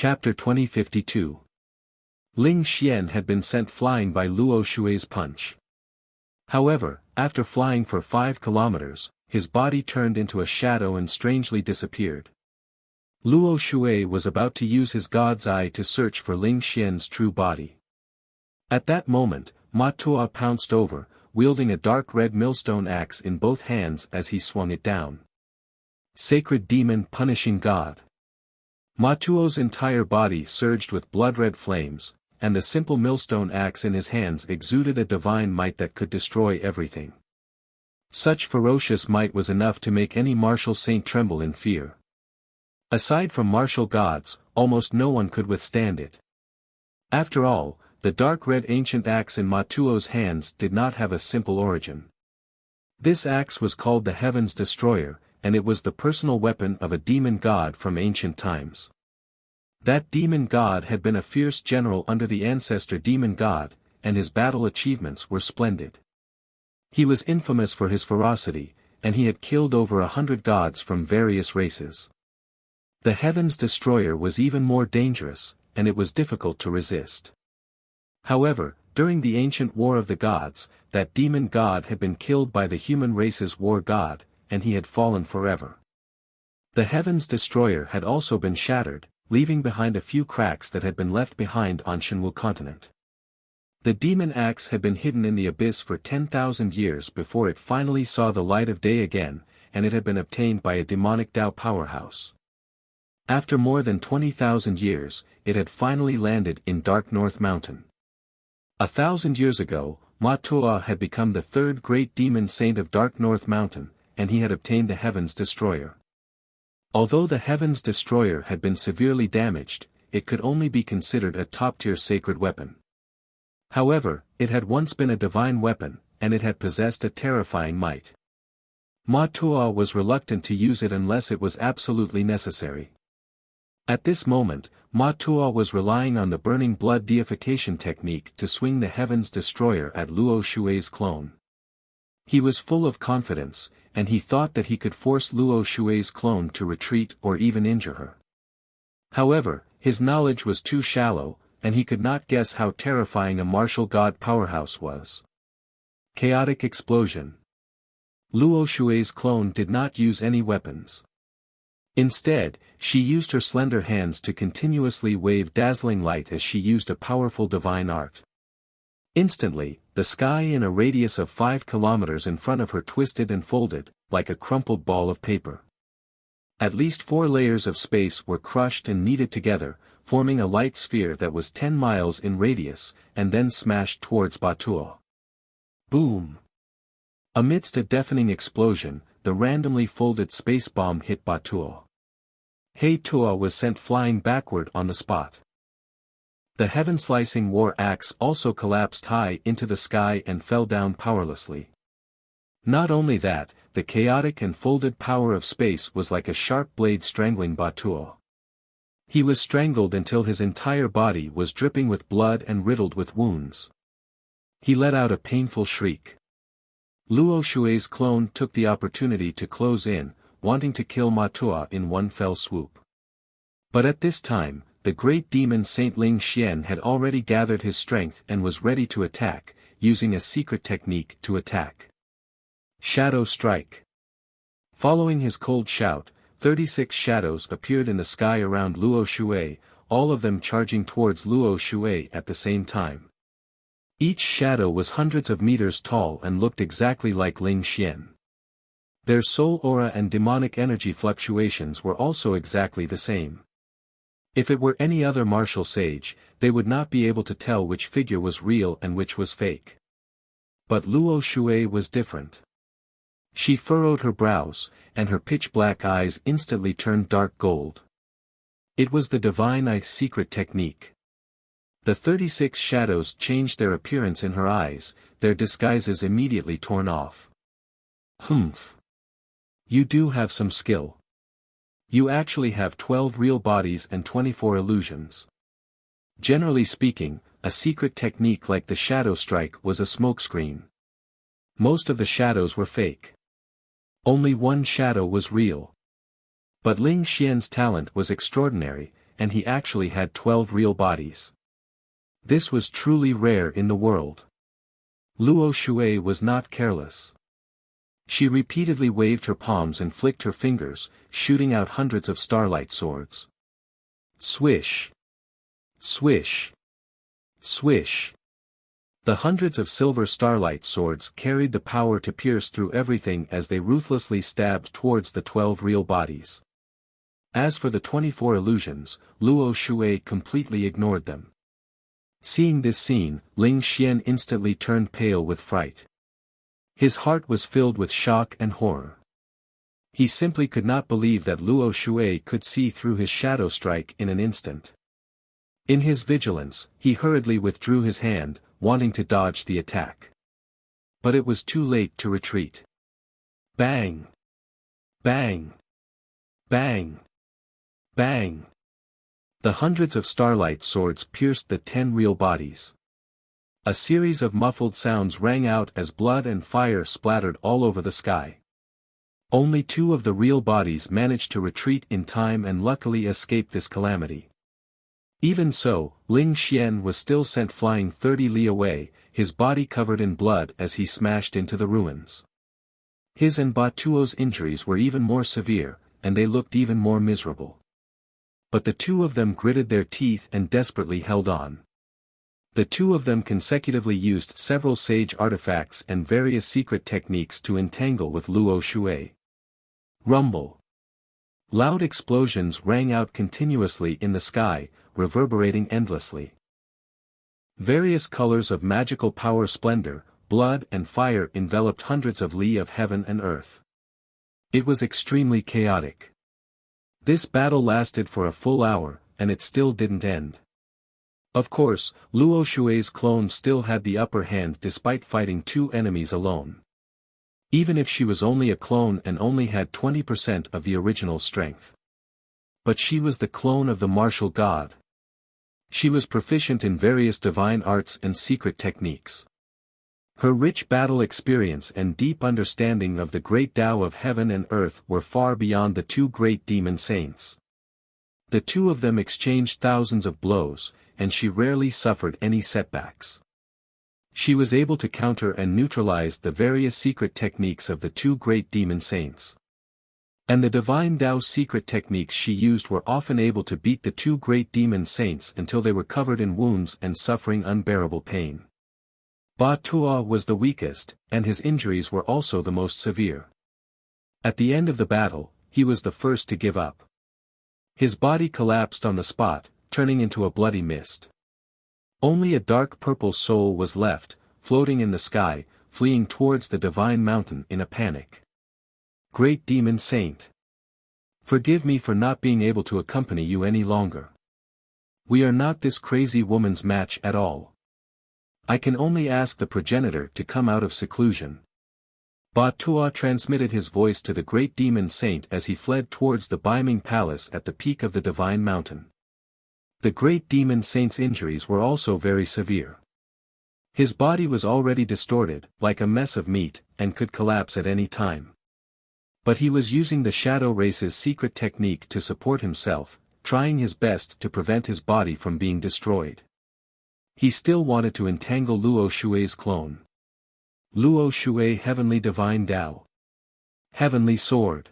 Chapter 2052. Ling Xian had been sent flying by Luo Shui's punch. However, after flying for 5 kilometers, his body turned into a shadow and strangely disappeared. Luo Shui was about to use his God's eye to search for Ling Xian's true body. At that moment, Ma Tuo pounced over, wielding a dark red millstone axe in both hands as he swung it down. Sacred demon punishing God. Ma Tuo's entire body surged with blood-red flames, and the simple millstone axe in his hands exuded a divine might that could destroy everything. Such ferocious might was enough to make any martial saint tremble in fear. Aside from martial gods, almost no one could withstand it. After all, the dark red ancient axe in Ma Tuo's hands did not have a simple origin. This axe was called the Heaven's Destroyer, and it was the personal weapon of a demon god from ancient times. That demon god had been a fierce general under the ancestor demon god, and his battle achievements were splendid. He was infamous for his ferocity, and he had killed over 100 gods from various races. The Heaven's Destroyer was even more dangerous, and it was difficult to resist. However, during the ancient War of the Gods, that demon god had been killed by the human race's war god, and he had fallen forever. The Heaven's Destroyer had also been shattered, leaving behind a few cracks that had been left behind on Shenwu continent. The demon axe had been hidden in the abyss for 10,000 years before it finally saw the light of day again, and it had been obtained by a demonic Dao powerhouse. After more than 20,000 years, it had finally landed in Dark North Mountain. 1,000 years ago, Ma Tuo had become the third great demon saint of Dark North Mountain, and he had obtained the Heaven's Destroyer. Although the Heaven's Destroyer had been severely damaged, it could only be considered a top-tier sacred weapon. However, it had once been a divine weapon, and it had possessed a terrifying might. Ma Tuo was reluctant to use it unless it was absolutely necessary. At this moment, Ma Tuo was relying on the burning blood deification technique to swing the Heaven's Destroyer at Luo Shui's clone. He was full of confidence, and he thought that he could force Luo Shui's clone to retreat or even injure her. However, his knowledge was too shallow, and he could not guess how terrifying a martial god powerhouse was. Chaotic explosion. Luo Shui's clone did not use any weapons. Instead, she used her slender hands to continuously wave dazzling light as she used a powerful divine art. Instantly, the sky in a radius of 5 kilometers in front of her twisted and folded, like a crumpled ball of paper. At least 4 layers of space were crushed and kneaded together, forming a light sphere that was 10 miles in radius, and then smashed towards Ma Tuo. Boom! Amidst a deafening explosion, the randomly folded space bomb hit Ma Tuo. Hei Tuo was sent flying backward on the spot. The heaven-slicing war axe also collapsed high into the sky and fell down powerlessly. Not only that, the chaotic and folded power of space was like a sharp blade strangling Ma Tuo. He was strangled until his entire body was dripping with blood and riddled with wounds. He let out a painful shriek. Luo Shui's clone took the opportunity to close in, wanting to kill Ma Tuo in one fell swoop. But at this time, the great demon Saint Ling Xian had already gathered his strength and was ready to attack, using a secret technique to attack. Shadow Strike. Following his cold shout, 36 shadows appeared in the sky around Luo Shui, all of them charging towards Luo Shui at the same time. Each shadow was hundreds of meters tall and looked exactly like Ling Xian. Their soul aura and demonic energy fluctuations were also exactly the same. If it were any other martial sage, they would not be able to tell which figure was real and which was fake. But Luo Shui was different. She furrowed her brows, and her pitch-black eyes instantly turned dark gold. It was the Divine Eye's secret technique. The 36 shadows changed their appearance in her eyes, their disguises immediately torn off. Humph. You do have some skill. You actually have 12 real bodies and 24 illusions. Generally speaking, a secret technique like the shadow strike was a smokescreen. Most of the shadows were fake. Only one shadow was real. But Ling Xian's talent was extraordinary, and he actually had 12 real bodies. This was truly rare in the world. Luo Shui was not careless. She repeatedly waved her palms and flicked her fingers, shooting out hundreds of starlight swords. Swish! Swish! Swish! The hundreds of silver starlight swords carried the power to pierce through everything as they ruthlessly stabbed towards the 12 real bodies. As for the 24 illusions, Luo Shui completely ignored them. Seeing this scene, Ling Xian instantly turned pale with fright. His heart was filled with shock and horror. He simply could not believe that Luo Shui could see through his shadow strike in an instant. In his vigilance, he hurriedly withdrew his hand, wanting to dodge the attack. But it was too late to retreat. Bang! Bang! Bang! Bang! The hundreds of starlight swords pierced the 10 real bodies. A series of muffled sounds rang out as blood and fire splattered all over the sky. Only 2 of the real bodies managed to retreat in time and luckily escape this calamity. Even so, Ling Xian was still sent flying 30 li away, his body covered in blood as he smashed into the ruins. His and Ba Tuo's injuries were even more severe, and they looked even more miserable. But the 2 of them gritted their teeth and desperately held on. The 2 of them consecutively used several sage artifacts and various secret techniques to entangle with Luo Shui. Rumble! Loud explosions rang out continuously in the sky, reverberating endlessly. Various colors of magical power, splendor, blood and fire enveloped hundreds of li of heaven and earth. It was extremely chaotic. This battle lasted for a full hour, and it still didn't end. Of course, Luo Shui's clone still had the upper hand despite fighting 2 enemies alone. Even if she was only a clone and only had 20% of the original strength. But she was the clone of the martial god. She was proficient in various divine arts and secret techniques. Her rich battle experience and deep understanding of the great Tao of heaven and earth were far beyond the 2 great demon saints. The 2 of them exchanged thousands of blows, and she rarely suffered any setbacks. She was able to counter and neutralize the various secret techniques of the 2 great demon saints. And the divine Tao's secret techniques she used were often able to beat the 2 great demon saints until they were covered in wounds and suffering unbearable pain. Ba Tuo was the weakest, and his injuries were also the most severe. At the end of the battle, he was the first to give up. His body collapsed on the spot, turning into a bloody mist. Only a dark purple soul was left, floating in the sky, fleeing towards the divine mountain in a panic. Great Demon Saint! Forgive me for not being able to accompany you any longer. We are not this crazy woman's match at all. I can only ask the progenitor to come out of seclusion. Ba Tuo transmitted his voice to the great demon saint as he fled towards the beaming palace at the peak of the divine mountain. The great demon saint's injuries were also very severe. His body was already distorted, like a mess of meat, and could collapse at any time. But he was using the shadow race's secret technique to support himself, trying his best to prevent his body from being destroyed. He still wanted to entangle Luo Shui's clone. Luo Shui Heavenly Divine Tao. Heavenly Sword.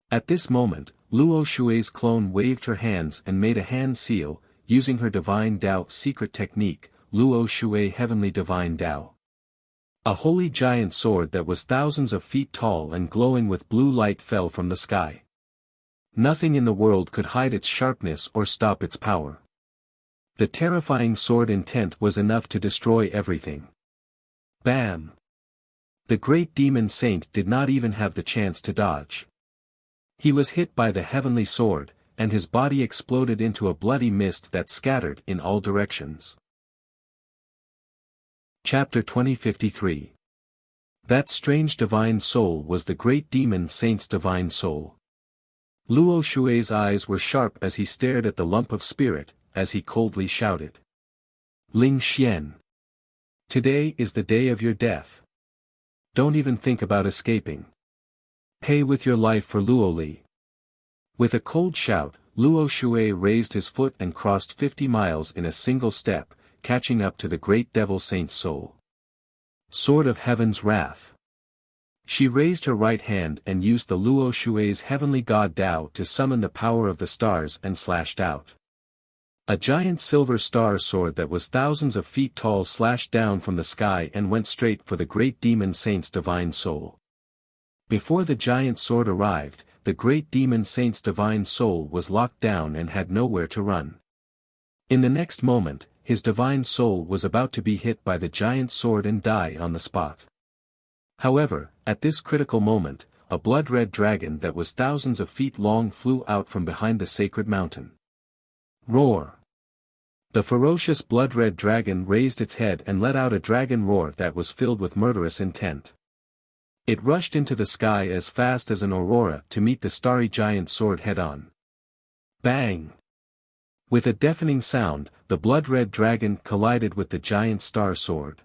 At this moment, Luo Shui's clone waved her hands and made a hand seal, using her Divine Tao secret technique, Luo Shui Heavenly Divine Tao. A holy giant sword that was thousands of feet tall and glowing with blue light fell from the sky. Nothing in the world could hide its sharpness or stop its power. The terrifying sword intent was enough to destroy everything. Bam! The great demon saint did not even have the chance to dodge. He was hit by the heavenly sword, and his body exploded into a bloody mist that scattered in all directions. Chapter 2053. That strange divine soul was the great demon saint's divine soul. Luo Shui's eyes were sharp as he stared at the lump of spirit, as he coldly shouted. Ling Xian. Today is the day of your death. Don't even think about escaping. Pay with your life for Luo Li. With a cold shout, Luo Shui raised his foot and crossed 50 miles in a single step, catching up to the great devil saint's soul. Sword of Heaven's Wrath. She raised her right hand and used the Luo Shui's heavenly god Dao to summon the power of the stars and slashed out. A giant silver star sword that was thousands of feet tall slashed down from the sky and went straight for the great demon saint's divine soul. Before the giant sword arrived, the great demon saint's divine soul was locked down and had nowhere to run. In the next moment, his divine soul was about to be hit by the giant sword and die on the spot. However, at this critical moment, a blood-red dragon that was thousands of feet long flew out from behind the sacred mountain. Roar! The ferocious blood-red dragon raised its head and let out a dragon roar that was filled with murderous intent. It rushed into the sky as fast as an aurora to meet the starry giant sword head-on. Bang! With a deafening sound, the blood-red dragon collided with the giant star sword.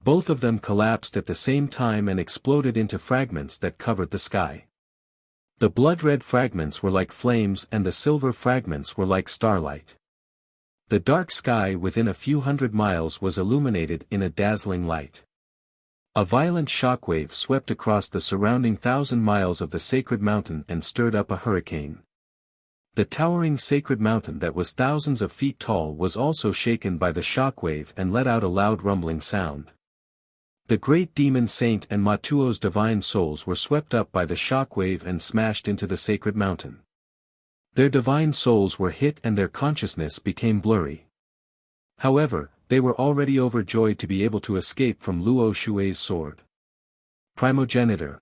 Both of them collapsed at the same time and exploded into fragments that covered the sky. The blood-red fragments were like flames and the silver fragments were like starlight. The dark sky within a few hundred miles was illuminated in a dazzling light. A violent shockwave swept across the surrounding 1,000 miles of the sacred mountain and stirred up a hurricane. The towering sacred mountain that was thousands of feet tall was also shaken by the shockwave and let out a loud rumbling sound. The great demon saint and Matuo's divine souls were swept up by the shockwave and smashed into the sacred mountain. Their divine souls were hit and their consciousness became blurry. However, they were already overjoyed to be able to escape from Luo Shui's sword. Primogenitor.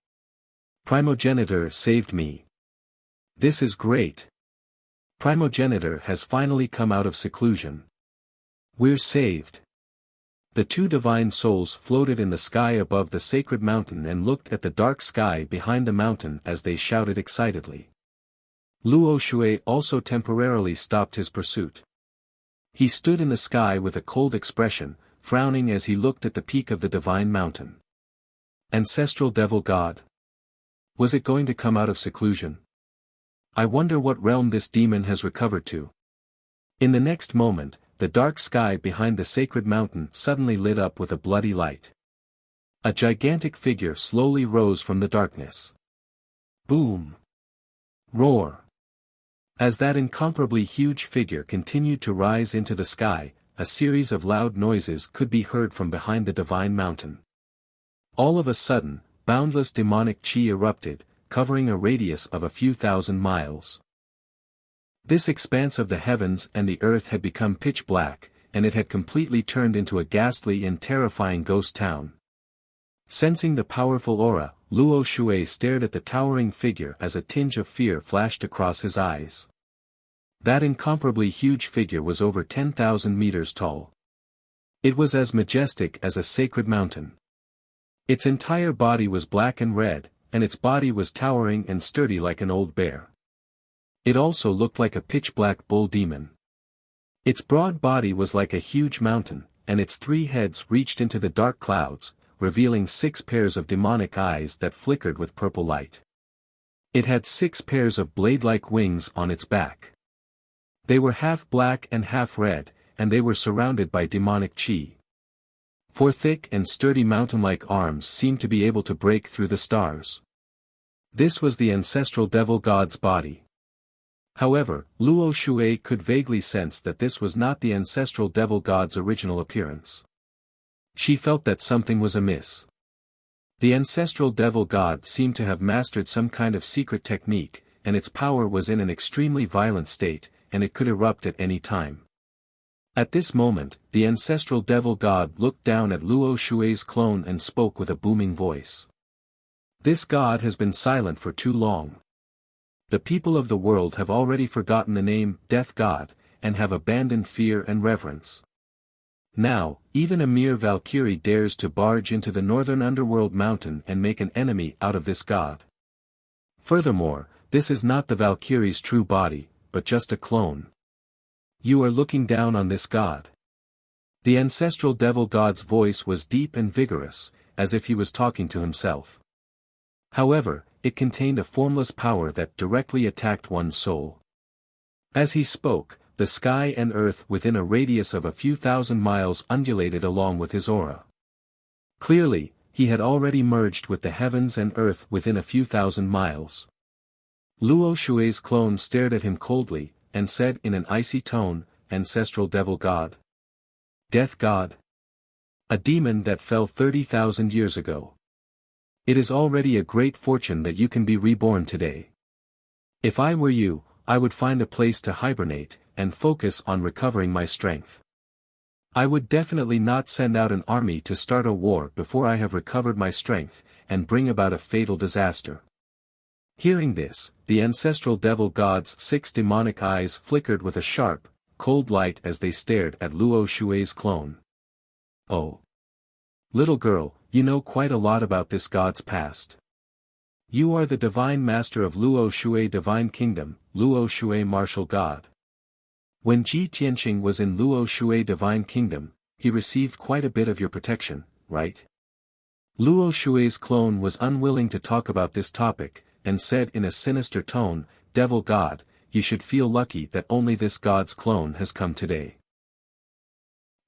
Primogenitor saved me. This is great. Primogenitor has finally come out of seclusion. We're saved. The two divine souls floated in the sky above the sacred mountain and looked at the dark sky behind the mountain as they shouted excitedly. Luo Shui also temporarily stopped his pursuit. He stood in the sky with a cold expression, frowning as he looked at the peak of the divine mountain. Ancestral devil god. Was it going to come out of seclusion? I wonder what realm this demon has recovered to. In the next moment, the dark sky behind the sacred mountain suddenly lit up with a bloody light. A gigantic figure slowly rose from the darkness. Boom! Roar! As that incomparably huge figure continued to rise into the sky, a series of loud noises could be heard from behind the divine mountain. All of a sudden, boundless demonic chi erupted, covering a radius of a few thousand miles. This expanse of the heavens and the earth had become pitch black, and it had completely turned into a ghastly and terrifying ghost town. Sensing the powerful aura, Luo Shui stared at the towering figure as a tinge of fear flashed across his eyes. That incomparably huge figure was over 10,000 meters tall. It was as majestic as a sacred mountain. Its entire body was black and red, and its body was towering and sturdy like an old bear. It also looked like a pitch-black bull demon. Its broad body was like a huge mountain, and its 3 heads reached into the dark clouds, revealing 6 pairs of demonic eyes that flickered with purple light. It had 6 pairs of blade-like wings on its back. They were half black and half red, and they were surrounded by demonic chi. 4 thick and sturdy mountain-like arms seemed to be able to break through the stars. This was the ancestral devil god's body. However, Luo Shui could vaguely sense that this was not the ancestral devil god's original appearance. She felt that something was amiss. The ancestral devil god seemed to have mastered some kind of secret technique, and its power was in an extremely violent state, and it could erupt at any time. At this moment, the ancestral devil god looked down at Luo Shui's clone and spoke with a booming voice. This god has been silent for too long. The people of the world have already forgotten the name, Death God, and have abandoned fear and reverence. Now, even a mere Valkyrie dares to barge into the northern underworld mountain and make an enemy out of this god. Furthermore, this is not the Valkyrie's true body, but just a clone. You are looking down on this god. The ancestral devil god's voice was deep and vigorous, as if he was talking to himself. However, it contained a formless power that directly attacked one's soul. As he spoke, the sky and earth within a radius of a few thousand miles undulated along with his aura. Clearly, he had already merged with the heavens and earth within a few thousand miles. Luo Shui's clone stared at him coldly, and said in an icy tone, "Ancestral devil god? Death god? A demon that fell 30,000 years ago. It is already a great fortune that you can be reborn today. If I were you, I would find a place to hibernate, and focus on recovering my strength. I would definitely not send out an army to start a war before I have recovered my strength, and bring about a fatal disaster." Hearing this, the ancestral devil god's 6 demonic eyes flickered with a sharp, cold light as they stared at Luo Shui's clone. "Oh. Little girl, you know quite a lot about this god's past. You are the divine master of Luo Shui Divine Kingdom, Luo Shui Martial God. When Ji Tianqing was in Luo Shui Divine Kingdom, he received quite a bit of your protection, right?" Luo Shui's clone was unwilling to talk about this topic, and said in a sinister tone, "Devil God, you should feel lucky that only this god's clone has come today.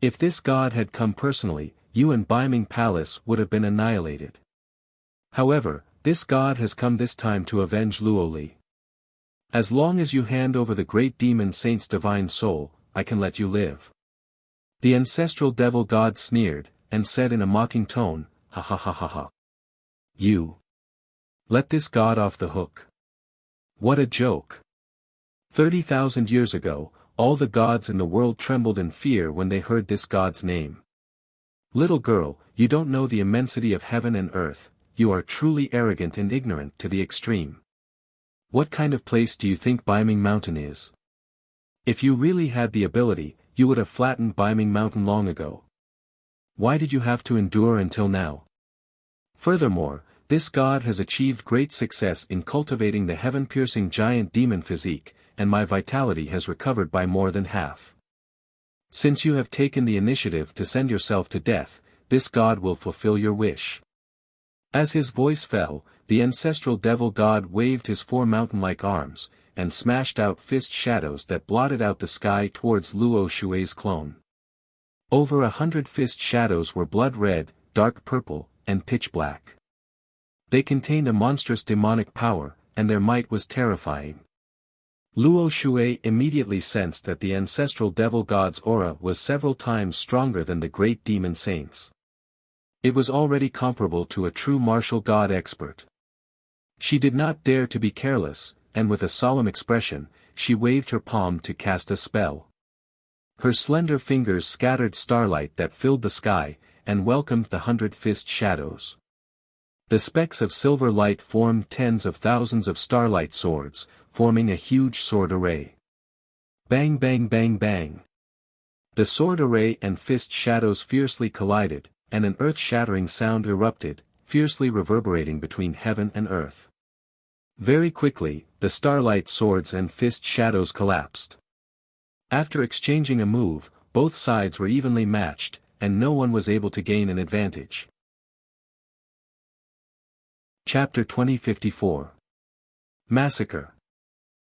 If this god had come personally, you and Baiming Palace would have been annihilated. However, this god has come this time to avenge Luo Li. As long as you hand over the great demon saint's divine soul, I can let you live." The ancestral devil god sneered, and said in a mocking tone, "Ha ha ha ha ha. You. Let this god off the hook. What a joke. 30,000 years ago, all the gods in the world trembled in fear when they heard this god's name. Little girl, you don't know the immensity of heaven and earth, you are truly arrogant and ignorant to the extreme. What kind of place do you think Baiming Mountain is? If you really had the ability, you would have flattened Baiming Mountain long ago. Why did you have to endure until now? Furthermore, this god has achieved great success in cultivating the heaven-piercing giant demon physique, and my vitality has recovered by more than half. Since you have taken the initiative to send yourself to death, this god will fulfill your wish." As his voice fell, the ancestral devil god waved his 4 mountain-like arms, and smashed out fist shadows that blotted out the sky towards Luo Shui's clone. Over 100 fist shadows were blood-red, dark purple, and pitch black. They contained a monstrous demonic power, and their might was terrifying. Luo Shui immediately sensed that the ancestral devil god's aura was several times stronger than the great demon saint's. It was already comparable to a true martial god expert. She did not dare to be careless, and with a solemn expression, she waved her palm to cast a spell. Her slender fingers scattered starlight that filled the sky, and welcomed the 100 fist shadows. The specks of silver light formed tens of thousands of starlight swords, forming a huge sword array. Bang bang bang bang. The sword array and fist shadows fiercely collided, and an earth-shattering sound erupted, fiercely reverberating between heaven and earth. Very quickly, the starlight swords and fist shadows collapsed. After exchanging a move, both sides were evenly matched, and no one was able to gain an advantage. Chapter 2054. Massacre.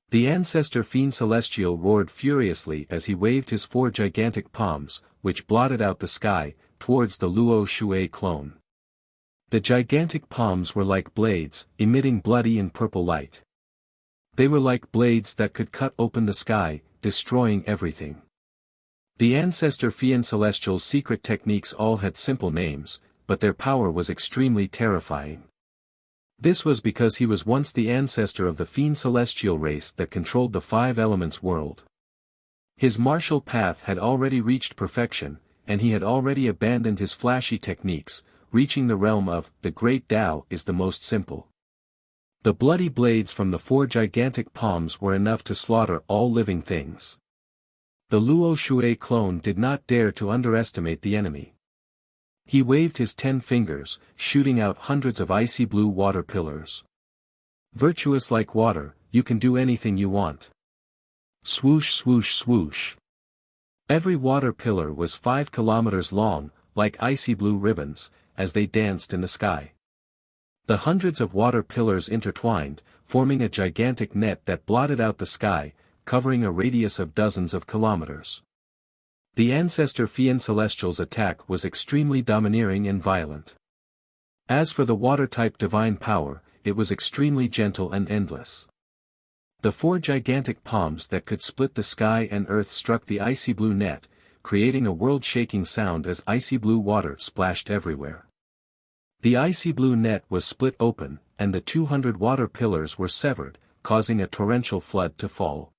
The ancestor fiend celestial roared furiously as he waved his 4 gigantic palms, which blotted out the sky, towards the Luo Shui clone. The gigantic palms were like blades, emitting bloody and purple light. They were like blades that could cut open the sky, destroying everything. The ancestor fiend celestial's secret techniques all had simple names, but their power was extremely terrifying. This was because he was once the ancestor of the fiend celestial race that controlled the 5 elements world. His martial path had already reached perfection, and he had already abandoned his flashy techniques, reaching the realm of the great Tao is the most simple. The bloody blades from the 4 gigantic palms were enough to slaughter all living things. The Luo Shui clone did not dare to underestimate the enemy. He waved his 10 fingers, shooting out hundreds of icy blue water pillars. Virtuous like water, you can do anything you want. Swoosh swoosh swoosh. Every water pillar was 5 kilometers long, like icy blue ribbons, as they danced in the sky. The hundreds of water pillars intertwined, forming a gigantic net that blotted out the sky, covering a radius of dozens of kilometers. The ancestor Fian Celestial's attack was extremely domineering and violent. As for the water-type divine power, it was extremely gentle and endless. The 4 gigantic palms that could split the sky and earth struck the icy blue net, creating a world-shaking sound as icy blue water splashed everywhere. The icy blue net was split open, and the 200 water pillars were severed, causing a torrential flood to fall.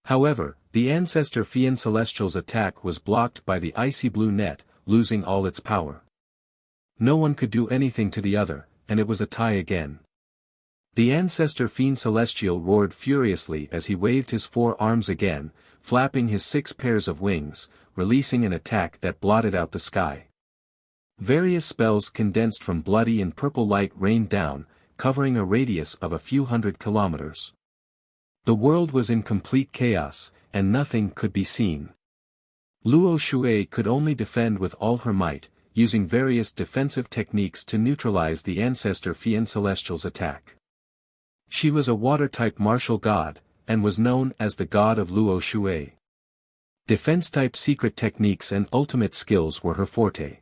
However, the ancestor Fian Celestial's attack was blocked by the icy blue net, losing all its power. No one could do anything to the other, and it was a tie again. The ancestor Fian Celestial roared furiously as he waved his 4 arms again, flapping his 6 pairs of wings, releasing an attack that blotted out the sky. Various spells condensed from bloody and purple light rained down, covering a radius of a few hundred kilometers. The world was in complete chaos, and nothing could be seen. Luo Shui could only defend with all her might, using various defensive techniques to neutralize the ancestor Fian Celestial's attack. She was a water-type martial god, and was known as the god of Luo Shui. Defense-type secret techniques and ultimate skills were her forte.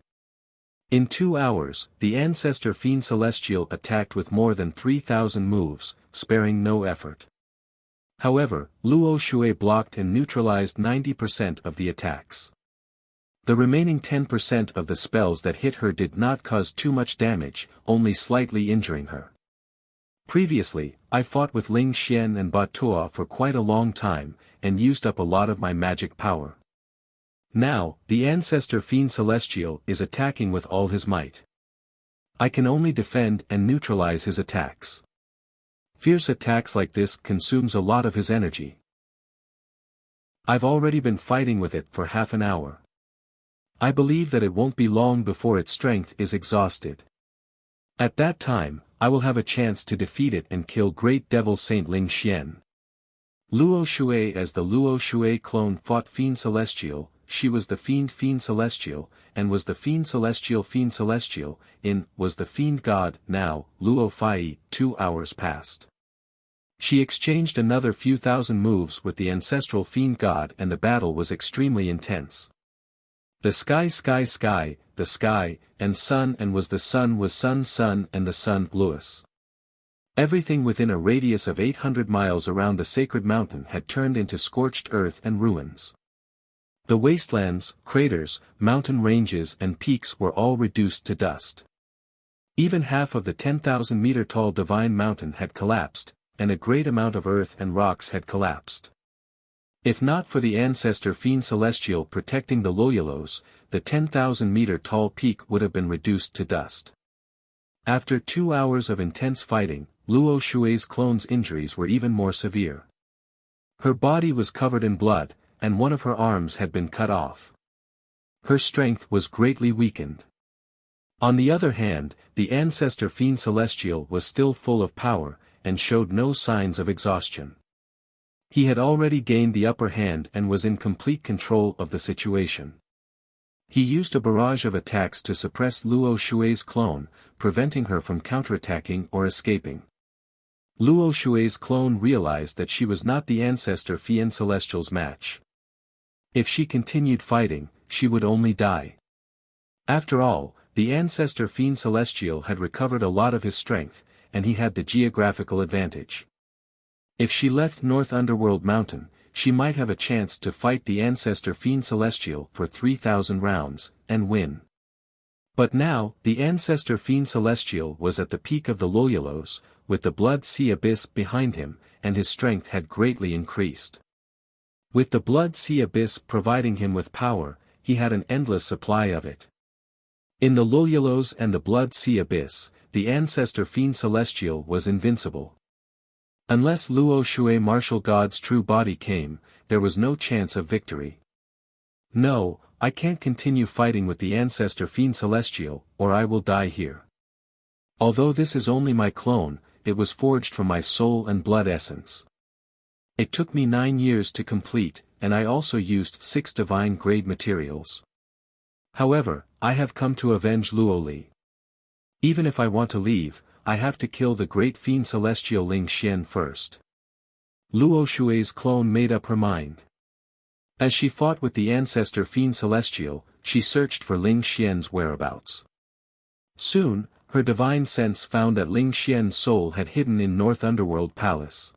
In 2 hours, the ancestor Fian Celestial attacked with more than 3,000 moves, sparing no effort. However, Luo Shui blocked and neutralized 90% of the attacks. The remaining 10% of the spells that hit her did not cause too much damage, only slightly injuring her. Previously, I fought with Ling Xian and Ba Tuo for quite a long time, and used up a lot of my magic power. Now, the ancestor Fian Celestial is attacking with all his might. I can only defend and neutralize his attacks. Fierce attacks like this consumes a lot of his energy. I've already been fighting with it for half an hour. I believe that it won't be long before its strength is exhausted. At that time, I will have a chance to defeat it and kill Great Devil Saint Ling Xian. Luo Shui. As the Luo Shui clone fought Fian Celestial, she was the Fiend Celestial, and was the Fiend Celestial was the Fiend God. Now, Luo Fai. 2 hours passed. She exchanged another few thousand moves with the ancestral Fiend God, and the battle was extremely intense. The sky, the sky, and sun, and was the sun was sun, and the sun, Louis. Everything within a radius of 800 miles around the sacred mountain had turned into scorched earth and ruins. The wastelands, craters, mountain ranges and peaks were all reduced to dust. Even half of the 10,000-meter-tall divine mountain had collapsed, and a great amount of earth and rocks had collapsed. If not for the ancestor Fian Celestial protecting the Loyalos, the 10,000-meter-tall peak would have been reduced to dust. After 2 hours of intense fighting, Luo Shui's clone's injuries were even more severe. Her body was covered in blood, and one of her arms had been cut off. Her strength was greatly weakened. On the other hand, the ancestor Fian Celestial was still full of power, and showed no signs of exhaustion. He had already gained the upper hand and was in complete control of the situation. He used a barrage of attacks to suppress Luo Shui's clone, preventing her from counterattacking or escaping. Luo Shui's clone realized that she was not the ancestor Fian Celestial's match. If she continued fighting, she would only die. After all, the ancestor Fian Celestial had recovered a lot of his strength, and he had the geographical advantage. If she left North Underworld Mountain, she might have a chance to fight the ancestor Fian Celestial for 3,000 rounds, and win. But now, the ancestor Fian Celestial was at the peak of the Loyalos, with the Blood Sea Abyss behind him, and his strength had greatly increased. With the Blood Sea Abyss providing him with power, he had an endless supply of it. In the Loyalos and the Blood Sea Abyss, the ancestor Fian Celestial was invincible. Unless Luo Shui martial god's true body came, there was no chance of victory. No, I can't continue fighting with the ancestor Fian Celestial, or I will die here. Although this is only my clone, it was forged from my soul and blood essence. It took me 9 years to complete, and I also used 6 divine-grade materials. However, I have come to avenge Luo Li. Even if I want to leave, I have to kill the great Fian Celestial Ling Xian first. Luo Shui's clone made up her mind. As she fought with the ancestor Fiend Celestial, she searched for Ling Xian's whereabouts. Soon, her divine sense found that Ling Xian's soul had hidden in North Underworld Palace.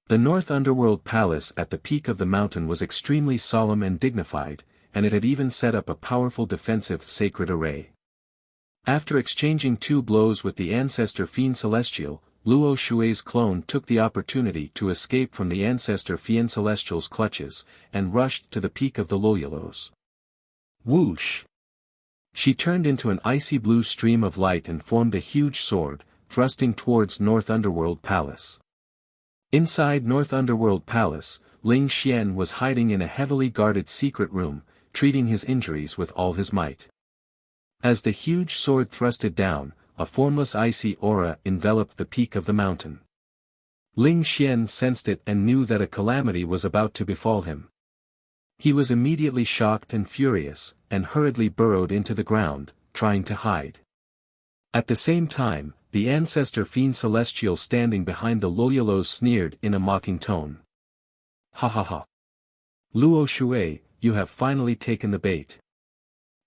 The North Underworld Palace at the peak of the mountain was extremely solemn and dignified, and it had even set up a powerful defensive sacred array. After exchanging 2 blows with the ancestor Fiend Celestial, Luo Shui's clone took the opportunity to escape from the ancestor Fiend Celestial's clutches, and rushed to the peak of the Loyalos. Whoosh! She turned into an icy blue stream of light and formed a huge sword, thrusting towards North Underworld Palace. Inside North Underworld Palace, Ling Xian was hiding in a heavily guarded secret room, treating his injuries with all his might. As the huge sword thrusted down, a formless icy aura enveloped the peak of the mountain. Ling Xian sensed it and knew that a calamity was about to befall him. He was immediately shocked and furious, and hurriedly burrowed into the ground, trying to hide. At the same time, the ancestor Fiend Celestial standing behind the Loyalos sneered in a mocking tone. Ha ha ha! Luo Shui, you have finally taken the bait.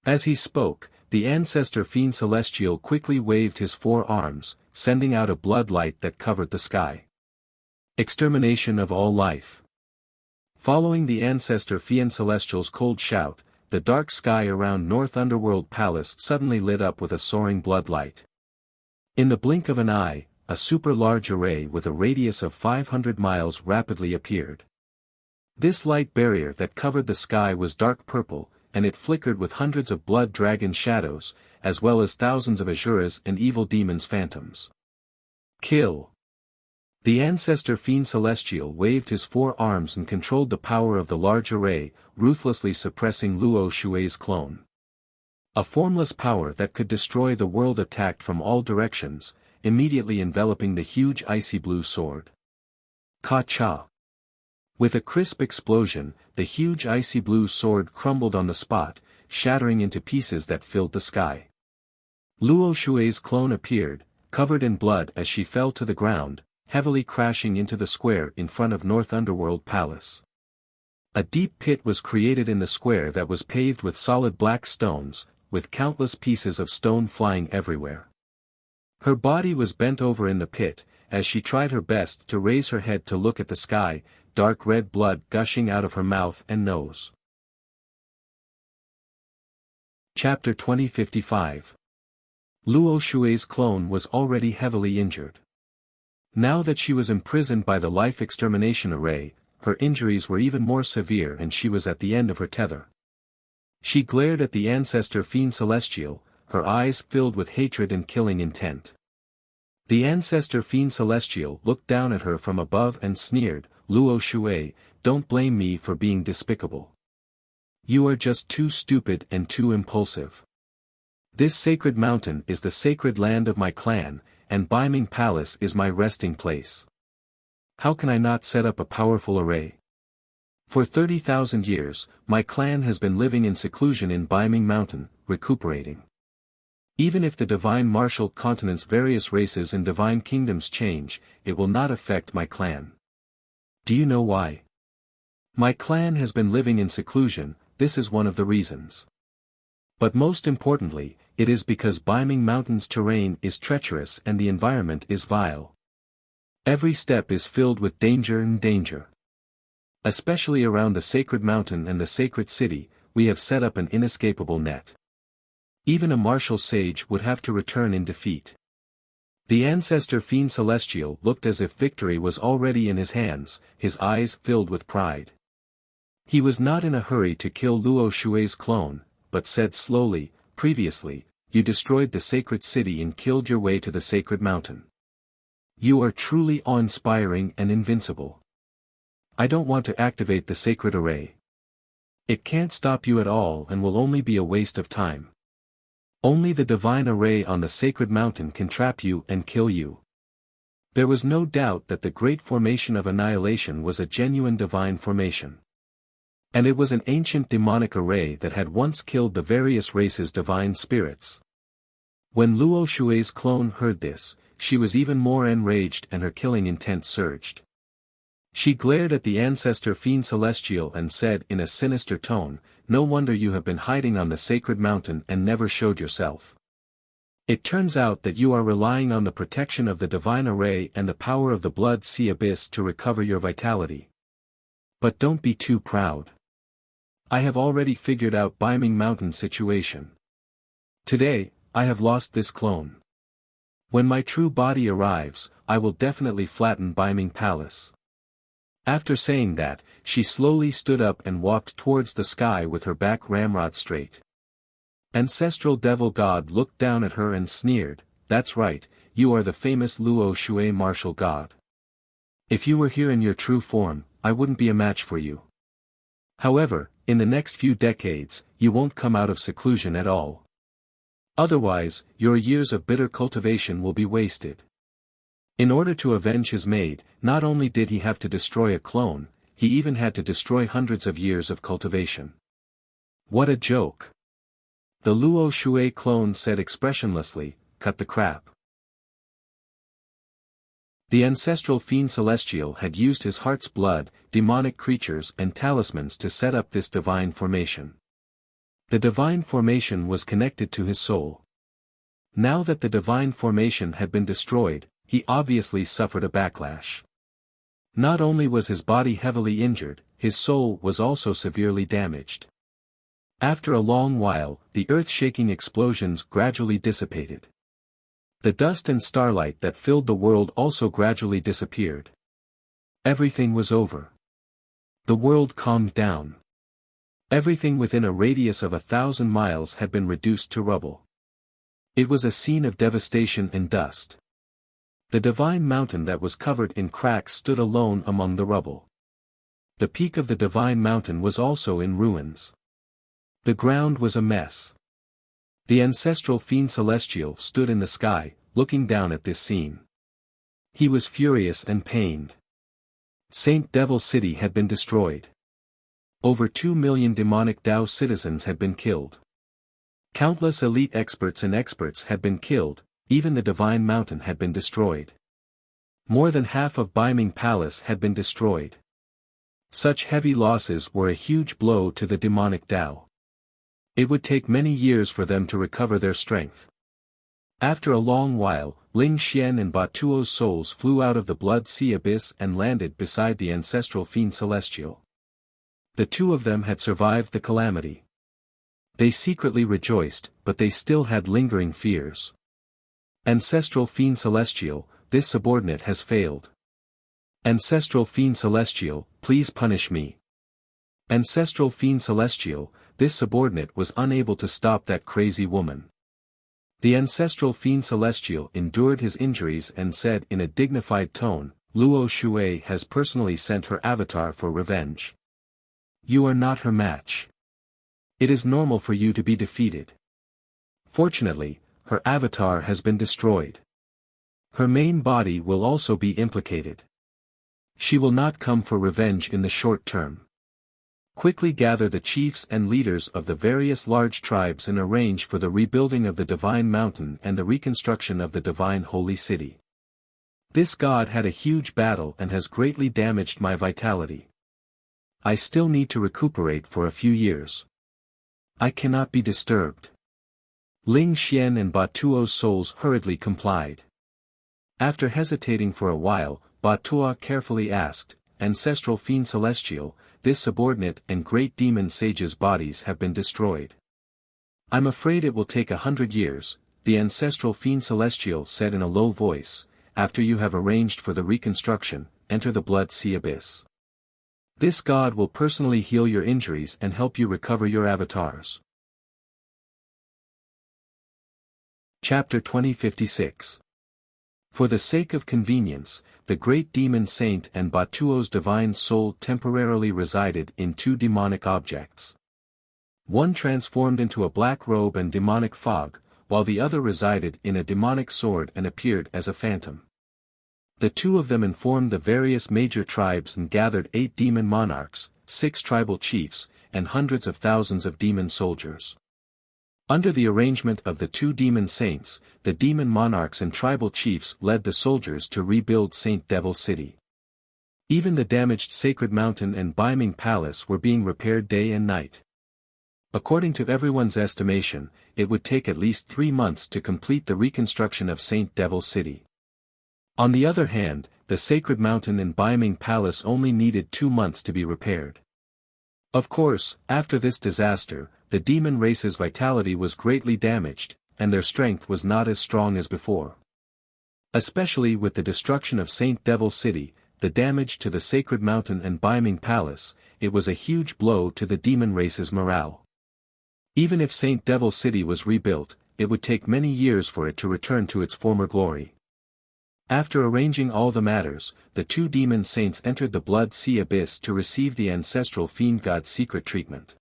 As he spoke, the ancestor Fiend Celestial quickly waved his 4 arms, sending out a blood light that covered the sky. Extermination of all life. Following the ancestor Fiend Celestial's cold shout, the dark sky around North Underworld Palace suddenly lit up with a soaring blood light. In the blink of an eye, a super-large array with a radius of 500 miles rapidly appeared. This light barrier that covered the sky was dark purple, and it flickered with hundreds of blood dragon shadows, as well as thousands of Asuras and evil demons phantoms. Kill! The ancestor Fiend Celestial waved his 4 arms and controlled the power of the large array, ruthlessly suppressing Luo Shui's clone. A formless power that could destroy the world attacked from all directions, immediately enveloping the huge icy blue sword. Ka-cha! With a crisp explosion, the huge icy blue sword crumbled on the spot, shattering into pieces that filled the sky. Luo Shui's clone appeared, covered in blood as she fell to the ground, heavily crashing into the square in front of North Underworld Palace. A deep pit was created in the square that was paved with solid black stones, with countless pieces of stone flying everywhere. Her body was bent over in the pit, as she tried her best to raise her head to look at the sky, dark red blood gushing out of her mouth and nose. Chapter 2055. Luo Shui's clone was already heavily injured. Now that she was imprisoned by the life extermination array, her injuries were even more severe and she was at the end of her tether. She glared at the ancestor Fiend Celestial, her eyes filled with hatred and killing intent. The ancestor Fiend Celestial looked down at her from above and sneered, "Luo Shui, don't blame me for being despicable. You are just too stupid and too impulsive. This sacred mountain is the sacred land of my clan, and Baiming Palace is my resting place. How can I not set up a powerful array? For 30,000 years, my clan has been living in seclusion in Baiming Mountain, recuperating. Even if the divine martial continent's various races and divine kingdoms change, it will not affect my clan. Do you know why? My clan has been living in seclusion, this is one of the reasons. But most importantly, it is because Baiming Mountain's terrain is treacherous and the environment is vile. Every step is filled with danger and danger. Especially around the sacred mountain and the sacred city, we have set up an inescapable net. Even a martial sage would have to return in defeat. The ancestor Fiend Celestial looked as if victory was already in his hands, his eyes filled with pride. He was not in a hurry to kill Luo Shui's clone, but said slowly, "Previously, you destroyed the sacred city and killed your way to the sacred mountain. You are truly awe-inspiring and invincible. I don't want to activate the sacred array. It can't stop you at all and will only be a waste of time. Only the divine array on the sacred mountain can trap you and kill you." There was no doubt that the great formation of annihilation was a genuine divine formation. And it was an ancient demonic array that had once killed the various races' divine spirits. When Luo Shui's clone heard this, she was even more enraged and her killing intent surged. She glared at the ancestor fiend celestial and said in a sinister tone, "No wonder you have been hiding on the sacred mountain and never showed yourself. It turns out that you are relying on the protection of the divine array and the power of the blood sea abyss to recover your vitality. But don't be too proud. I have already figured out Biming Mountain's situation. Today, I have lost this clone. When my true body arrives, I will definitely flatten Biming Palace." After saying that, she slowly stood up and walked towards the sky with her back ramrod straight. Ancestral Devil God looked down at her and sneered, "That's right, you are the famous Luo Shui martial god. If you were here in your true form, I wouldn't be a match for you. However, in the next few decades, you won't come out of seclusion at all. Otherwise, your years of bitter cultivation will be wasted." In order to avenge his maid, not only did he have to destroy a clone, he even had to destroy hundreds of years of cultivation. What a joke. The Luo Shui clone said expressionlessly, "Cut the crap." The ancestral fiend celestial had used his heart's blood, demonic creatures and talismans to set up this divine formation. The divine formation was connected to his soul. Now that the divine formation had been destroyed, he obviously suffered a backlash. Not only was his body heavily injured, his soul was also severely damaged. After a long while, the earth-shaking explosions gradually dissipated. The dust and starlight that filled the world also gradually disappeared. Everything was over. The world calmed down. Everything within a radius of 1,000 miles had been reduced to rubble. It was a scene of devastation and dust. The divine mountain that was covered in cracks stood alone among the rubble. The peak of the divine mountain was also in ruins. The ground was a mess. The ancestral fiend celestial stood in the sky, looking down at this scene. He was furious and pained. Saint Devil City had been destroyed. Over 2 million demonic Dao citizens had been killed. Countless elite experts had been killed, even the divine mountain had been destroyed. More than half of Biming Palace had been destroyed. Such heavy losses were a huge blow to the demonic Dao. It would take many years for them to recover their strength. After a long while, Ling Xian and Batuo's souls flew out of the blood sea abyss and landed beside the ancestral fiend celestial. The two of them had survived the calamity. They secretly rejoiced, but they still had lingering fears. Ancestral fiend celestial, this subordinate has failed. Ancestral fiend celestial, please punish me. Ancestral fiend celestial, this subordinate was unable to stop that crazy woman. The ancestral fiend celestial endured his injuries and said in a dignified tone, "Luo Shui has personally sent her avatar for revenge. You are not her match. It is normal for you to be defeated. Fortunately, her avatar has been destroyed. Her main body will also be implicated. She will not come for revenge in the short term. Quickly gather the chiefs and leaders of the various large tribes and arrange for the rebuilding of the divine mountain and the reconstruction of the divine holy city. This god had a huge battle and has greatly damaged my vitality. I still need to recuperate for a few years. I cannot be disturbed." Ling Xian and Batuo's souls hurriedly complied. After hesitating for a while, Batuo carefully asked, "Ancestral fiend celestial, this subordinate and great demon sage's bodies have been destroyed. I'm afraid it will take 100 years, the ancestral fiend celestial said in a low voice. After you have arranged for the reconstruction, enter the blood sea abyss. This god will personally heal your injuries and help you recover your avatars." Chapter 2056. For the sake of convenience, the great demon saint and Batuo's divine soul temporarily resided in two demonic objects. One transformed into a black robe and demonic fog, while the other resided in a demonic sword and appeared as a phantom. The two of them informed the various major tribes and gathered 8 demon monarchs, 6 tribal chiefs, and hundreds of thousands of demon soldiers. Under the arrangement of the 2 demon saints, the demon monarchs and tribal chiefs led the soldiers to rebuild Saint Devil City. Even the damaged Sacred Mountain and Beiming Palace were being repaired day and night. According to everyone's estimation, it would take at least 3 months to complete the reconstruction of Saint Devil City. On the other hand, the Sacred Mountain and Beiming Palace only needed 2 months to be repaired. Of course, after this disaster, the demon race's vitality was greatly damaged, and their strength was not as strong as before. Especially with the destruction of Saint Devil City, the damage to the Sacred Mountain and Beiming Palace, it was a huge blow to the demon race's morale. Even if Saint Devil City was rebuilt, it would take many years for it to return to its former glory. After arranging all the matters, the 2 demon saints entered the Blood Sea Abyss to receive the ancestral fiend god's secret treatment.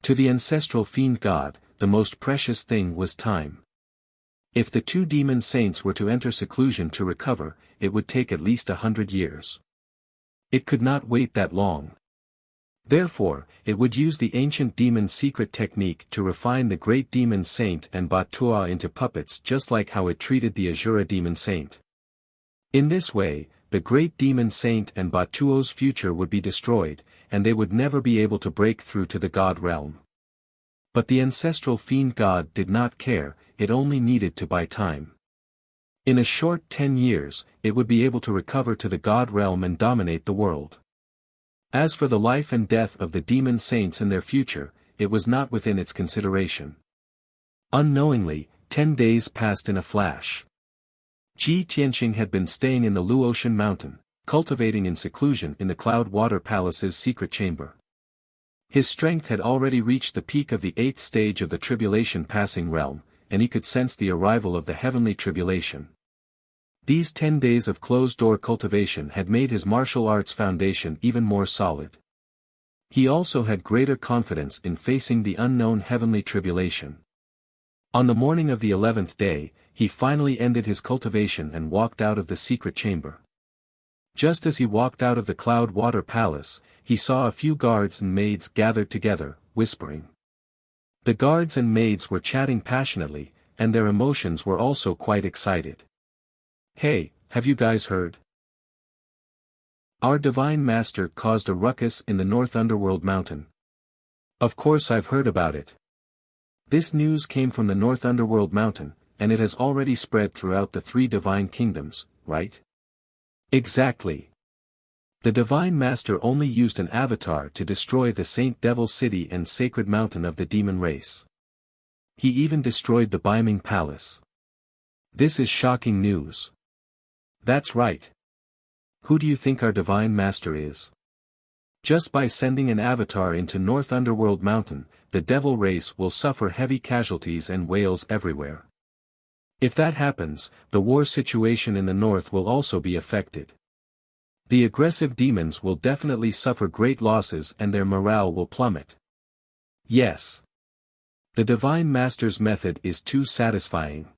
To the ancestral fiend god, the most precious thing was time. If the 2 demon saints were to enter seclusion to recover, it would take at least 100 years. It could not wait that long. Therefore, it would use the ancient demon's secret technique to refine the great demon saint and Batua into puppets, just like how it treated the Azura demon saint. In this way, the great demon saint and Batuo's future would be destroyed, and they would never be able to break through to the god realm. But the ancestral fiend god did not care, it only needed to buy time. In a short 10 years, it would be able to recover to the god realm and dominate the world. As for the life and death of the demon saints and their future, it was not within its consideration. Unknowingly, 10 days passed in a flash. Ji Tianqing had been staying in the Luotian mountain, cultivating in seclusion in the Cloud Water Palace's secret chamber. His strength had already reached the peak of the 8th stage of the tribulation passing realm, and he could sense the arrival of the heavenly tribulation. These 10 days of closed-door cultivation had made his martial arts foundation even more solid. He also had greater confidence in facing the unknown heavenly tribulation. On the morning of the 11th day, he finally ended his cultivation and walked out of the secret chamber. Just as he walked out of the Cloud Water Palace, he saw a few guards and maids gathered together, whispering. The guards and maids were chatting passionately, and their emotions were also quite excited. "Hey, have you guys heard? Our Divine Master caused a ruckus in the North Underworld Mountain." "Of course I've heard about it. This news came from the North Underworld Mountain, and it has already spread throughout the 3 divine kingdoms, right?" "Exactly. The Divine Master only used an avatar to destroy the Saint Devil City and Sacred Mountain of the demon race. He even destroyed the Beiming Palace. This is shocking news." "That's right. Who do you think our Divine Master is? Just by sending an avatar into North Underworld Mountain, the devil race will suffer heavy casualties and wails everywhere. If that happens, the war situation in the north will also be affected. The aggressive demons will definitely suffer great losses and their morale will plummet." "Yes. The Divine Master's method is too satisfying.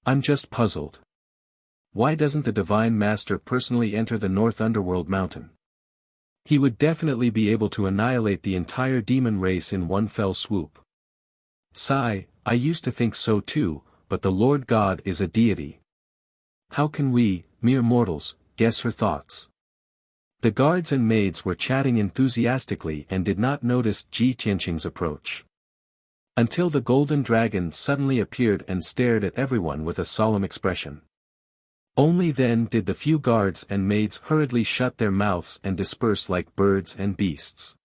I'm just puzzled. Why doesn't the Divine Master personally enter the North Underworld Mountain? He would definitely be able to annihilate the entire demon race in one fell swoop." "Sigh, I used to think so too, but the Lord God is a deity. How can we, mere mortals, guess her thoughts?" The guards and maids were chatting enthusiastically and did not notice Ji Tianqing's approach. Until the golden dragon suddenly appeared and stared at everyone with a solemn expression. Only then did the few guards and maids hurriedly shut their mouths and disperse like birds and beasts.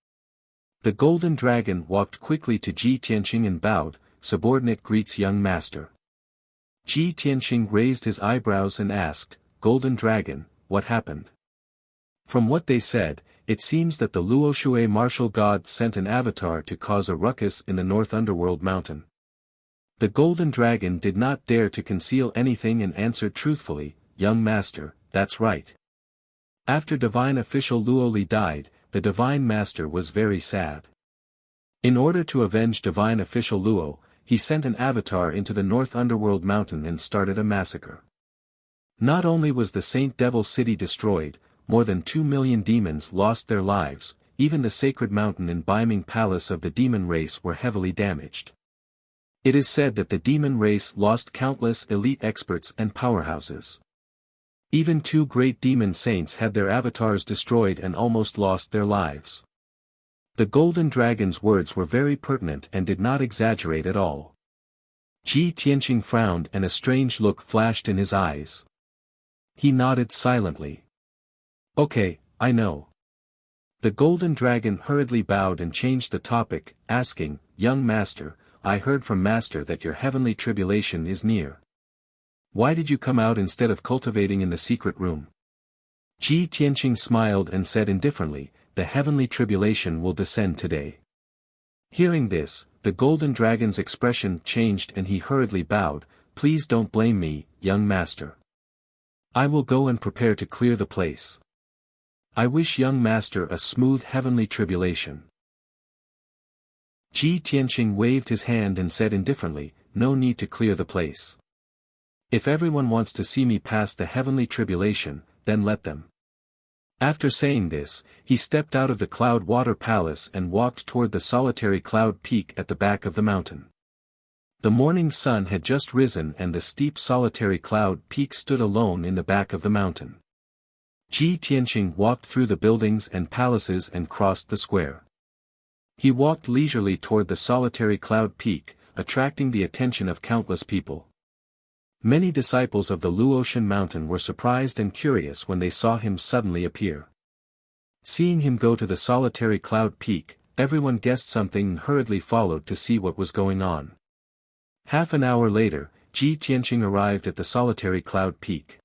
The golden dragon walked quickly to Ji Tianqing and bowed, "Subordinate greets young master." Ji Tianqing raised his eyebrows and asked, "Golden dragon, what happened?" From what they said, it seems that the Luoshui martial god sent an avatar to cause a ruckus in the North Underworld Mountain. The golden dragon did not dare to conceal anything and answered truthfully, "Young master, that's right. After divine official Luoli died, the divine master was very sad. In order to avenge divine official Luo, he sent an avatar into the North Underworld Mountain and started a massacre. Not only was the Saint Devil City destroyed, more than 2 million demons lost their lives, even the Sacred Mountain and Beiming Palace of the demon race were heavily damaged. It is said that the demon race lost countless elite experts and powerhouses. Even 2 great demon saints had their avatars destroyed and almost lost their lives. The golden dragon's words were very pertinent and did not exaggerate at all. Ji Tianqing frowned and a strange look flashed in his eyes. He nodded silently. Okay, I know. The golden dragon hurriedly bowed and changed the topic, asking, Young master, I heard from master that your heavenly tribulation is near. Why did you come out instead of cultivating in the secret room? Ji Tianqing smiled and said indifferently, the heavenly tribulation will descend today. Hearing this, the golden dragon's expression changed and he hurriedly bowed, Please don't blame me, young master. I will go and prepare to clear the place. I wish young master a smooth heavenly tribulation. Ji Tianqing waved his hand and said indifferently, No need to clear the place. If everyone wants to see me pass the heavenly tribulation, then let them. After saying this, he stepped out of the cloud water palace and walked toward the solitary cloud peak at the back of the mountain. The morning sun had just risen and the steep solitary cloud peak stood alone in the back of the mountain. Ji Tianqing walked through the buildings and palaces and crossed the square. He walked leisurely toward the solitary cloud peak, attracting the attention of countless people. Many disciples of the Luotian mountain were surprised and curious when they saw him suddenly appear. Seeing him go to the solitary cloud peak, everyone guessed something and hurriedly followed to see what was going on. Half an hour later, Ji Tianqing arrived at the solitary cloud peak.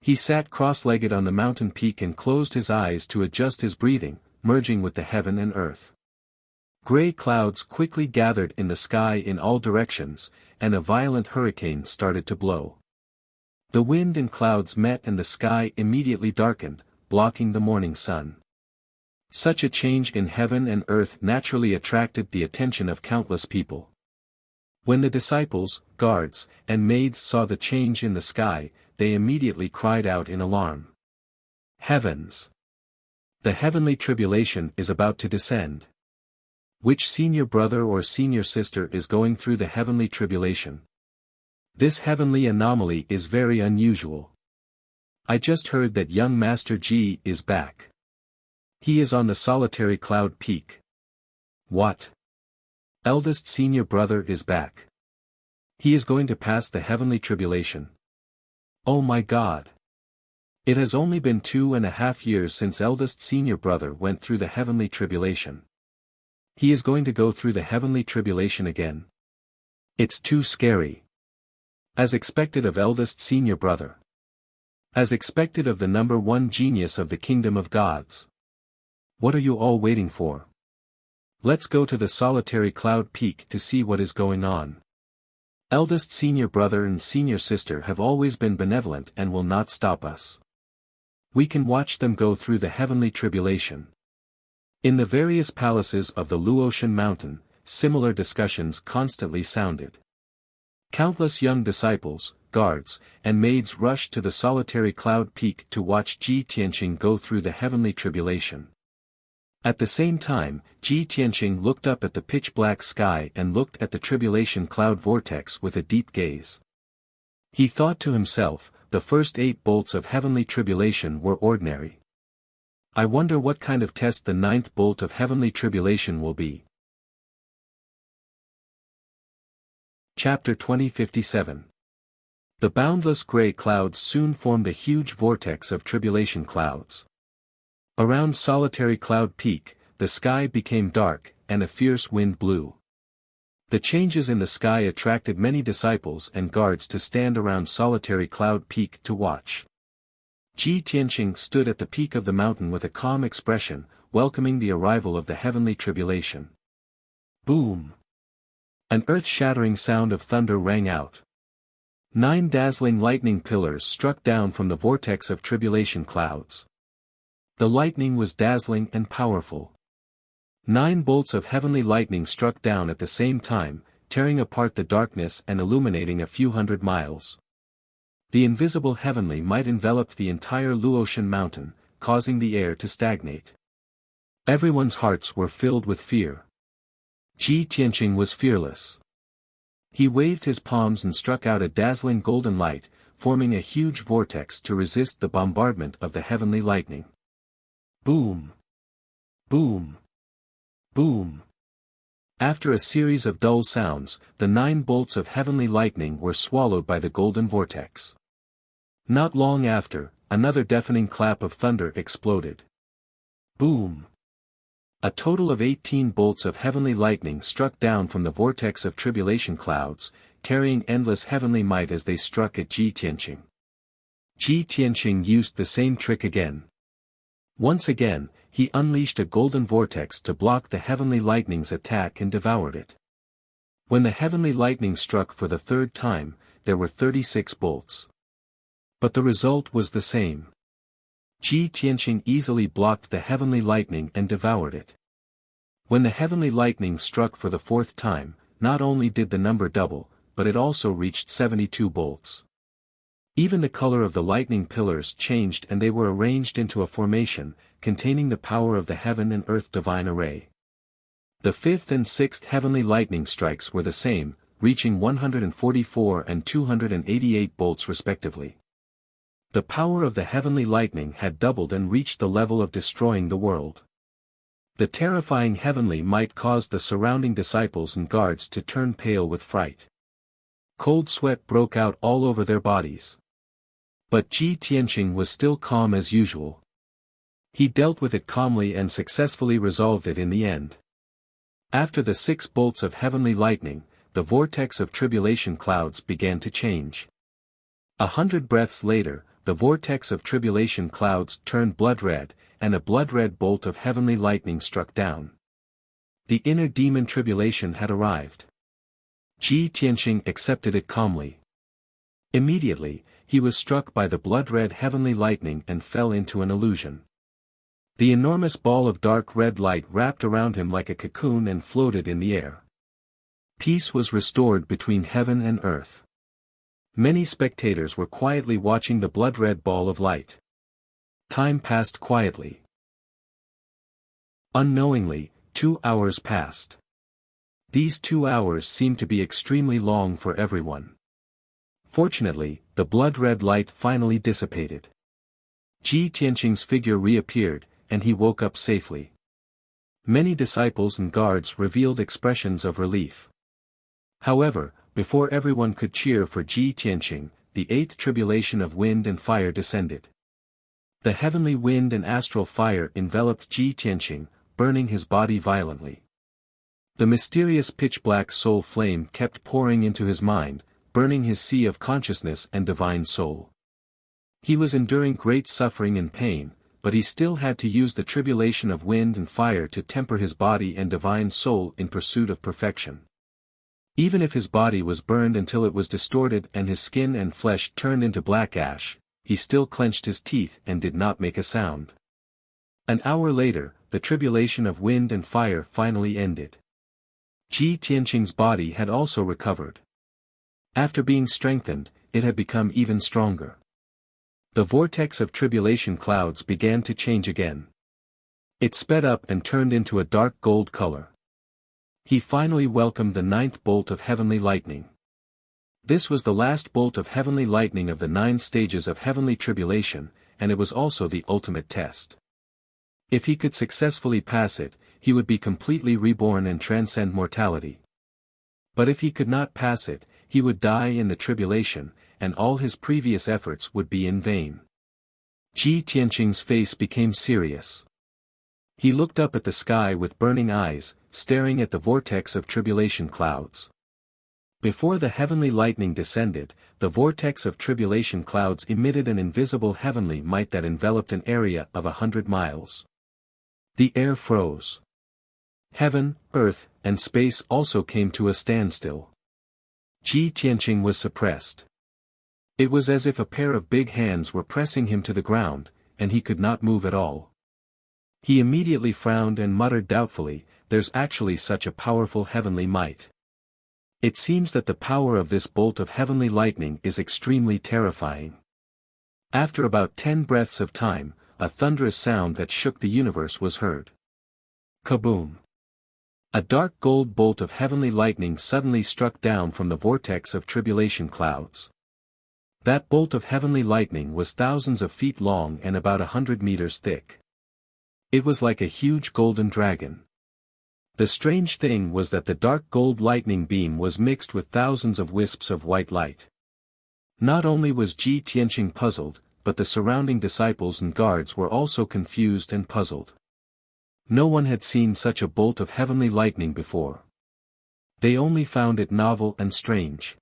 He sat cross-legged on the mountain peak and closed his eyes to adjust his breathing, merging with the heaven and earth. Gray clouds quickly gathered in the sky in all directions, and a violent hurricane started to blow. The wind and clouds met and the sky immediately darkened, blocking the morning sun. Such a change in heaven and earth naturally attracted the attention of countless people. When the disciples, guards, and maids saw the change in the sky, they immediately cried out in alarm. Heavens! The heavenly tribulation is about to descend. Which senior brother or senior sister is going through the heavenly tribulation? This heavenly anomaly is very unusual. I just heard that young Master Ji is back. He is on the solitary cloud peak. What? Eldest senior brother is back. He is going to pass the heavenly tribulation. Oh my God! It has only been 2.5 years since eldest senior brother went through the heavenly tribulation. He is going to go through the heavenly tribulation again. It's too scary. As expected of eldest senior brother. As expected of the number 1 genius of the kingdom of gods. What are you all waiting for? Let's go to the solitary cloud peak to see what is going on. Eldest senior brother and senior sister have always been benevolent and will not stop us. We can watch them go through the heavenly tribulation. In the various palaces of the Luotian mountain, similar discussions constantly sounded. Countless young disciples, guards, and maids rushed to the solitary cloud peak to watch Ji Tianqing go through the heavenly tribulation. At the same time, Ji Tianqing looked up at the pitch-black sky and looked at the tribulation cloud vortex with a deep gaze. He thought to himself, the first 8 bolts of heavenly tribulation were ordinary. I wonder what kind of test the 9th bolt of heavenly tribulation will be. Chapter 2057. The boundless gray clouds soon formed a huge vortex of tribulation clouds. Around solitary cloud peak, the sky became dark, and a fierce wind blew. The changes in the sky attracted many disciples and guards to stand around solitary cloud peak to watch. Ji Tianqing stood at the peak of the mountain with a calm expression, welcoming the arrival of the heavenly tribulation. Boom! An earth-shattering sound of thunder rang out. 9 dazzling lightning pillars struck down from the vortex of tribulation clouds. The lightning was dazzling and powerful. 9 bolts of heavenly lightning struck down at the same time, tearing apart the darkness and illuminating a few hundred miles. The invisible heavenly might enveloped the entire Luotian mountain, causing the air to stagnate. Everyone's hearts were filled with fear. Ji Tianqing was fearless. He waved his palms and struck out a dazzling golden light, forming a huge vortex to resist the bombardment of the heavenly lightning. Boom! Boom! Boom! After a series of dull sounds, the 9 bolts of heavenly lightning were swallowed by the golden vortex. Not long after, another deafening clap of thunder exploded. Boom! A total of 18 bolts of heavenly lightning struck down from the vortex of tribulation clouds, carrying endless heavenly might as they struck at Ji Tianqing. Ji Tianqing used the same trick again. Once again, he unleashed a golden vortex to block the heavenly lightning's attack and devoured it. When the heavenly lightning struck for the 3rd time, there were 36 bolts. But the result was the same. Ji Tianqing easily blocked the heavenly lightning and devoured it. When the heavenly lightning struck for the 4th time, not only did the number double, but it also reached 72 bolts. Even the color of the lightning pillars changed and they were arranged into a formation, containing the power of the heaven and earth divine array. The 5th and 6th heavenly lightning strikes were the same, reaching 144 and 288 bolts respectively. The power of the heavenly lightning had doubled and reached the level of destroying the world. The terrifying heavenly might caused the surrounding disciples and guards to turn pale with fright. Cold sweat broke out all over their bodies. But Ji Tianqing was still calm as usual. He dealt with it calmly and successfully resolved it in the end. After the 6 bolts of heavenly lightning, the vortex of tribulation clouds began to change. 100 breaths later, the vortex of tribulation clouds turned blood red, and a blood-red bolt of heavenly lightning struck down. The inner demon tribulation had arrived. Ji Tianqing accepted it calmly. Immediately, he was struck by the blood-red heavenly lightning and fell into an illusion. The enormous ball of dark red light wrapped around him like a cocoon and floated in the air. Peace was restored between heaven and earth. Many spectators were quietly watching the blood-red ball of light. Time passed quietly. Unknowingly, 2 hours passed. These 2 hours seemed to be extremely long for everyone. Fortunately, the blood-red light finally dissipated. Ji Tianqing's figure reappeared, and he woke up safely. Many disciples and guards revealed expressions of relief. However, before everyone could cheer for Ji Tianqing, the 8th tribulation of wind and fire descended. The heavenly wind and astral fire enveloped Ji Tianqing, burning his body violently. The mysterious pitch-black soul flame kept pouring into his mind, burning his sea of consciousness and divine soul. He was enduring great suffering and pain, but he still had to use the tribulation of wind and fire to temper his body and divine soul in pursuit of perfection. Even if his body was burned until it was distorted and his skin and flesh turned into black ash, he still clenched his teeth and did not make a sound. An hour later, the tribulation of wind and fire finally ended. Ji Tianqing's body had also recovered. After being strengthened, it had become even stronger. The vortex of tribulation clouds began to change again. It sped up and turned into a dark gold color. He finally welcomed the 9th bolt of heavenly lightning. This was the last bolt of heavenly lightning of the 9 stages of heavenly tribulation, and it was also the ultimate test. If he could successfully pass it, he would be completely reborn and transcend mortality. But if he could not pass it, he would die in the tribulation, and all his previous efforts would be in vain. Ji Tianqing's face became serious. He looked up at the sky with burning eyes, staring at the vortex of tribulation clouds. Before the heavenly lightning descended, the vortex of tribulation clouds emitted an invisible heavenly might that enveloped an area of 100 miles. The air froze. Heaven, earth, and space also came to a standstill. Ji Tianqing was suppressed. It was as if a pair of big hands were pressing him to the ground, and he could not move at all. He immediately frowned and muttered doubtfully, "There's actually such a powerful heavenly might. It seems that the power of this bolt of heavenly lightning is extremely terrifying." After about 10 breaths of time, a thunderous sound that shook the universe was heard. Kaboom! A dark gold bolt of heavenly lightning suddenly struck down from the vortex of tribulation clouds. That bolt of heavenly lightning was thousands of feet long and about 100 meters thick. It was like a huge golden dragon. The strange thing was that the dark gold lightning beam was mixed with thousands of wisps of white light. Not only was Ji Tianqing puzzled, but the surrounding disciples and guards were also confused and puzzled. No one had seen such a bolt of heavenly lightning before. They only found it novel and strange.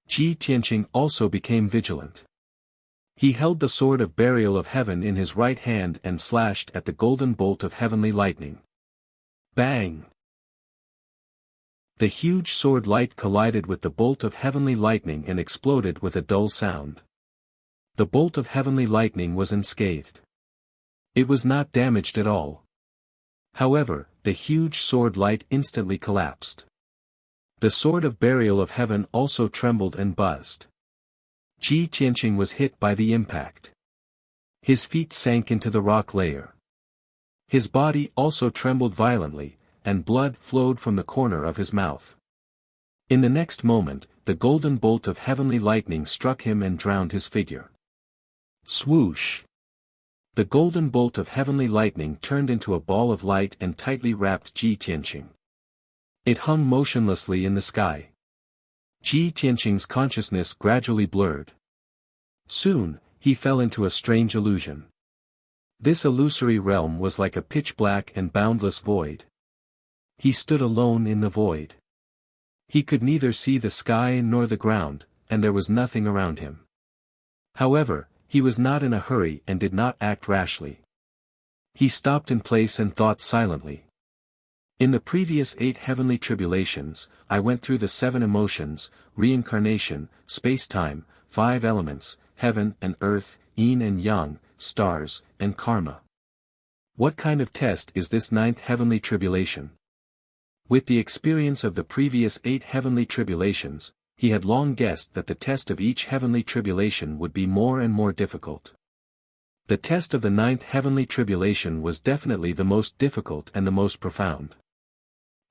Ji Tianqing also became vigilant. He held the sword of burial of heaven in his right hand and slashed at the golden bolt of heavenly lightning. Bang! The huge sword light collided with the bolt of heavenly lightning and exploded with a dull sound. The bolt of heavenly lightning was unscathed. It was not damaged at all. However, the huge sword light instantly collapsed. The sword of burial of heaven also trembled and buzzed. Ji Tianqing was hit by the impact. His feet sank into the rock layer. His body also trembled violently, and blood flowed from the corner of his mouth. In the next moment, the golden bolt of heavenly lightning struck him and drowned his figure. Swoosh! The golden bolt of heavenly lightning turned into a ball of light and tightly wrapped Ji Tianqing. It hung motionlessly in the sky. Ji Tianqing's consciousness gradually blurred. Soon, he fell into a strange illusion. This illusory realm was like a pitch-black and boundless void. He stood alone in the void. He could neither see the sky nor the ground, and there was nothing around him. However, he was not in a hurry and did not act rashly. He stopped in place and thought silently. In the previous 8 heavenly tribulations, I went through the 7 emotions, reincarnation, space-time, 5 elements, heaven and earth, yin and yang, stars, and karma. What kind of test is this 9th heavenly tribulation? With the experience of the previous 8 heavenly tribulations, he had long guessed that the test of each heavenly tribulation would be more and more difficult. The test of the 9th heavenly tribulation was definitely the most difficult and the most profound.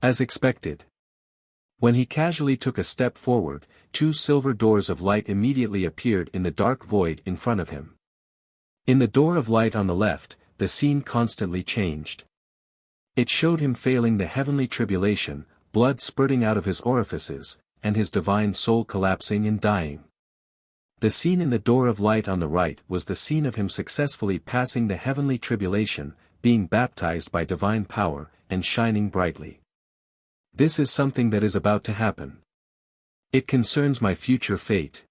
As expected. When he casually took a step forward, 2 silver doors of light immediately appeared in the dark void in front of him. In the door of light on the left, the scene constantly changed. It showed him failing the heavenly tribulation, blood spurting out of his orifices, and his divine soul collapsing and dying. The scene in the door of light on the right was the scene of him successfully passing the heavenly tribulation, being baptized by divine power, and shining brightly. This is something that is about to happen. It concerns my future fate.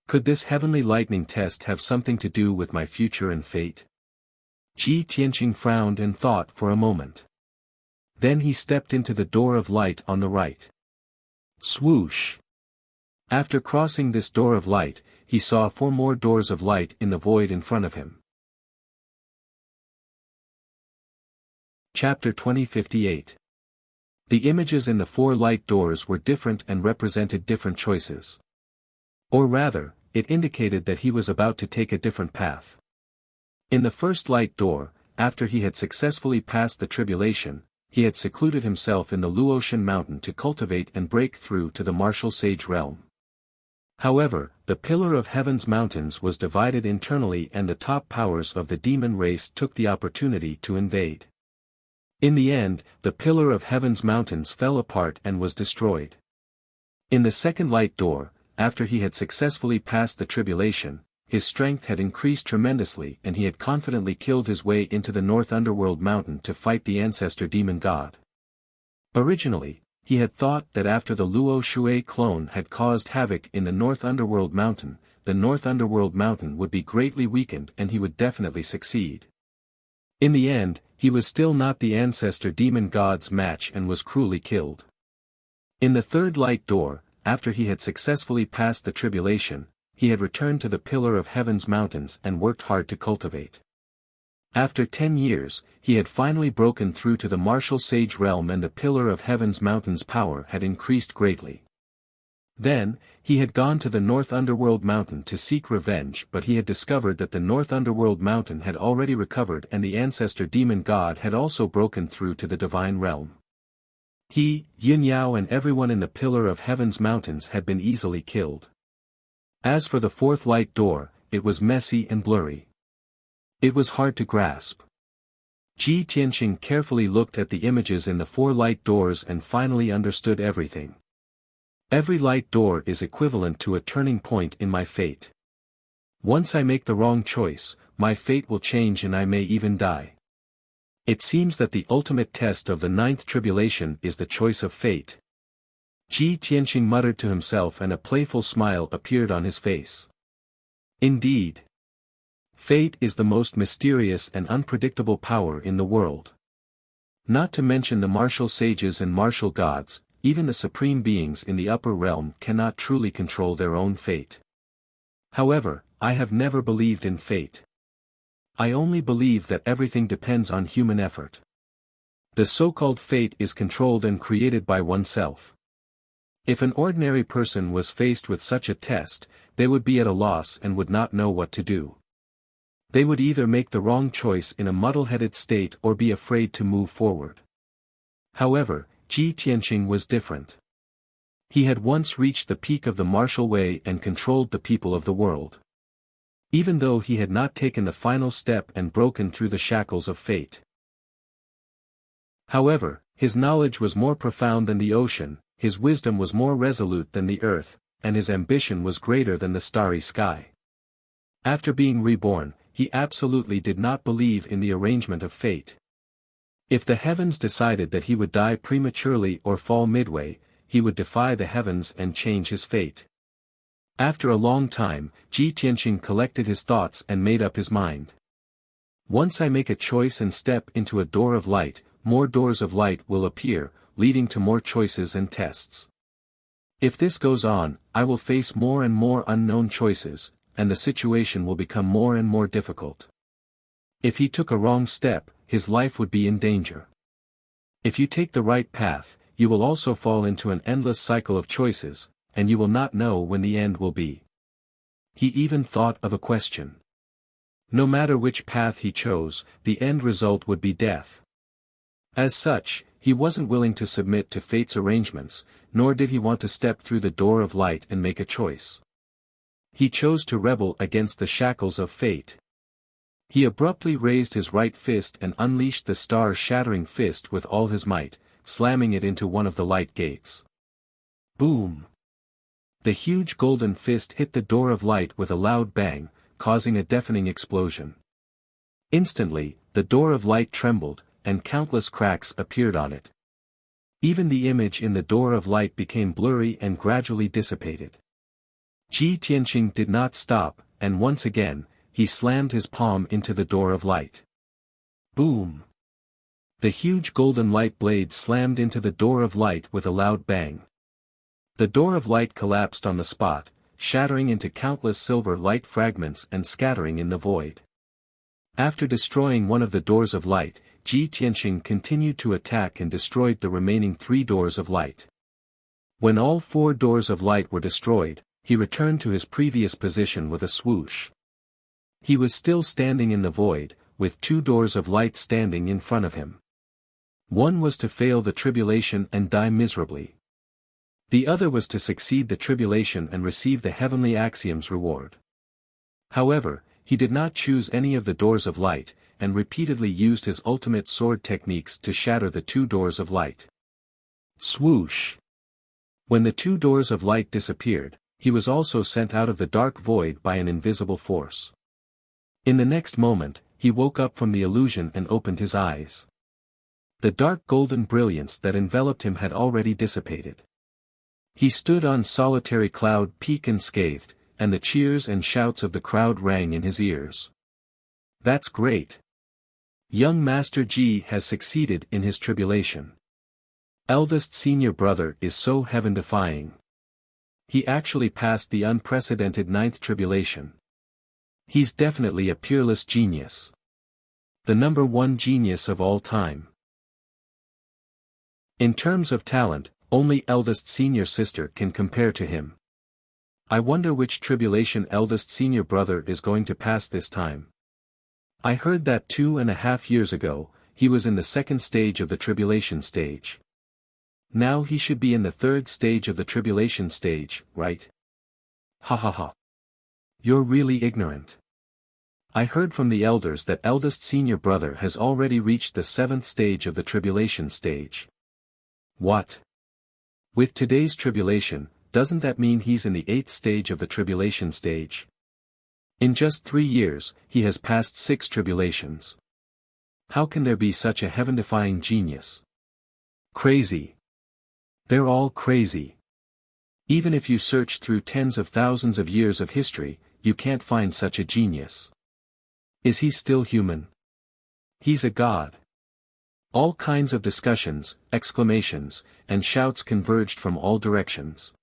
Could this heavenly lightning test have something to do with my future and fate? Ji Tianqing frowned and thought for a moment. Then he stepped into the door of light on the right. Swoosh! After crossing this door of light, he saw 4 more doors of light in the void in front of him. Chapter 2058. The images in the 4 light doors were different and represented different choices. Or rather, it indicated that he was about to take a different path. In the first light door, after he had successfully passed the tribulation, he had secluded himself in the Luotian mountain to cultivate and break through to the martial sage realm. However, the pillar of heaven's mountains was divided internally and the top powers of the demon race took the opportunity to invade. In the end, the pillar of heaven's mountains fell apart and was destroyed. In the second light door, after he had successfully passed the tribulation, his strength had increased tremendously and he had confidently killed his way into the North Underworld mountain to fight the ancestor demon god. Originally, he had thought that after the Luo Shui clone had caused havoc in the North Underworld mountain, the North Underworld mountain would be greatly weakened and he would definitely succeed. In the end, he was still not the ancestor demon god's match and was cruelly killed. In the third light door, after he had successfully passed the tribulation, he had returned to the pillar of heaven's mountains and worked hard to cultivate. After 10 years, he had finally broken through to the martial sage realm and the pillar of heaven's mountains' power had increased greatly. Then, he had gone to the North Underworld mountain to seek revenge but he had discovered that the North Underworld mountain had already recovered and the ancestor demon god had also broken through to the divine realm. He, Yin Yao and everyone in the pillar of heaven's mountains had been easily killed. As for the fourth light door, it was messy and blurry. It was hard to grasp. Ji Tianqing carefully looked at the images in the four light doors and finally understood everything. Every light door is equivalent to a turning point in my fate. Once I make the wrong choice, my fate will change and I may even die. It seems that the ultimate test of the ninth tribulation is the choice of fate. Ji Tianqing muttered to himself and a playful smile appeared on his face. Indeed. Fate is the most mysterious and unpredictable power in the world. Not to mention the martial sages and martial gods, even the supreme beings in the upper realm cannot truly control their own fate. However, I have never believed in fate. I only believe that everything depends on human effort. The so-called fate is controlled and created by oneself. If an ordinary person was faced with such a test, they would be at a loss and would not know what to do. They would either make the wrong choice in a muddle-headed state or be afraid to move forward. However, Ji Tianqing was different. He had once reached the peak of the martial way and controlled the people of the world. Even though he had not taken the final step and broken through the shackles of fate. However, his knowledge was more profound than the ocean, his wisdom was more resolute than the earth, and his ambition was greater than the starry sky. After being reborn, he absolutely did not believe in the arrangement of fate. If the heavens decided that he would die prematurely or fall midway, he would defy the heavens and change his fate. After a long time, Ji Tianqing collected his thoughts and made up his mind. Once I make a choice and step into a door of light, more doors of light will appear, leading to more choices and tests. If this goes on, I will face more and more unknown choices, and the situation will become more and more difficult. If he took a wrong step, his life would be in danger. If you take the right path, you will also fall into an endless cycle of choices, and you will not know when the end will be. He even thought of a question. No matter which path he chose, the end result would be death. As such, he wasn't willing to submit to fate's arrangements, nor did he want to step through the door of light and make a choice. He chose to rebel against the shackles of fate. He abruptly raised his right fist and unleashed the star-shattering fist with all his might, slamming it into one of the light gates. Boom! The huge golden fist hit the door of light with a loud bang, causing a deafening explosion. Instantly, the door of light trembled, and countless cracks appeared on it. Even the image in the door of light became blurry and gradually dissipated. Ji Tianqing did not stop, and once again, he slammed his palm into the door of light. Boom! The huge golden light blade slammed into the door of light with a loud bang. The door of light collapsed on the spot, shattering into countless silver light fragments and scattering in the void. After destroying one of the doors of light, Ji Tianqing continued to attack and destroyed the remaining 3 doors of light. When all 4 doors of light were destroyed, he returned to his previous position with a swoosh. He was still standing in the void, with 2 doors of light standing in front of him. One was to fail the tribulation and die miserably. The other was to succeed the tribulation and receive the heavenly axiom's reward. However, he did not choose any of the doors of light, and repeatedly used his ultimate sword techniques to shatter the 2 doors of light. Swoosh! When the 2 doors of light disappeared, he was also sent out of the dark void by an invisible force. In the next moment, he woke up from the illusion and opened his eyes. The dark golden brilliance that enveloped him had already dissipated. He stood on solitary cloud peak unscathed, and the cheers and shouts of the crowd rang in his ears. That's great! Young Master Ji has succeeded in his tribulation. Eldest senior brother is so heaven-defying. He actually passed the unprecedented 9th tribulation. He's definitely a peerless genius. The number 1 genius of all time. In terms of talent, only eldest senior sister can compare to him. I wonder which tribulation eldest senior brother is going to pass this time. I heard that 2.5 years ago, he was in the 2nd stage of the tribulation stage. Now he should be in the 3rd stage of the tribulation stage, right? Ha ha ha. You're really ignorant. I heard from the elders that eldest senior brother has already reached the 7th stage of the tribulation stage. What? With today's tribulation, doesn't that mean he's in the 8th stage of the tribulation stage? In just 3 years, he has passed 6 tribulations. How can there be such a heaven-defying genius? Crazy. They're all crazy. Even if you search through tens of thousands of years of history, you can't find such a genius. Is he still human? He's a god. All kinds of discussions, exclamations, and shouts converged from all directions.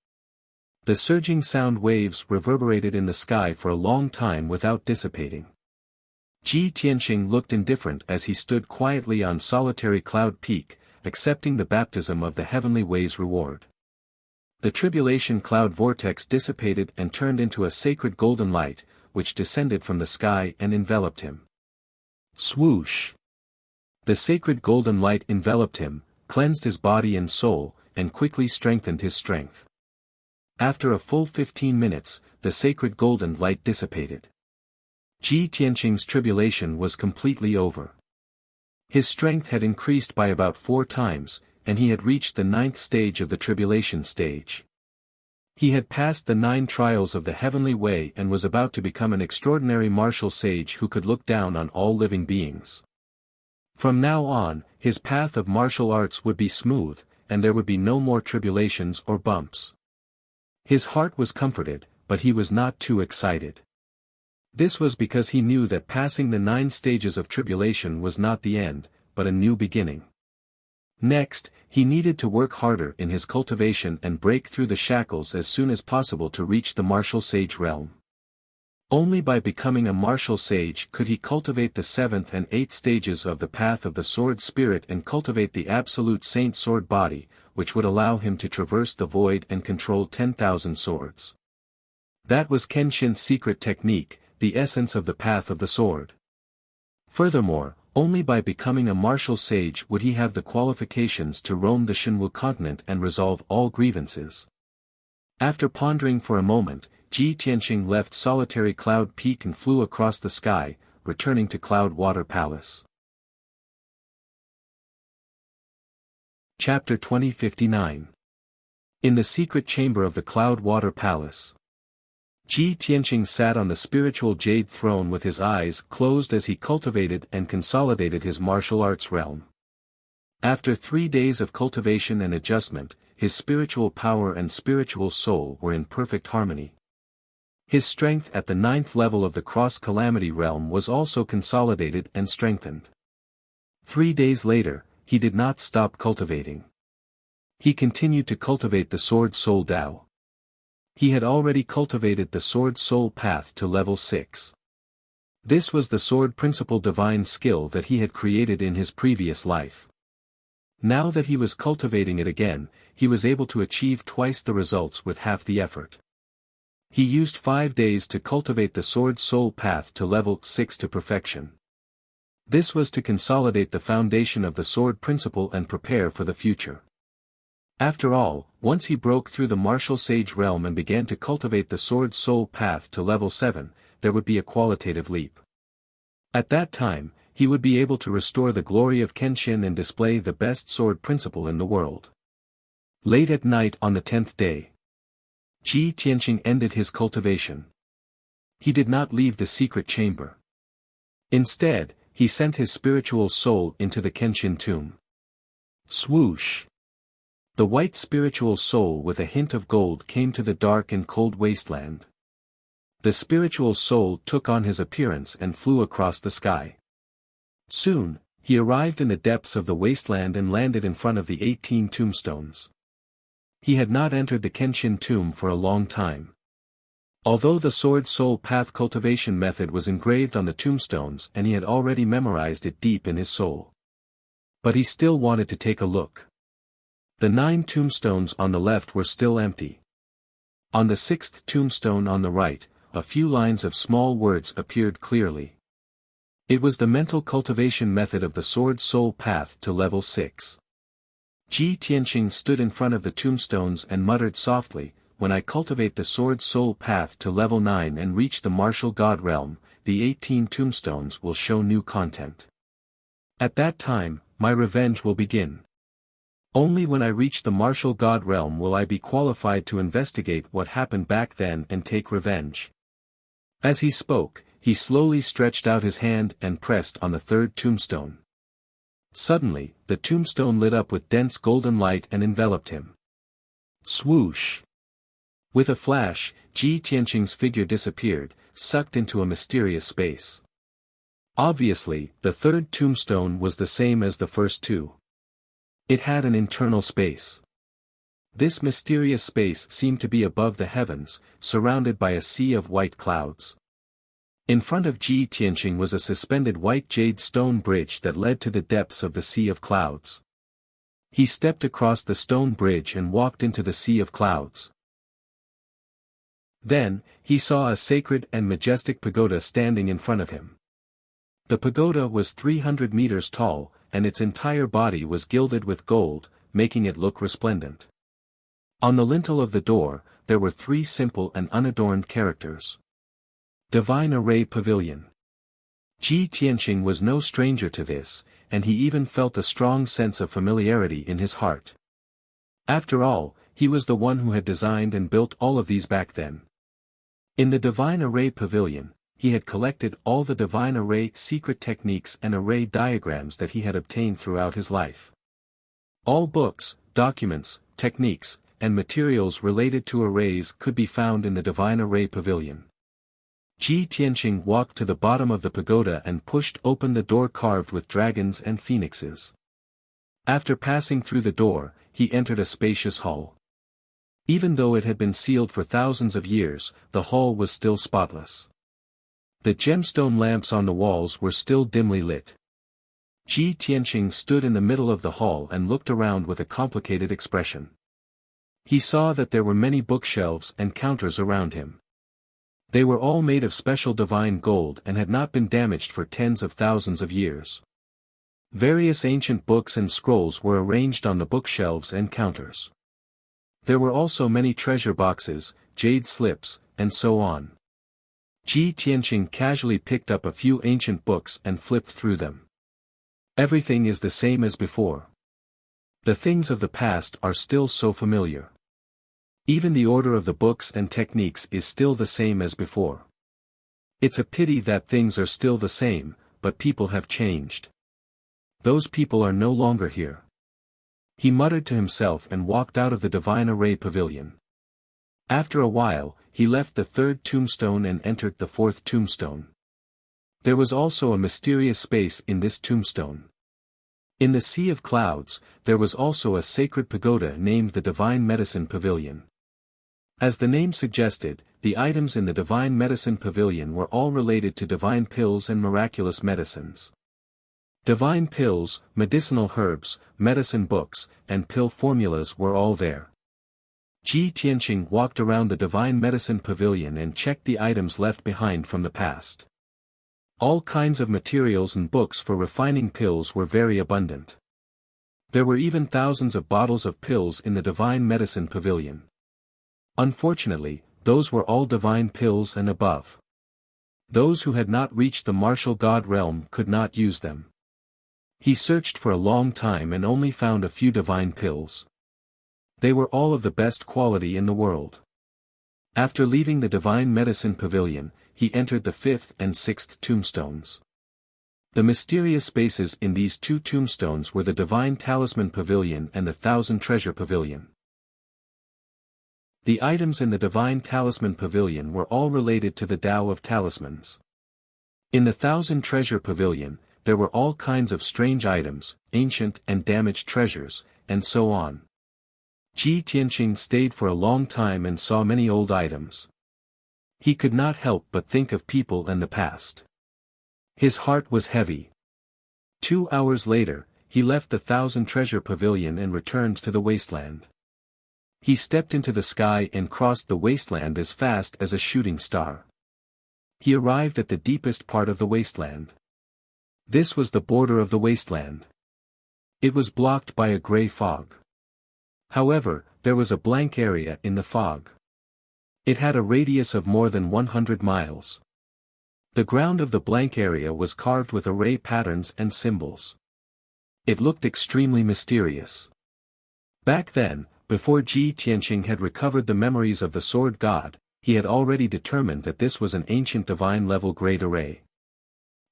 The surging sound waves reverberated in the sky for a long time without dissipating. Ji Tianqing looked indifferent as he stood quietly on solitary cloud peak, accepting the baptism of the heavenly way's reward. The tribulation cloud vortex dissipated and turned into a sacred golden light, which descended from the sky and enveloped him. Swoosh! The sacred golden light enveloped him, cleansed his body and soul, and quickly strengthened his strength. After a full 15 minutes, the sacred golden light dissipated. Ji Tianqing's tribulation was completely over. His strength had increased by about 4 times, and he had reached the 9th stage of the tribulation stage. He had passed the 9 trials of the heavenly way and was about to become an extraordinary martial sage who could look down on all living beings. From now on, his path of martial arts would be smooth, and there would be no more tribulations or bumps. His heart was comforted, but he was not too excited. This was because he knew that passing the 9 stages of tribulation was not the end, but a new beginning. Next, he needed to work harder in his cultivation and break through the shackles as soon as possible to reach the martial sage realm. Only by becoming a martial sage could he cultivate the 7th and 8th stages of the path of the sword spirit and cultivate the absolute saint sword body, which would allow him to traverse the void and control 10,000 swords. That was Kenshin's secret technique, the essence of the path of the sword. Furthermore, only by becoming a martial sage would he have the qualifications to roam the Shenwu continent and resolve all grievances. After pondering for a moment, Ji Tianqing left solitary Cloud Peak and flew across the sky, returning to Cloud Water Palace. Chapter 2059. In the secret chamber of the Cloud Water Palace. Ji Tianqing sat on the spiritual jade throne with his eyes closed as he cultivated and consolidated his martial arts realm. After 3 days of cultivation and adjustment, his spiritual power and spiritual soul were in perfect harmony. His strength at the 9th level of the cross-calamity realm was also consolidated and strengthened. 3 days later, he did not stop cultivating. He continued to cultivate the Sword Soul Tao. He had already cultivated the Sword Soul Path to level 6. This was the sword principle divine skill that he had created in his previous life. Now that he was cultivating it again, he was able to achieve twice the results with half the effort. He used 5 days to cultivate the Sword Soul Path to level 6 to perfection. This was to consolidate the foundation of the sword principle and prepare for the future. After all, once he broke through the martial sage realm and began to cultivate the Sword Soul Path to level 7, there would be a qualitative leap. At that time, he would be able to restore the glory of Kenshin and display the best sword principle in the world. Late at night on the 10th day, Ji Tianqing ended his cultivation. He did not leave the secret chamber. Instead, he sent his spiritual soul into the Kenshin tomb. Swoosh! The white spiritual soul with a hint of gold came to the dark and cold wasteland. The spiritual soul took on his appearance and flew across the sky. Soon, he arrived in the depths of the wasteland and landed in front of the 18 tombstones. He had not entered the Kenshin tomb for a long time. Although the Sword Soul Path cultivation method was engraved on the tombstones and he had already memorized it deep in his soul. But he still wanted to take a look. The 9 tombstones on the left were still empty. On the 6th tombstone on the right, a few lines of small words appeared clearly. It was the mental cultivation method of the Sword Soul Path to level 6. Ji Tianqing stood in front of the tombstones and muttered softly, when I cultivate the Sword Soul path to level 9 and reach the martial god realm, the 18 tombstones will show new content. At that time, my revenge will begin. Only when I reach the martial god realm will I be qualified to investigate what happened back then and take revenge. As he spoke, he slowly stretched out his hand and pressed on the third tombstone. Suddenly, the tombstone lit up with dense golden light and enveloped him. Swoosh! With a flash, Ji Tianqing's figure disappeared, sucked into a mysterious space. Obviously, the third tombstone was the same as the first two. It had an internal space. This mysterious space seemed to be above the heavens, surrounded by a sea of white clouds. In front of Ji Tianqing was a suspended white jade stone bridge that led to the depths of the sea of clouds. He stepped across the stone bridge and walked into the sea of clouds. Then, he saw a sacred and majestic pagoda standing in front of him. The pagoda was 300 meters tall, and its entire body was gilded with gold, making it look resplendent. On the lintel of the door, there were 3 simple and unadorned characters. Divine Array Pavilion. Ji Tianqing was no stranger to this, and he even felt a strong sense of familiarity in his heart. After all, he was the one who had designed and built all of these back then. In the Divine Array Pavilion, he had collected all the Divine Array secret techniques and array diagrams that he had obtained throughout his life. All books, documents, techniques, and materials related to arrays could be found in the Divine Array Pavilion. Ji Tianqing walked to the bottom of the pagoda and pushed open the door carved with dragons and phoenixes. After passing through the door, he entered a spacious hall. Even though it had been sealed for thousands of years, the hall was still spotless. The gemstone lamps on the walls were still dimly lit. Ji Tianqing stood in the middle of the hall and looked around with a complicated expression. He saw that there were many bookshelves and counters around him. They were all made of special divine gold and had not been damaged for tens of thousands of years. Various ancient books and scrolls were arranged on the bookshelves and counters. There were also many treasure boxes, jade slips, and so on. Ji Tianqing casually picked up a few ancient books and flipped through them. Everything is the same as before. The things of the past are still so familiar. Even the order of the books and techniques is still the same as before. It's a pity that things are still the same, but people have changed. Those people are no longer here. He muttered to himself and walked out of the Divine Array Pavilion. After a while, he left the third tombstone and entered the fourth tombstone. There was also a mysterious space in this tombstone. In the Sea of Clouds, there was also a sacred pagoda named the Divine Medicine Pavilion. As the name suggested, the items in the Divine Medicine Pavilion were all related to divine pills and miraculous medicines. Divine pills, medicinal herbs, medicine books, and pill formulas were all there. Ji Tianqing walked around the Divine Medicine Pavilion and checked the items left behind from the past. All kinds of materials and books for refining pills were very abundant. There were even thousands of bottles of pills in the Divine Medicine Pavilion. Unfortunately, those were all divine pills and above. Those who had not reached the martial god realm could not use them. He searched for a long time and only found a few divine pills. They were all of the best quality in the world. After leaving the Divine Medicine Pavilion, he entered the fifth and sixth tombstones. The mysterious spaces in these 2 tombstones were the Divine Talisman Pavilion and the Thousand Treasure Pavilion. The items in the Divine Talisman Pavilion were all related to the Tao of Talismans. In the Thousand Treasure Pavilion, there were all kinds of strange items, ancient and damaged treasures, and so on. Ji Tianqing stayed for a long time and saw many old items. He could not help but think of people and the past. His heart was heavy. 2 hours later, he left the Thousand Treasure Pavilion and returned to the wasteland. He stepped into the sky and crossed the wasteland as fast as a shooting star. He arrived at the deepest part of the wasteland. This was the border of the wasteland. It was blocked by a gray fog. However, there was a blank area in the fog. It had a radius of more than 100 miles. The ground of the blank area was carved with array patterns and symbols. It looked extremely mysterious. Back then, before Ji Tianqing had recovered the memories of the sword god, he had already determined that this was an ancient divine-level grade array.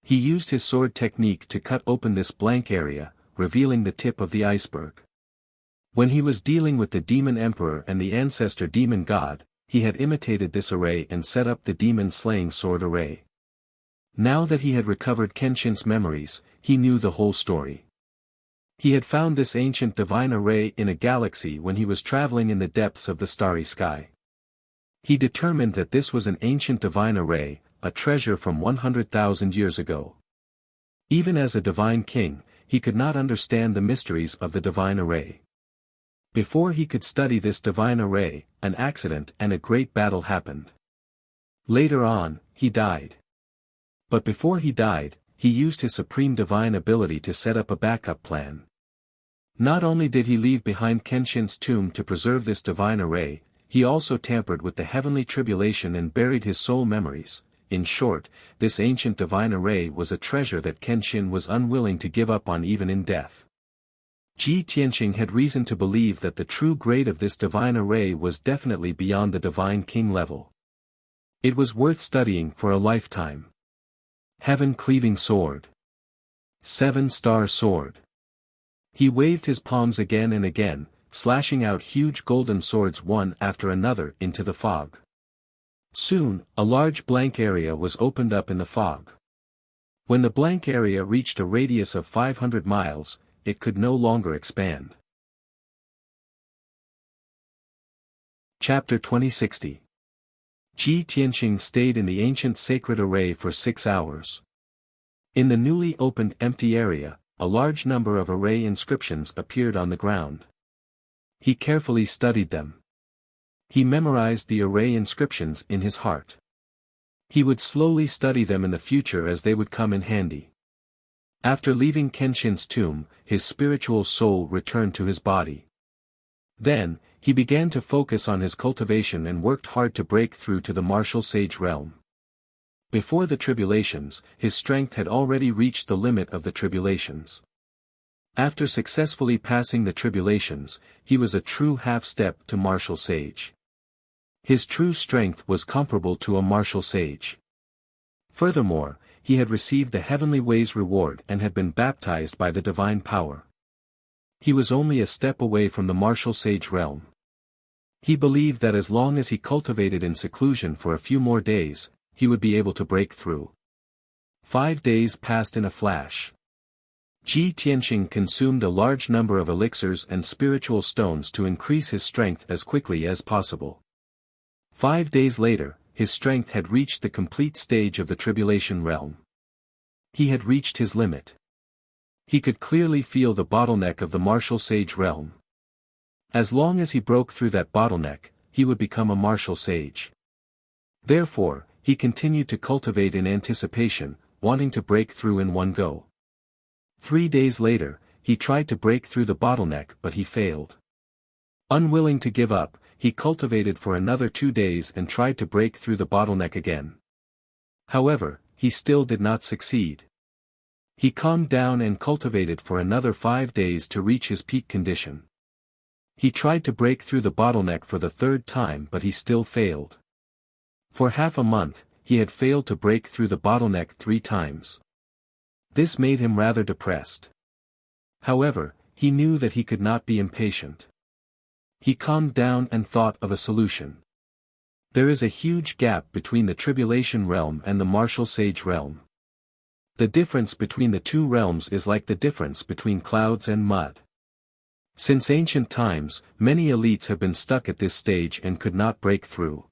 He used his sword technique to cut open this blank area, revealing the tip of the iceberg. When he was dealing with the demon emperor and the ancestor demon god, he had imitated this array and set up the demon-slaying sword array. Now that he had recovered Kenshin's memories, he knew the whole story. He had found this ancient divine array in a galaxy when he was traveling in the depths of the starry sky. He determined that this was an ancient divine array, a treasure from 100,000 years ago. Even as a divine king, he could not understand the mysteries of the divine array. Before he could study this divine array, an accident and a great battle happened. Later on, he died. But before he died, he used his supreme divine ability to set up a backup plan. Not only did he leave behind Kenshin's tomb to preserve this divine array, he also tampered with the heavenly tribulation and buried his soul memories. In short, this ancient divine array was a treasure that Kenshin was unwilling to give up on even in death. Ji Tianqing had reason to believe that the true grade of this divine array was definitely beyond the divine king level. It was worth studying for a lifetime. Heaven-cleaving sword. 7-star sword. He waved his palms again and again, slashing out huge golden swords one after another into the fog. Soon, a large blank area was opened up in the fog. When the blank area reached a radius of 500 miles, it could no longer expand. Chapter 2060. Ji Tianqing stayed in the ancient sacred array for 6 hours. In the newly opened empty area, a large number of array inscriptions appeared on the ground. He carefully studied them. He memorized the array inscriptions in his heart. He would slowly study them in the future as they would come in handy. After leaving Kenshin's tomb, his spiritual soul returned to his body. Then, he began to focus on his cultivation and worked hard to break through to the martial sage realm. Before the tribulations, his strength had already reached the limit of the tribulations. After successfully passing the tribulations, he was a true half-step to martial sage. His true strength was comparable to a martial sage. Furthermore, he had received the heavenly ways reward and had been baptized by the divine power. He was only a step away from the martial sage realm. He believed that as long as he cultivated in seclusion for a few more days, he would be able to break through. 5 days passed in a flash. Ji Tianqing consumed a large number of elixirs and spiritual stones to increase his strength as quickly as possible. 5 days later, his strength had reached the complete stage of the tribulation realm. He had reached his limit. He could clearly feel the bottleneck of the martial sage realm. As long as he broke through that bottleneck, he would become a martial sage. Therefore, he continued to cultivate in anticipation, wanting to break through in one go. 3 days later, he tried to break through the bottleneck but he failed. Unwilling to give up, he cultivated for another 2 days and tried to break through the bottleneck again. However, he still did not succeed. He calmed down and cultivated for another 5 days to reach his peak condition. He tried to break through the bottleneck for the 3rd time but he still failed. For half a month, he had failed to break through the bottleneck 3 times. This made him rather depressed. However, he knew that he could not be impatient. He calmed down and thought of a solution. There is a huge gap between the tribulation realm and the martial sage realm. The difference between the two realms is like the difference between clouds and mud. Since ancient times, many elites have been stuck at this stage and could not break through.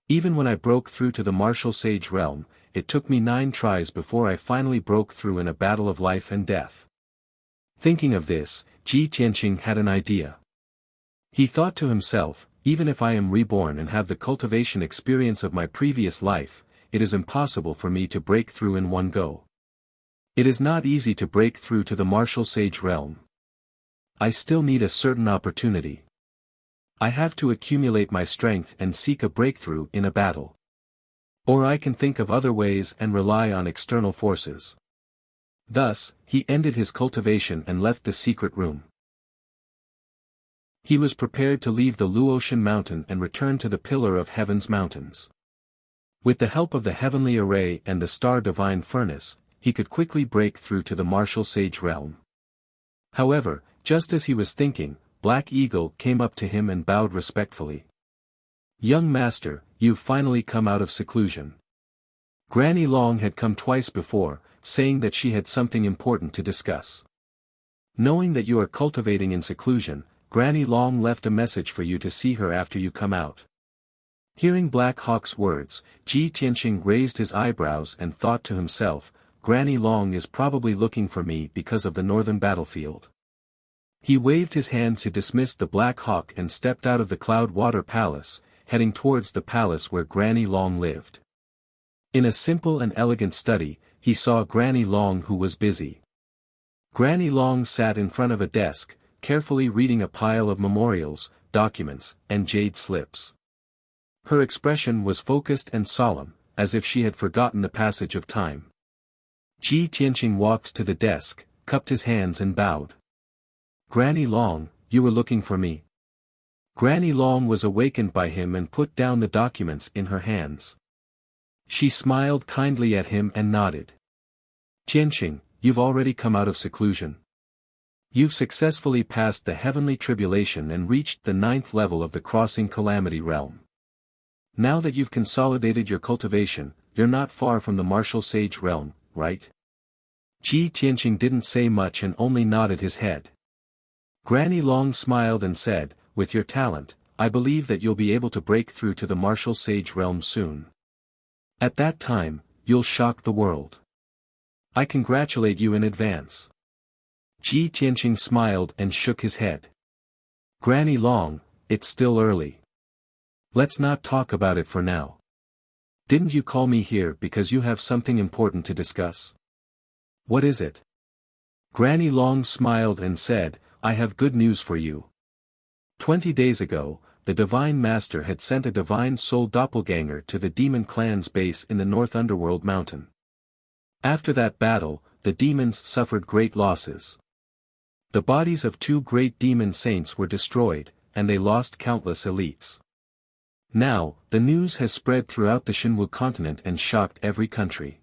Even when I broke through to the martial sage realm, it took me 9 tries before I finally broke through in a battle of life and death. Thinking of this, Ji Tianqing had an idea. He thought to himself, even if I am reborn and have the cultivation experience of my previous life, it is impossible for me to break through in one go. It is not easy to break through to the martial sage realm. I still need a certain opportunity. I have to accumulate my strength and seek a breakthrough in a battle. Or I can think of other ways and rely on external forces. Thus, he ended his cultivation and left the secret room. He was prepared to leave the Luotian mountain and return to the Pillar of Heaven's mountains. With the help of the heavenly array and the star divine furnace, he could quickly break through to the martial sage realm. However, just as he was thinking, Black Eagle came up to him and bowed respectfully. "Young master, you've finally come out of seclusion." Granny Long had come twice before, saying that she had something important to discuss. "Knowing that you are cultivating in seclusion, Granny Long left a message for you to see her after you come out." Hearing Black Hawk's words, Ji Tianqing raised his eyebrows and thought to himself, Granny Long is probably looking for me because of the northern battlefield. He waved his hand to dismiss the Black Hawk and stepped out of the Cloud Water Palace, heading towards the palace where Granny Long lived. In a simple and elegant study, he saw Granny Long who was busy. Granny Long sat in front of a desk, carefully reading a pile of memorials, documents, and jade slips. Her expression was focused and solemn, as if she had forgotten the passage of time. Ji Tianqing walked to the desk, cupped his hands and bowed. "Granny Long, you were looking for me." Granny Long was awakened by him and put down the documents in her hands. She smiled kindly at him and nodded. "Tianqing, you've already come out of seclusion. You've successfully passed the heavenly tribulation and reached the 9th level of the crossing calamity realm. Now that you've consolidated your cultivation, you're not far from the martial sage realm, right?" Ji Tianqing didn't say much and only nodded his head. Granny Long smiled and said, "With your talent, I believe that you'll be able to break through to the martial sage realm soon. At that time, you'll shock the world. I congratulate you in advance." Ji Tianqing smiled and shook his head. "Granny Long, it's still early. Let's not talk about it for now. Didn't you call me here because you have something important to discuss? What is it?" Granny Long smiled and said, "I have good news for you. 20 days ago, the Divine Master had sent a Divine Soul Doppelganger to the Demon Clan's base in the North Underworld Mountain. After that battle, the demons suffered great losses. The bodies of 2 great demon saints were destroyed, and they lost countless elites. Now, the news has spread throughout the Shinwu continent and shocked every country.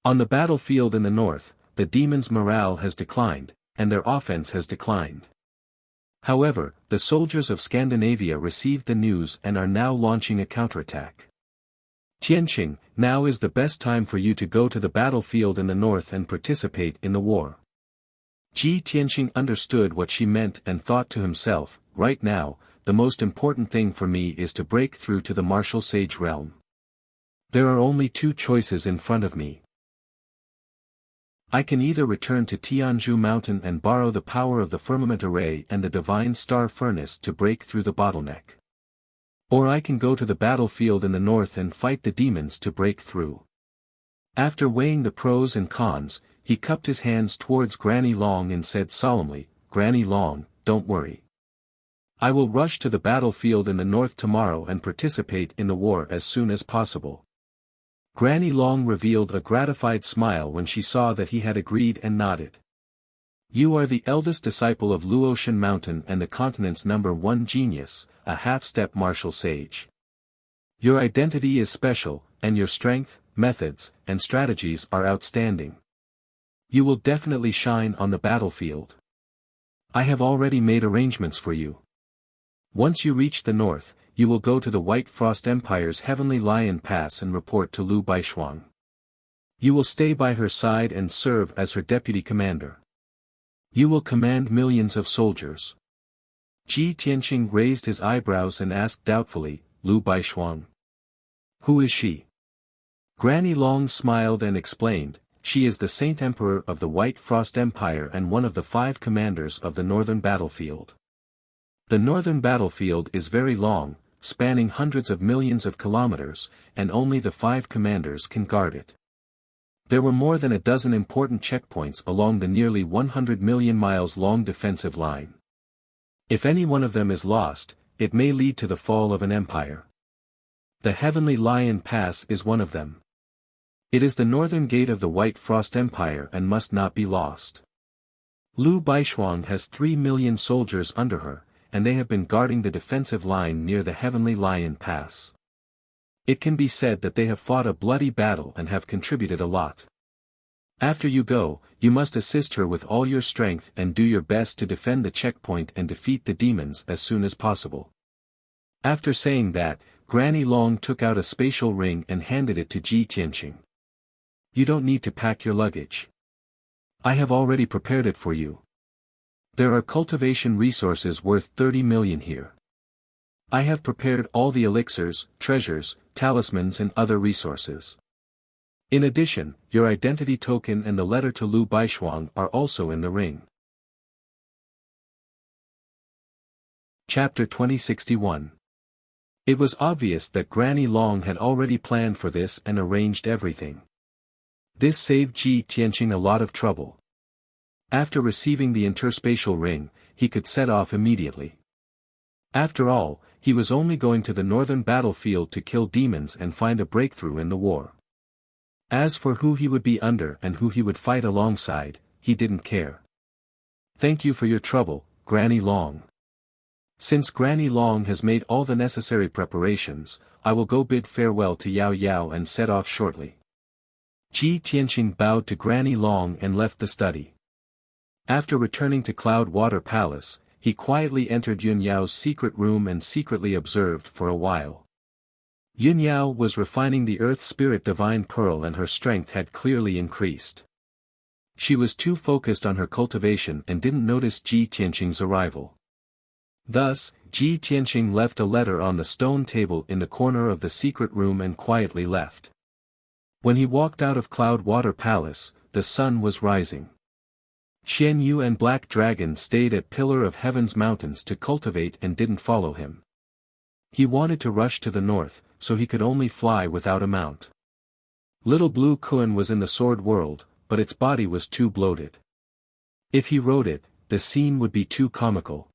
On the battlefield in the north, the demons' morale has declined, and their offense has declined. However, the soldiers of Scandinavia received the news and are now launching a counterattack. Tianqing, now is the best time for you to go to the battlefield in the north and participate in the war." Ji Tianqing understood what she meant and thought to himself, "Right now, the most important thing for me is to break through to the martial sage realm. There are only 2 choices in front of me. I can either return to Tianzhu Mountain and borrow the power of the firmament array and the divine star furnace to break through the bottleneck. Or I can go to the battlefield in the north and fight the demons to break through." After weighing the pros and cons, he cupped his hands towards Granny Long and said solemnly, "Granny Long, don't worry. I will rush to the battlefield in the north tomorrow and participate in the war as soon as possible." Granny Long revealed a gratified smile when she saw that he had agreed and nodded. "You are the eldest disciple of Luotian Mountain and the continent's #1 genius, a half-step martial sage. Your identity is special, and your strength, methods, and strategies are outstanding. You will definitely shine on the battlefield. I have already made arrangements for you. Once you reach the north, you will go to the White Frost Empire's Heavenly Lion Pass and report to Lu Baishuang. You will stay by her side and serve as her deputy commander. You will command millions of soldiers." Ji Tianqing raised his eyebrows and asked doubtfully, "Lu Baishuang? Who is she?" Granny Long smiled and explained, "She is the Saint Emperor of the White Frost Empire and one of the 5 commanders of the northern battlefield. The northern battlefield is very long, spanning hundreds of millions of kilometers, and only the 5 commanders can guard it. There were more than a dozen important checkpoints along the nearly 100 million miles long defensive line. If any one of them is lost, it may lead to the fall of an empire. The Heavenly Lion Pass is one of them. It is the northern gate of the White Frost Empire and must not be lost. Lu Baishuang has 3 million soldiers under her, and they have been guarding the defensive line near the Heavenly Lion Pass. It can be said that they have fought a bloody battle and have contributed a lot. After you go, you must assist her with all your strength and do your best to defend the checkpoint and defeat the demons as soon as possible. After saying that, Granny Long took out a spatial ring and handed it to Ji Tianqing. You don't need to pack your luggage. I have already prepared it for you. There are cultivation resources worth 30 million here. I have prepared all the elixirs, treasures, talismans and other resources. In addition, your identity token and the letter to Lu Baishuang are also in the ring. Chapter 2061. It was obvious that Granny Long had already planned for this and arranged everything. This saved Ji Tianqing a lot of trouble. After receiving the interspatial ring, he could set off immediately. After all, he was only going to the northern battlefield to kill demons and find a breakthrough in the war. As for who he would be under and who he would fight alongside, he didn't care. Thank you for your trouble, Granny Long. Since Granny Long has made all the necessary preparations, I will go bid farewell to Yao Yao and set off shortly. Ji Tianqing bowed to Granny Long and left the study. After returning to Cloud Water Palace, he quietly entered Yun Yao's secret room and secretly observed for a while. Yun Yao was refining the Earth Spirit Divine Pearl and her strength had clearly increased. She was too focused on her cultivation and didn't notice Ji Tianqing's arrival. Thus, Ji Tianqing left a letter on the stone table in the corner of the secret room and quietly left. When he walked out of Cloud Water Palace, the sun was rising. Xian Yu and Black Dragon stayed at Pillar of Heaven's mountains to cultivate and didn't follow him. He wanted to rush to the north, so he could only fly without a mount. Little Blue Kun was in the Sword World, but its body was too bloated. If he rode it, the scene would be too comical.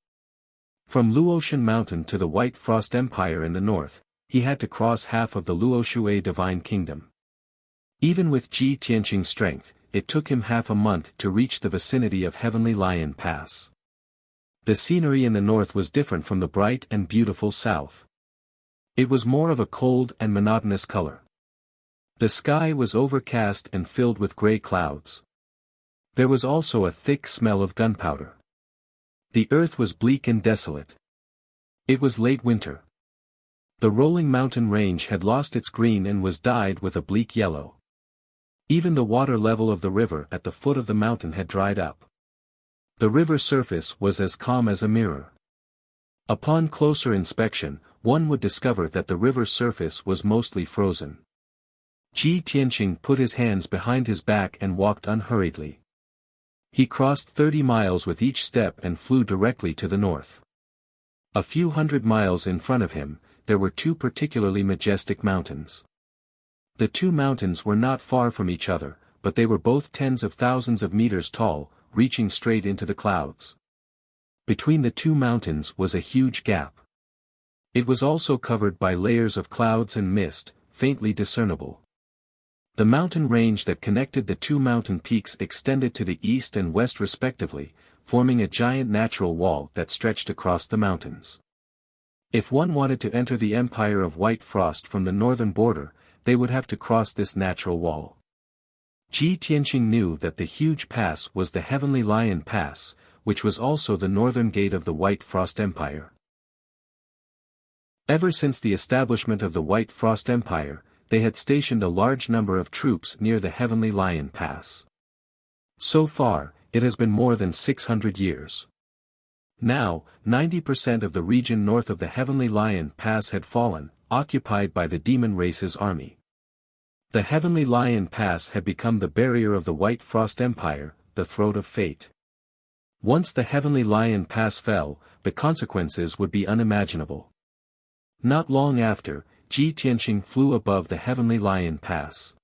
From Luotian Mountain to the White Frost Empire in the north, he had to cross half of the Luoshui Divine Kingdom. Even with Ji Tianqing's strength, it took him half a month to reach the vicinity of Heavenly Lion Pass. The scenery in the north was different from the bright and beautiful south. It was more of a cold and monotonous color. The sky was overcast and filled with gray clouds. There was also a thick smell of gunpowder. The earth was bleak and desolate. It was late winter. The rolling mountain range had lost its green and was dyed with a bleak yellow. Even the water level of the river at the foot of the mountain had dried up. The river surface was as calm as a mirror. Upon closer inspection, one would discover that the river surface was mostly frozen. Ji Tianqing put his hands behind his back and walked unhurriedly. He crossed 30 miles with each step and flew directly to the north. A few hundred miles in front of him, there were two particularly majestic mountains. The two mountains were not far from each other, but they were both tens of thousands of meters tall, reaching straight into the clouds. Between the two mountains was a huge gap. It was also covered by layers of clouds and mist, faintly discernible. The mountain range that connected the two mountain peaks extended to the east and west respectively, forming a giant natural wall that stretched across the mountains. If one wanted to enter the Empire of White Frost from the northern border, they would have to cross this natural wall. Ji Tianqing knew that the huge pass was the Heavenly Lion Pass, which was also the northern gate of the White Frost Empire. Ever since the establishment of the White Frost Empire, they had stationed a large number of troops near the Heavenly Lion Pass. So far, it has been more than 600 years. Now, 90% of the region north of the Heavenly Lion Pass had fallen, occupied by the demon race's army. The Heavenly Lion Pass had become the barrier of the White Frost Empire, the throat of fate. Once the Heavenly Lion Pass fell, the consequences would be unimaginable. Not long after, Ji Tianqing flew above the Heavenly Lion Pass.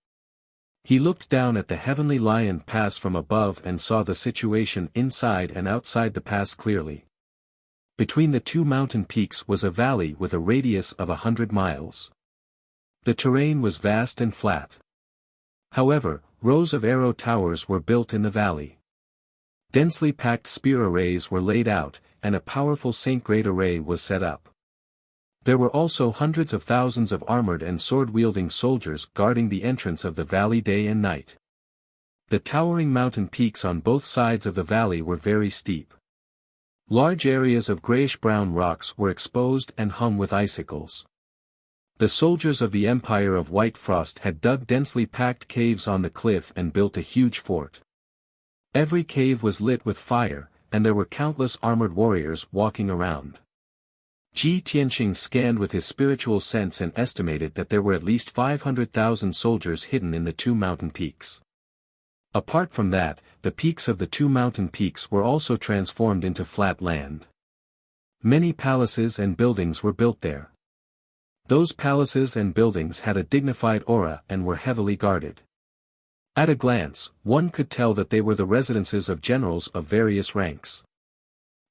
He looked down at the Heavenly Lion Pass from above and saw the situation inside and outside the pass clearly. Between the two mountain peaks was a valley with a radius of 100 miles. The terrain was vast and flat. However, rows of arrow towers were built in the valley. Densely packed spear arrays were laid out, and a powerful Saint-Grade array was set up. There were also hundreds of thousands of armored and sword-wielding soldiers guarding the entrance of the valley day and night. The towering mountain peaks on both sides of the valley were very steep. Large areas of grayish-brown rocks were exposed and hung with icicles. The soldiers of the Empire of White Frost had dug densely packed caves on the cliff and built a huge fort. Every cave was lit with fire, and there were countless armored warriors walking around. Ji Tianqing scanned with his spiritual sense and estimated that there were at least 500,000 soldiers hidden in the two mountain peaks. Apart from that, the peaks of the two mountain peaks were also transformed into flat land. Many palaces and buildings were built there. Those palaces and buildings had a dignified aura and were heavily guarded. At a glance, one could tell that they were the residences of generals of various ranks.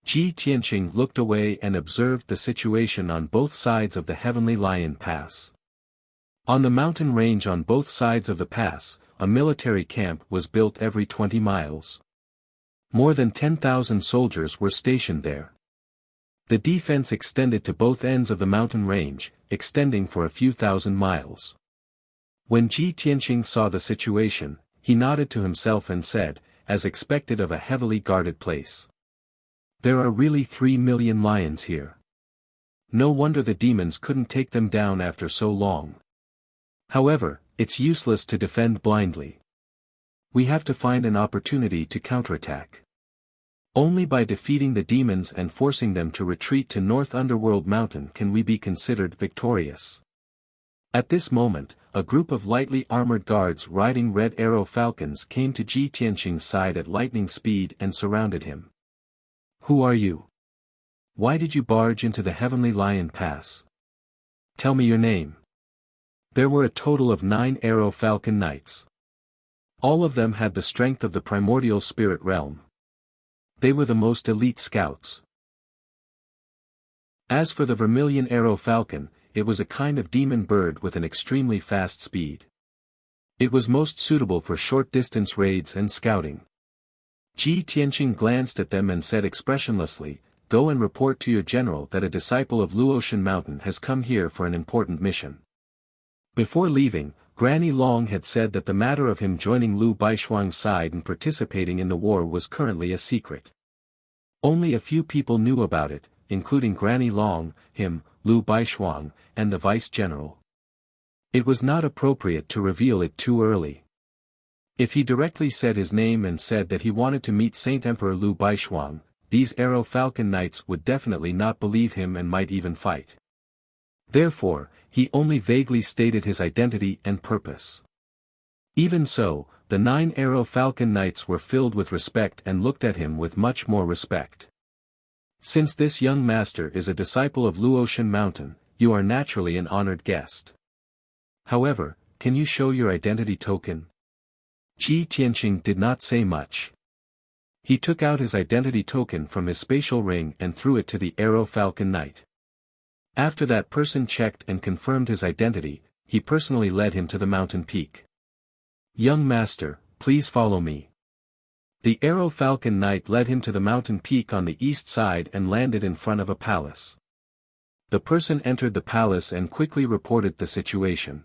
Ji Tianqing looked away and observed the situation on both sides of the Heavenly Lion Pass. On the mountain range on both sides of the pass, a military camp was built every 20 miles. More than 10,000 soldiers were stationed there. The defense extended to both ends of the mountain range, extending for a few thousand miles. When Ji Tianqing saw the situation, he nodded to himself and said, as expected of a heavily guarded place. There are really 3 million lions here. No wonder the demons couldn't take them down after so long. However, it's useless to defend blindly. We have to find an opportunity to counterattack. Only by defeating the demons and forcing them to retreat to North Underworld Mountain can we be considered victorious. At this moment, a group of lightly armored guards riding red arrow falcons came to Ji Tianqing's side at lightning speed and surrounded him. Who are you? Why did you barge into the Heavenly Lion Pass? Tell me your name. There were a total of 9 arrow falcon knights. All of them had the strength of the primordial spirit realm. They were the most elite scouts. As for the vermilion arrow falcon, it was a kind of demon bird with an extremely fast speed. It was most suitable for short-distance raids and scouting. Ji Tianqing glanced at them and said expressionlessly, "Go and report to your general that a disciple of Luotian Mountain has come here for an important mission." Before leaving, Granny Long had said that the matter of him joining Lu Baishuang's side and participating in the war was currently a secret. Only a few people knew about it, including Granny Long, him, Lu Baishuang, and the vice-general. It was not appropriate to reveal it too early. If he directly said his name and said that he wanted to meet Saint Emperor Lu Baishuang, these arrow falcon knights would definitely not believe him and might even fight. Therefore, he only vaguely stated his identity and purpose. Even so, the 9 arrow falcon knights were filled with respect and looked at him with much more respect. Since this young master is a disciple of Luotian Mountain, you are naturally an honored guest. However, can you show your identity token? Ji Tianqing did not say much. He took out his identity token from his spatial ring and threw it to the arrow falcon knight. After that person checked and confirmed his identity, he personally led him to the mountain peak. "Young master, please follow me." The arrow falcon knight led him to the mountain peak on the east side and landed in front of a palace. The person entered the palace and quickly reported the situation.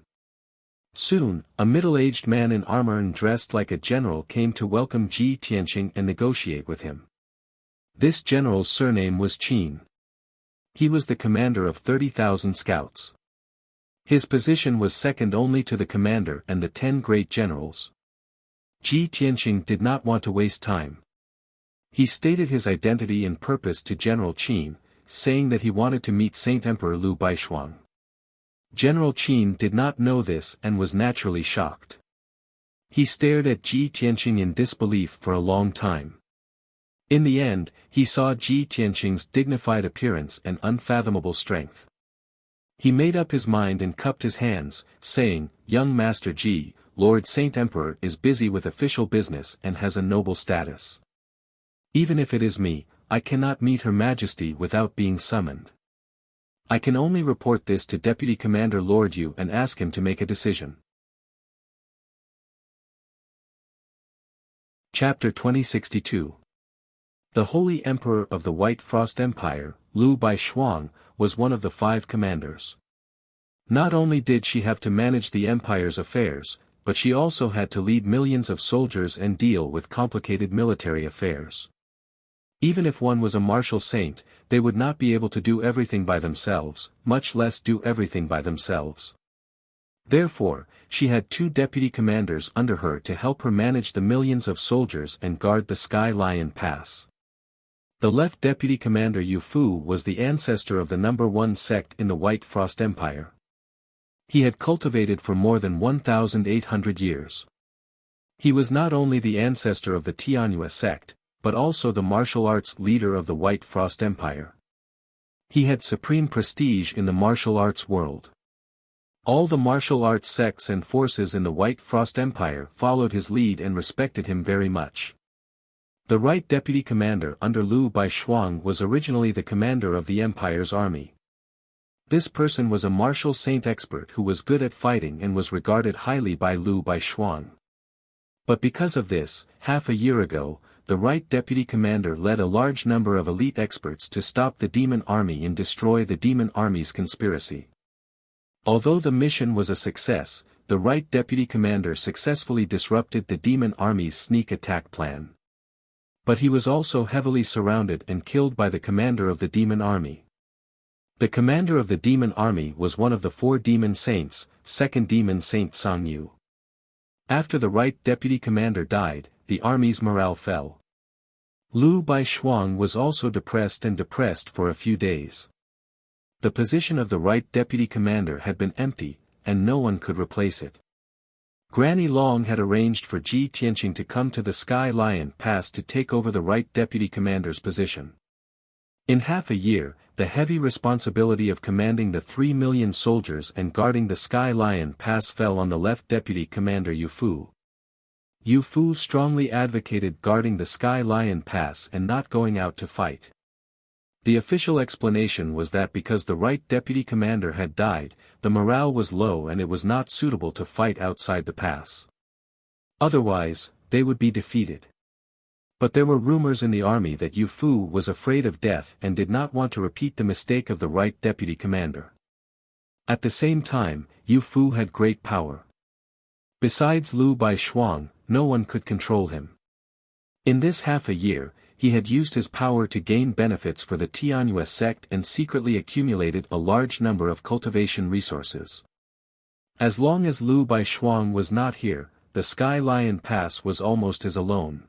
Soon, a middle-aged man in armor and dressed like a general came to welcome Ji Tianqing and negotiate with him. This general's surname was Qin. He was the commander of 30,000 scouts. His position was second only to the commander and the 10 great generals. Ji Tianqing did not want to waste time. He stated his identity and purpose to General Qin, saying that he wanted to meet Saint Emperor Lu Baishuang. General Qin did not know this and was naturally shocked. He stared at Ji Tianqing in disbelief for a long time. In the end, he saw Ji Tianqing's dignified appearance and unfathomable strength. He made up his mind and cupped his hands, saying, "Young Master Ji, Lord Saint Emperor is busy with official business and has a noble status. Even if it is me, I cannot meet Her Majesty without being summoned. I can only report this to Deputy Commander Lord Yu and ask him to make a decision. Chapter 2062. The Holy Emperor of the White Frost Empire, Lu Baishuang, was one of the 5 commanders. Not only did she have to manage the empire's affairs, but she also had to lead millions of soldiers and deal with complicated military affairs. Even if one was a martial saint, they would not be able to do everything by themselves, much less do everything by themselves. Therefore, she had 2 deputy commanders under her to help her manage the millions of soldiers and guard the Sky Lion Pass. The left deputy commander Yu Fu was the ancestor of the number 1 sect in the White Frost Empire. He had cultivated for more than 1,800 years. He was not only the ancestor of the Tianyue sect, but also the martial arts leader of the White Frost Empire. He had supreme prestige in the martial arts world. All the martial arts sects and forces in the White Frost Empire followed his lead and respected him very much. The right deputy commander under Lu Baishuang was originally the commander of the empire's army. This person was a martial saint expert who was good at fighting and was regarded highly by Lu Baishuang. But because of this, half a year ago, the right deputy commander led a large number of elite experts to stop the demon army and destroy the demon army's conspiracy. Although the mission was a success, the right deputy commander successfully disrupted the demon army's sneak attack plan. But he was also heavily surrounded and killed by the commander of the demon army. The commander of the demon army was one of the 4 demon saints, second demon saint Sangyu. After the right deputy commander died, the army's morale fell. Lu Baishuang was also depressed for a few days. The position of the right deputy commander had been empty, and no one could replace it. Granny Long had arranged for Ji Tianqing to come to the Sky Lion Pass to take over the right deputy commander's position. In half a year, the heavy responsibility of commanding the 3 million soldiers and guarding the Sky Lion Pass fell on the left deputy commander Yu Fu. Yu Fu strongly advocated guarding the Sky Lion Pass and not going out to fight. The official explanation was that because the right deputy commander had died, the morale was low and it was not suitable to fight outside the pass. Otherwise, they would be defeated. But there were rumors in the army that Yu Fu was afraid of death and did not want to repeat the mistake of the right deputy commander. At the same time, Yu Fu had great power. Besides Lu Baishuang, no one could control him. In this half a year, he had used his power to gain benefits for the Tianyue sect and secretly accumulated a large number of cultivation resources. As long as Lu Baishuang was not here, the Sky Lion Pass was almost his alone.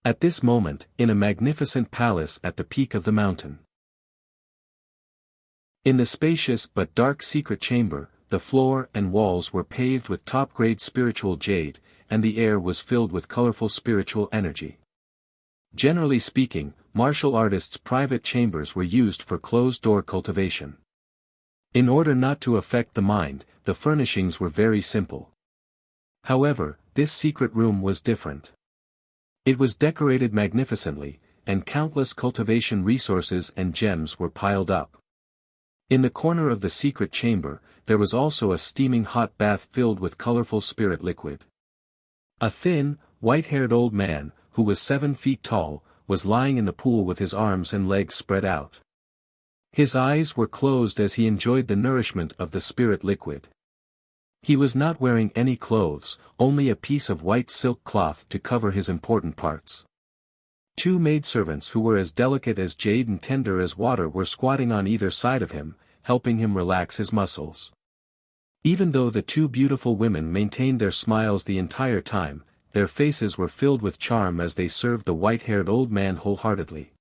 At this moment, in a magnificent palace at the peak of the mountain. In the spacious but dark secret chamber, the floor and walls were paved with top-grade spiritual jade, and the air was filled with colorful spiritual energy. Generally speaking, martial artists' private chambers were used for closed-door cultivation. In order not to affect the mind, the furnishings were very simple. However, this secret room was different. It was decorated magnificently, and countless cultivation resources and gems were piled up. In the corner of the secret chamber, there was also a steaming hot bath filled with colorful spirit liquid. A thin, white-haired old man, who was 7 feet tall, was lying in the pool with his arms and legs spread out. His eyes were closed as he enjoyed the nourishment of the spirit liquid. He was not wearing any clothes, only a piece of white silk cloth to cover his important parts. 2 maidservants who were as delicate as jade and tender as water were squatting on either side of him, helping him relax his muscles. Even though the 2 beautiful women maintained their smiles the entire time, their faces were filled with charm as they served the white-haired old man wholeheartedly.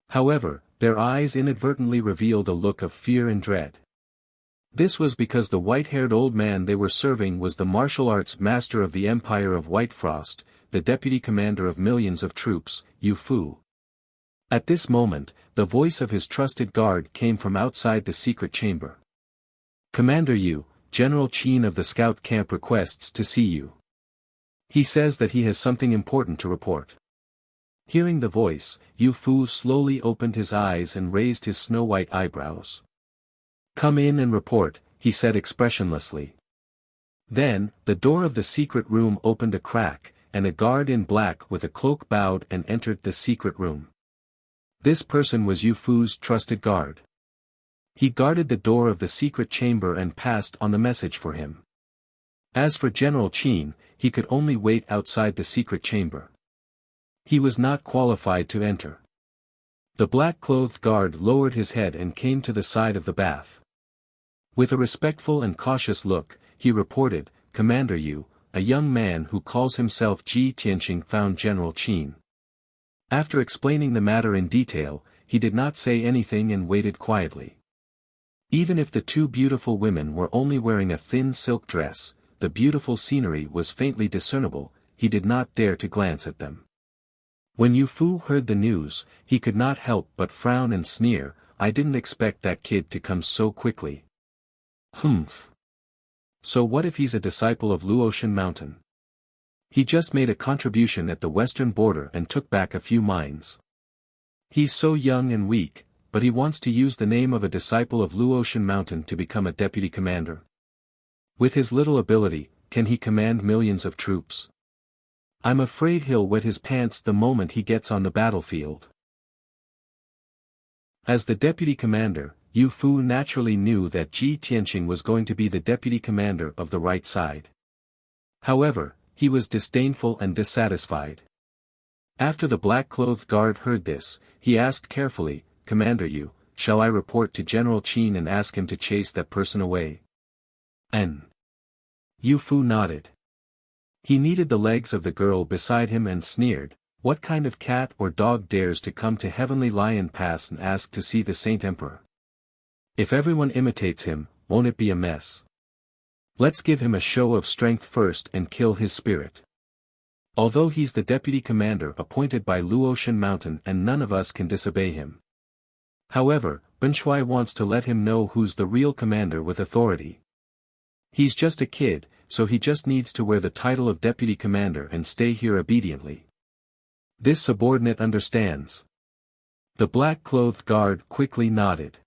However, their eyes inadvertently revealed a look of fear and dread. This was because the white-haired old man they were serving was the martial arts master of the Empire of White Frost, the deputy commander of millions of troops, Yu Fu. At this moment, the voice of his trusted guard came from outside the secret chamber. "Commander Yu, General Qin of the scout camp requests to see you. He says that he has something important to report." Hearing the voice, Yu Fu slowly opened his eyes and raised his snow-white eyebrows. "Come in and report," he said expressionlessly. Then, the door of the secret room opened a crack, and a guard in black with a cloak bowed and entered the secret room. This person was Yu Fu's trusted guard. He guarded the door of the secret chamber and passed on the message for him. As for General Qin, he could only wait outside the secret chamber. He was not qualified to enter. The black-clothed guard lowered his head and came to the side of the bath. With a respectful and cautious look, he reported, "Commander Yu, a young man who calls himself Ji Tianqing found General Qin." After explaining the matter in detail, he did not say anything and waited quietly. Even if the two beautiful women were only wearing a thin silk dress, the beautiful scenery was faintly discernible, he did not dare to glance at them. When Yu Fu heard the news, he could not help but frown and sneer, "I didn't expect that kid to come so quickly." Humph. So what if he's a disciple of Luotian Mountain? He just made a contribution at the western border and took back a few mines. He's so young and weak, but he wants to use the name of a disciple of Luotian Mountain to become a deputy commander. With his little ability, can he command millions of troops? I'm afraid he'll wet his pants the moment he gets on the battlefield. As the deputy commander, Yu Fu naturally knew that Ji Tianqing was going to be the deputy commander of the right side. However, he was disdainful and dissatisfied. After the black-clothed guard heard this, he asked carefully, "Commander Yu, shall I report to General Qin and ask him to chase that person away?" Yu Fu nodded. He kneaded the legs of the girl beside him and sneered, "What kind of cat or dog dares to come to Heavenly Lion Pass and ask to see the Saint Emperor? If everyone imitates him, won't it be a mess? Let's give him a show of strength first and kill his spirit. Although he's the deputy commander appointed by Luotian Mountain and none of us can disobey him. However, Benshui wants to let him know who's the real commander with authority. He's just a kid, so he just needs to wear the title of deputy commander and stay here obediently. This subordinate understands." The black-clothed guard quickly nodded.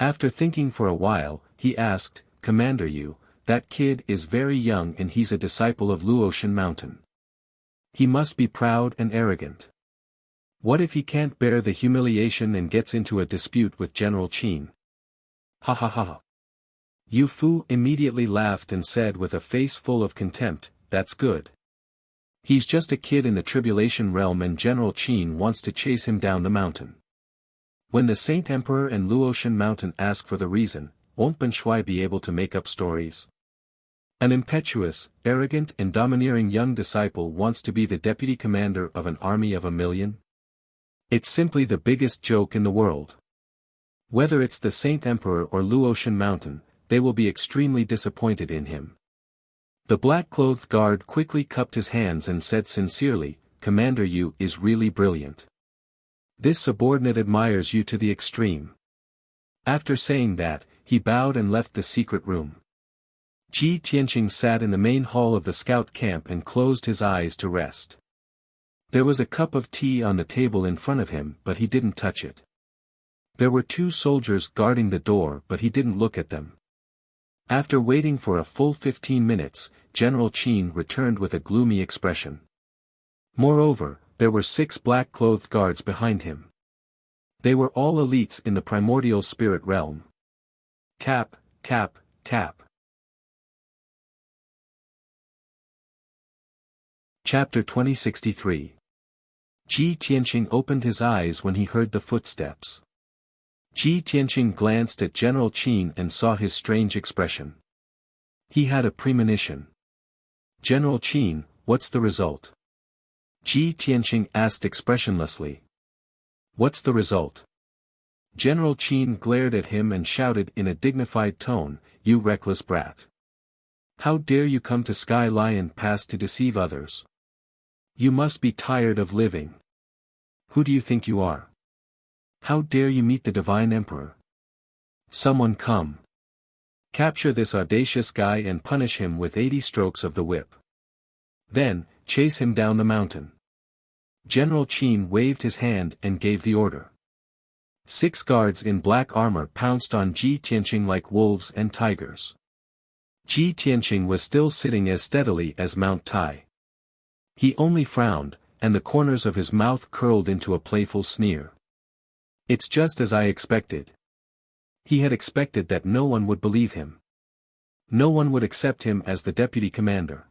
After thinking for a while, he asked, "Commander Yu, that kid is very young and he's a disciple of Luotian Mountain. He must be proud and arrogant. What if he can't bear the humiliation and gets into a dispute with General Qin?" "Ha ha ha." Yu Fu immediately laughed and said with a face full of contempt, "That's good. He's just a kid in the tribulation realm and General Qin wants to chase him down the mountain. When the Saint Emperor and Luotian Mountain ask for the reason, won't Benshui be able to make up stories? An impetuous, arrogant and domineering young disciple wants to be the deputy commander of an army of 1,000,000? It's simply the biggest joke in the world. Whether it's the Saint Emperor or Luotian Mountain, they will be extremely disappointed in him." The black-clothed guard quickly cupped his hands and said sincerely, "Commander Yu is really brilliant. This subordinate admires you to the extreme." After saying that, he bowed and left the secret room. Ji Tianqing sat in the main hall of the scout camp and closed his eyes to rest. There was a cup of tea on the table in front of him but he didn't touch it. There were 2 soldiers guarding the door but he didn't look at them. After waiting for a full 15 minutes, General Qin returned with a gloomy expression. Moreover, there were 6 black-clothed guards behind him. They were all elites in the primordial spirit realm. Tap, tap, tap. Chapter 2063. Ji Tianqing opened his eyes when he heard the footsteps. Ji Tianqing glanced at General Qin and saw his strange expression. He had a premonition. "General Qin, what's the result?" Ji Tianqing asked expressionlessly. "What's the result?" General Qin glared at him and shouted in a dignified tone, "You reckless brat! How dare you come to Sky Lion Pass to deceive others? You must be tired of living. Who do you think you are? How dare you meet the Divine Emperor? Someone come. Capture this audacious guy and punish him with 80 strokes of the whip. Then, chase him down the mountain. General Qin waved his hand and gave the order. 6 guards in black armor pounced on Ji Tianqing like wolves and tigers. Ji Tianqing was still sitting as steadily as Mount Tai. He only frowned, and the corners of his mouth curled into a playful sneer. It's just as I expected. He had expected that no one would believe him. No one would accept him as the deputy commander.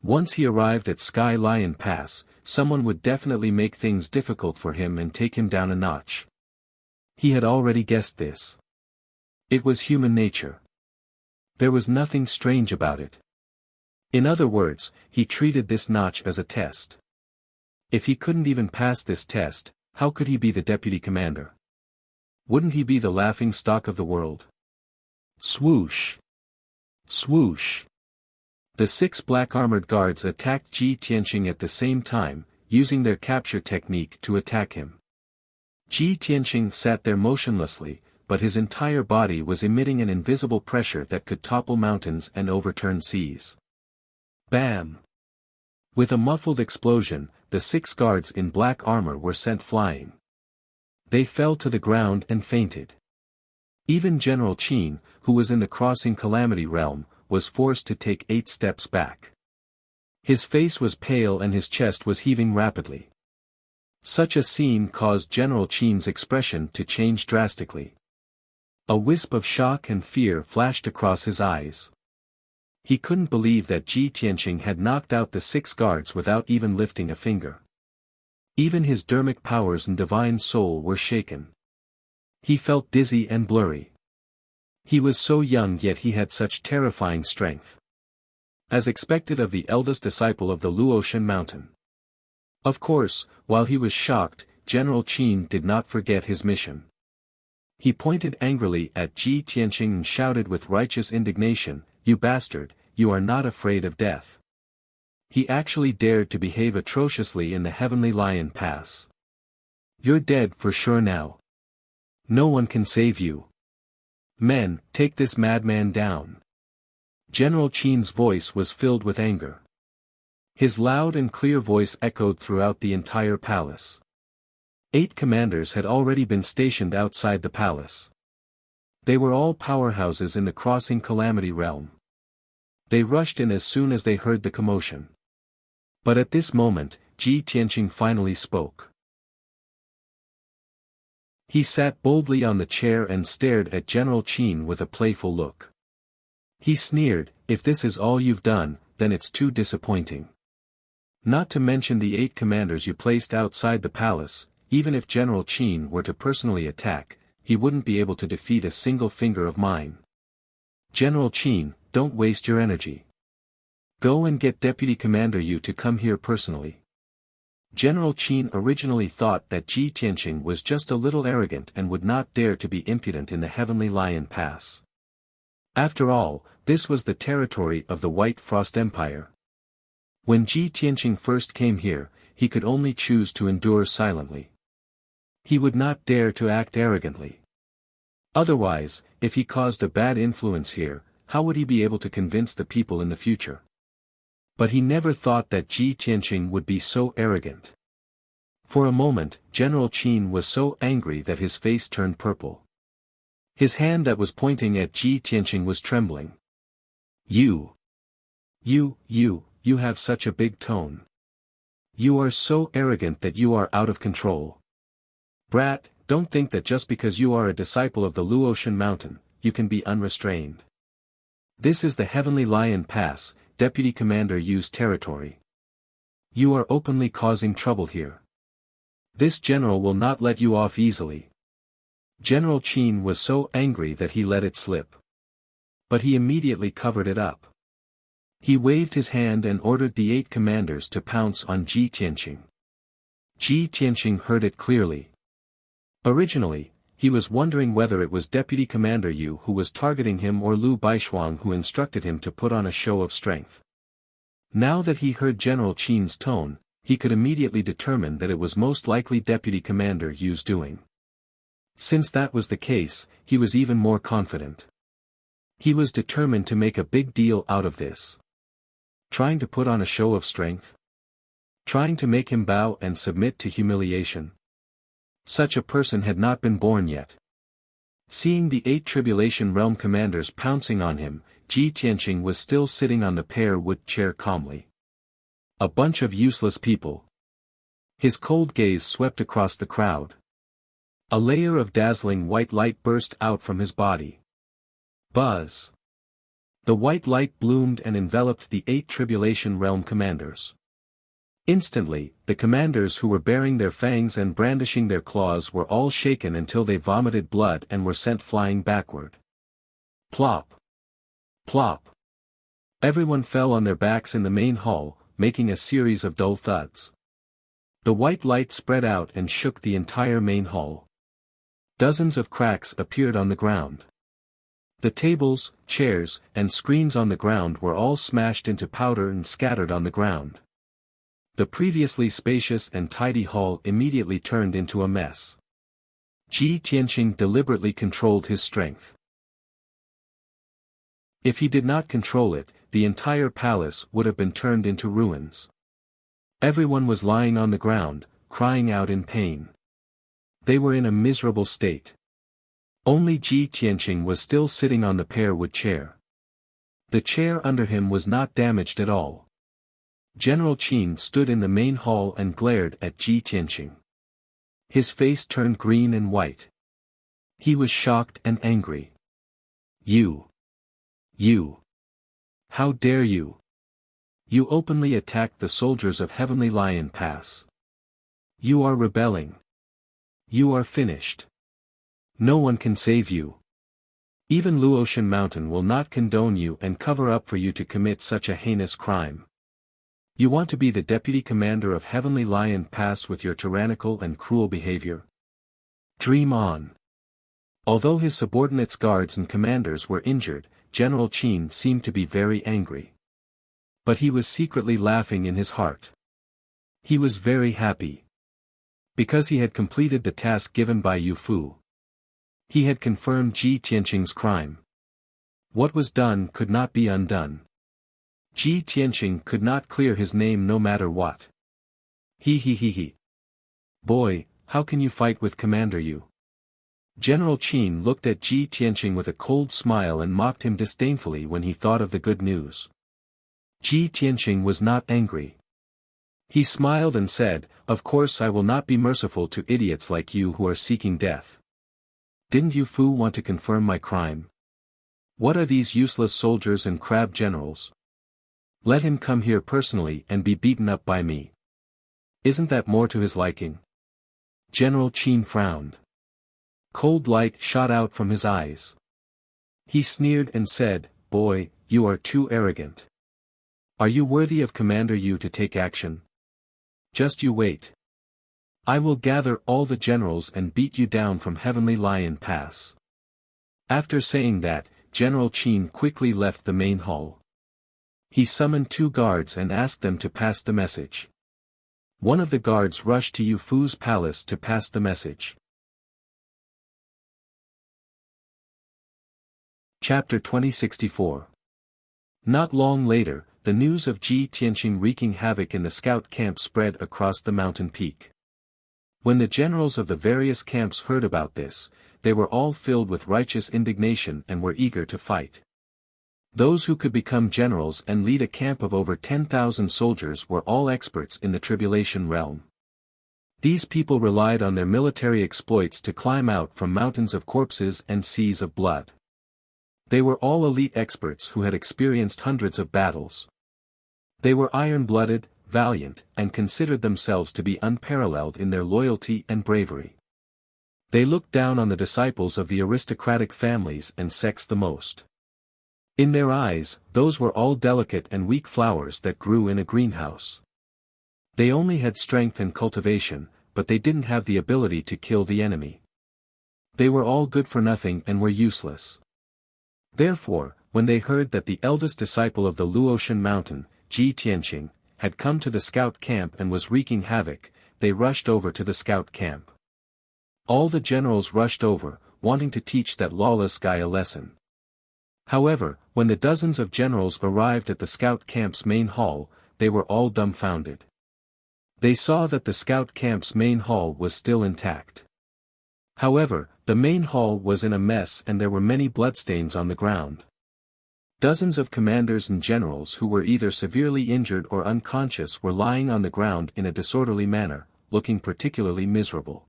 Once he arrived at Sky Lion Pass, someone would definitely make things difficult for him and take him down a notch. He had already guessed this. It was human nature. There was nothing strange about it. In other words, he treated this notch as a test. If he couldn't even pass this test, how could he be the deputy commander? Wouldn't he be the laughing stock of the world? Swoosh! Swoosh! The 6 black-armored guards attacked Ji Tianqing at the same time, using their capture technique to attack him. Ji Tianqing sat there motionlessly, but his entire body was emitting an invisible pressure that could topple mountains and overturn seas. Bam! With a muffled explosion, the 6 guards in black armor were sent flying. They fell to the ground and fainted. Even General Qin, who was in the crossing Calamity Realm, was forced to take 8 steps back. His face was pale and his chest was heaving rapidly. Such a scene caused General Qin's expression to change drastically. A wisp of shock and fear flashed across his eyes. He couldn't believe that Ji Tianqing had knocked out the 6 guards without even lifting a finger. Even his dermic powers and divine soul were shaken. He felt dizzy and blurry. He was so young yet he had such terrifying strength. As expected of the eldest disciple of the Luotian mountain. Of course, while he was shocked, General Qin did not forget his mission. He pointed angrily at Ji Tianqing and shouted with righteous indignation, "You bastard, you are not afraid of death." He actually dared to behave atrociously in the Heavenly Lion Pass. "You're dead for sure now. No one can save you. Men, take this madman down." General Qin's voice was filled with anger. His loud and clear voice echoed throughout the entire palace. 8 commanders had already been stationed outside the palace. They were all powerhouses in the crossing Calamity Realm. They rushed in as soon as they heard the commotion. But at this moment, Ji Tianqing finally spoke. He sat boldly on the chair and stared at General Qin with a playful look. He sneered, "If this is all you've done, then it's too disappointing. Not to mention the 8 commanders you placed outside the palace, even if General Qin were to personally attack, he wouldn't be able to defeat a single finger of mine. General Qin, don't waste your energy. Go and get Deputy Commander Yu to come here personally." General Qin originally thought that Ji Tianqing was just a little arrogant and would not dare to be impudent in the Heavenly Lion Pass. After all, this was the territory of the White Frost Empire. When Ji Tianqing first came here, he could only choose to endure silently. He would not dare to act arrogantly. Otherwise, if he caused a bad influence here, how would he be able to convince the people in the future? But he never thought that Ji Tianqing would be so arrogant. For a moment, General Qin was so angry that his face turned purple. His hand that was pointing at Ji Tianqing was trembling. You have such a big tone. You are so arrogant that you are out of control. Brat, don't think that just because you are a disciple of the Luotian mountain, you can be unrestrained. This is the Heavenly Lion Pass, Deputy Commander Yu's territory. You are openly causing trouble here. This general will not let you off easily. General Qin was so angry that he let it slip. But he immediately covered it up. He waved his hand and ordered the 8 commanders to pounce on Ji Tianqing. Ji Tianqing heard it clearly. Originally, he was wondering whether it was Deputy Commander Yu who was targeting him or Lu Baishuang who instructed him to put on a show of strength. Now that he heard General Qin's tone, he could immediately determine that it was most likely Deputy Commander Yu's doing. Since that was the case, he was even more confident. He was determined to make a big deal out of this. Trying to put on a show of strength? trying to make him bow and submit to humiliation. Such a person had not been born yet. Seeing the 8 Tribulation Realm commanders pouncing on him, Ji Tianqing was still sitting on the pear wood chair calmly. A bunch of useless people. His cold gaze swept across the crowd. A layer of dazzling white light burst out from his body. Buzz! The white light bloomed and enveloped the 8 Tribulation Realm commanders. Instantly, the commanders who were baring their fangs and brandishing their claws were all shaken until they vomited blood and were sent flying backward. Plop! Plop! Everyone fell on their backs in the main hall, making a series of dull thuds. The white light spread out and shook the entire main hall. Dozens of cracks appeared on the ground. The tables, chairs, and screens on the ground were all smashed into powder and scattered on the ground. The previously spacious and tidy hall immediately turned into a mess. Ji Tianqing deliberately controlled his strength. If he did not control it, the entire palace would have been turned into ruins. Everyone was lying on the ground, crying out in pain. They were in a miserable state. Only Ji Tianqing was still sitting on the pear wood chair. The chair under him was not damaged at all. General Qin stood in the main hall and glared at Ji Tianqing. His face turned green and white. He was shocked and angry. You! How dare you! You openly attacked the soldiers of Heavenly Lion Pass. You are rebelling. You are finished. No one can save you. Even Luotian Mountain will not condone you and cover up for you to commit such a heinous crime. You want to be the deputy commander of Heavenly Lion Pass with your tyrannical and cruel behavior? Dream on. Although his subordinates' guards and commanders were injured, General Qin seemed to be very angry. But he was secretly laughing in his heart. He was very happy. Because he had completed the task given by Yu Fu. He had confirmed Ji Tianqing's crime. What was done could not be undone. Ji Tianqing could not clear his name no matter what. He. Boy, how can you fight with Commander Yu? General Qin looked at Ji Tianqing with a cold smile and mocked him disdainfully when he thought of the good news. Ji Tianqing was not angry. He smiled and said, "Of course I will not be merciful to idiots like you who are seeking death. Didn't Yu Fu want to confirm my crime? What are these useless soldiers and crab generals? Let him come here personally and be beaten up by me. Isn't that more to his liking?" General Qin frowned. Cold light shot out from his eyes. He sneered and said, "Boy, you are too arrogant. Are you worthy of Commander Yu to take action? Just you wait. I will gather all the generals and beat you down from Heavenly Lion Pass." After saying that, General Qin quickly left the main hall. He summoned 2 guards and asked them to pass the message. One of the guards rushed to Yu Fu's palace to pass the message. Chapter 2064. Not long later, the news of Ji Tianqing wreaking havoc in the scout camp spread across the mountain peak. When the generals of the various camps heard about this, they were all filled with righteous indignation and were eager to fight. Those who could become generals and lead a camp of over 10,000 soldiers were all experts in the Tribulation Realm. These people relied on their military exploits to climb out from mountains of corpses and seas of blood. They were all elite experts who had experienced hundreds of battles. They were iron-blooded, valiant, and considered themselves to be unparalleled in their loyalty and bravery. They looked down on the disciples of the aristocratic families and sects the most. In their eyes, those were all delicate and weak flowers that grew in a greenhouse. They only had strength and cultivation, but they didn't have the ability to kill the enemy. They were all good for nothing and were useless. Therefore, when they heard that the eldest disciple of the Luotian Mountain, Ji Tianqing, had come to the scout camp and was wreaking havoc, they rushed over to the scout camp. All the generals rushed over, wanting to teach that lawless guy a lesson. However, when the dozens of generals arrived at the scout camp's main hall, they were all dumbfounded. They saw that the scout camp's main hall was still intact. However, the main hall was in a mess and there were many bloodstains on the ground. Dozens of commanders and generals who were either severely injured or unconscious were lying on the ground in a disorderly manner, looking particularly miserable.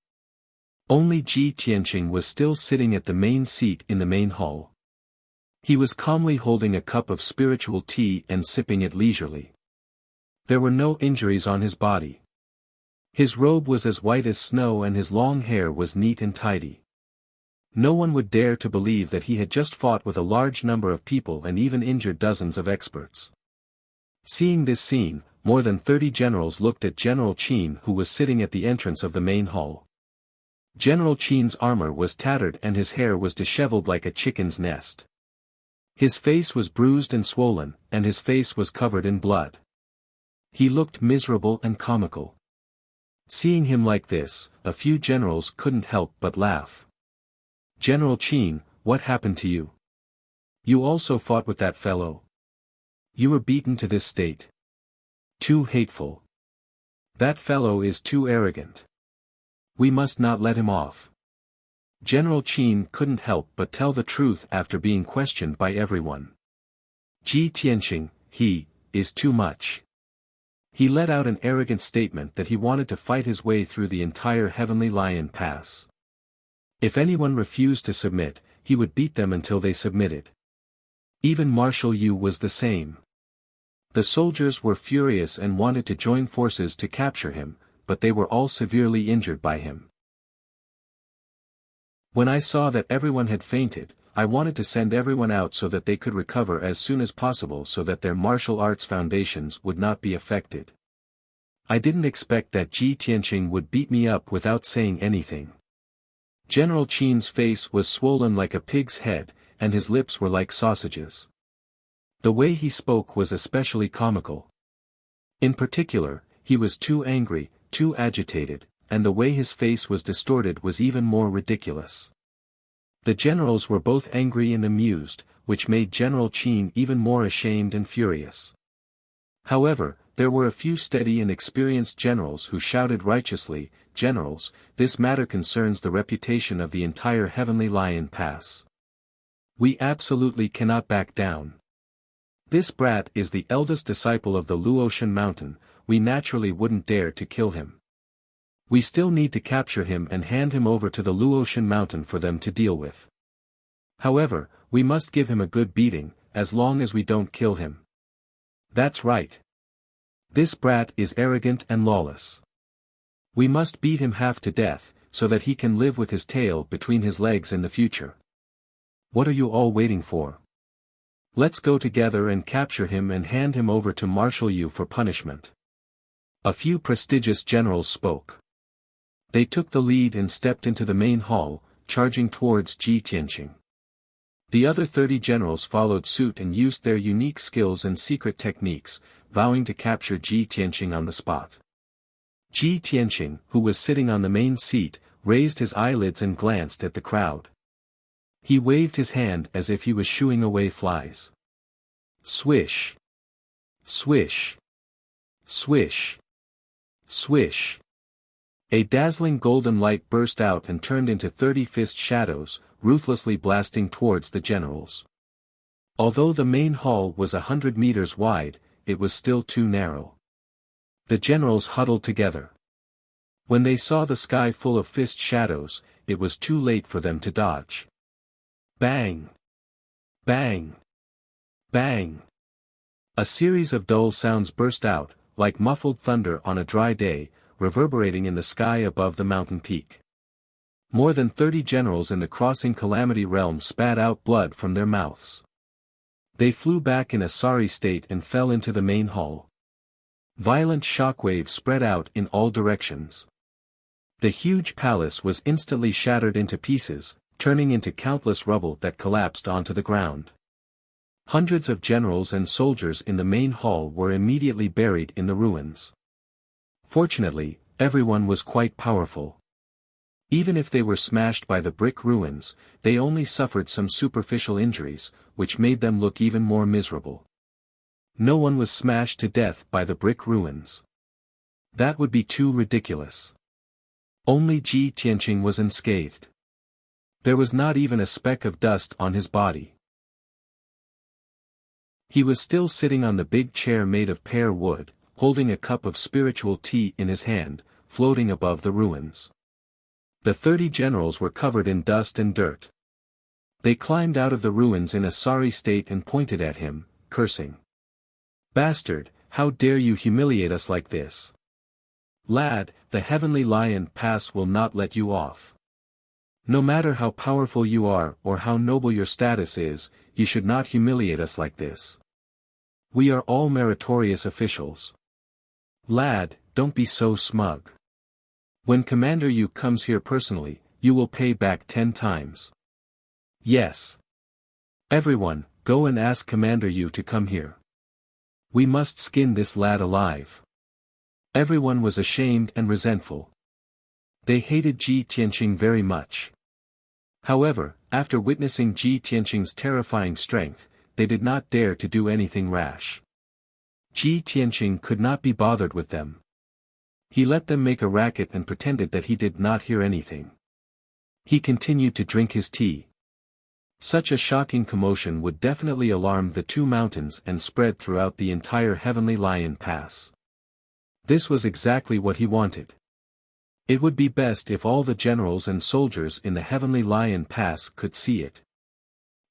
Only Ji Tianqing was still sitting at the main seat in the main hall. He was calmly holding a cup of spiritual tea and sipping it leisurely. There were no injuries on his body. His robe was as white as snow and his long hair was neat and tidy. No one would dare to believe that he had just fought with a large number of people and even injured dozens of experts. Seeing this scene, more than 30 generals looked at General Qin, who was sitting at the entrance of the main hall. General Qin's armor was tattered and his hair was disheveled like a chicken's nest. His face was bruised and swollen, and his face was covered in blood. He looked miserable and comical. Seeing him like this, a few generals couldn't help but laugh. "General Qin, what happened to you? You also fought with that fellow? You were beaten to this state. Too hateful. That fellow is too arrogant. We must not let him off." General Qin couldn't help but tell the truth after being questioned by everyone. "Ji Tianqing, he is too much." He let out an arrogant statement that he wanted to fight his way through the entire Heavenly Lion Pass. If anyone refused to submit, he would beat them until they submitted. Even Marshal Yu was the same. The soldiers were furious and wanted to join forces to capture him, but they were all severely injured by him. When I saw that everyone had fainted, I wanted to send everyone out so that they could recover as soon as possible so that their martial arts foundations would not be affected. I didn't expect that Ji Tianqing would beat me up without saying anything. General Qin's face was swollen like a pig's head, and his lips were like sausages. The way he spoke was especially comical. In particular, he was too angry, too agitated, and the way his face was distorted was even more ridiculous. The generals were both angry and amused, which made General Qin even more ashamed and furious. However, there were a few steady and experienced generals who shouted righteously, "Generals, this matter concerns the reputation of the entire Heavenly Lion Pass. We absolutely cannot back down. This brat is the eldest disciple of the Luotian Mountain, we naturally wouldn't dare to kill him. We still need to capture him and hand him over to the Luotian Mountain for them to deal with. However, we must give him a good beating, as long as we don't kill him. That's right. This brat is arrogant and lawless. We must beat him half to death, so that he can live with his tail between his legs in the future. What are you all waiting for? Let's go together and capture him and hand him over to Marshal Yu for punishment." A few prestigious generals spoke. They took the lead and stepped into the main hall, charging towards Ji Tianqing. The other 30 generals followed suit and used their unique skills and secret techniques, vowing to capture Ji Tianqing on the spot. Ji Tianqing, who was sitting on the main seat, raised his eyelids and glanced at the crowd. He waved his hand as if he was shooing away flies. Swish! Swish! Swish! Swish! A dazzling golden light burst out and turned into 30 fist shadows, ruthlessly blasting towards the generals. Although the main hall was 100 meters wide, it was still too narrow. The generals huddled together. When they saw the sky full of fist shadows, it was too late for them to dodge. Bang! Bang! Bang! A series of dull sounds burst out, like muffled thunder on a dry day, reverberating in the sky above the mountain peak. More than 30 generals in the Crossing Calamity Realm spat out blood from their mouths. They flew back in a sorry state and fell into the main hall. Violent shockwaves spread out in all directions. The huge palace was instantly shattered into pieces, turning into countless rubble that collapsed onto the ground. Hundreds of generals and soldiers in the main hall were immediately buried in the ruins. Fortunately, everyone was quite powerful. Even if they were smashed by the brick ruins, they only suffered some superficial injuries, which made them look even more miserable. No one was smashed to death by the brick ruins. That would be too ridiculous. Only Ji Tianqing was unscathed. There was not even a speck of dust on his body. He was still sitting on the big chair made of pear wood, holding a cup of spiritual tea in his hand, floating above the ruins. The 30 generals were covered in dust and dirt. They climbed out of the ruins in a sorry state and pointed at him, cursing. "Bastard, how dare you humiliate us like this? Lad, the Heavenly Lion Pass will not let you off. No matter how powerful you are or how noble your status is, you should not humiliate us like this. We are all meritorious officials. Lad, don't be so smug. When Commander Yu comes here personally, you will pay back 10 times. Yes. Everyone, go and ask Commander Yu to come here. We must skin this lad alive." Everyone was ashamed and resentful. They hated Ji Tianqing very much. However, after witnessing Ji Tianqing's terrifying strength, they did not dare to do anything rash. Ji Tianqing could not be bothered with them. He let them make a racket and pretended that he did not hear anything. He continued to drink his tea. Such a shocking commotion would definitely alarm the 2 mountains and spread throughout the entire Heavenly Lion Pass. This was exactly what he wanted. It would be best if all the generals and soldiers in the Heavenly Lion Pass could see it.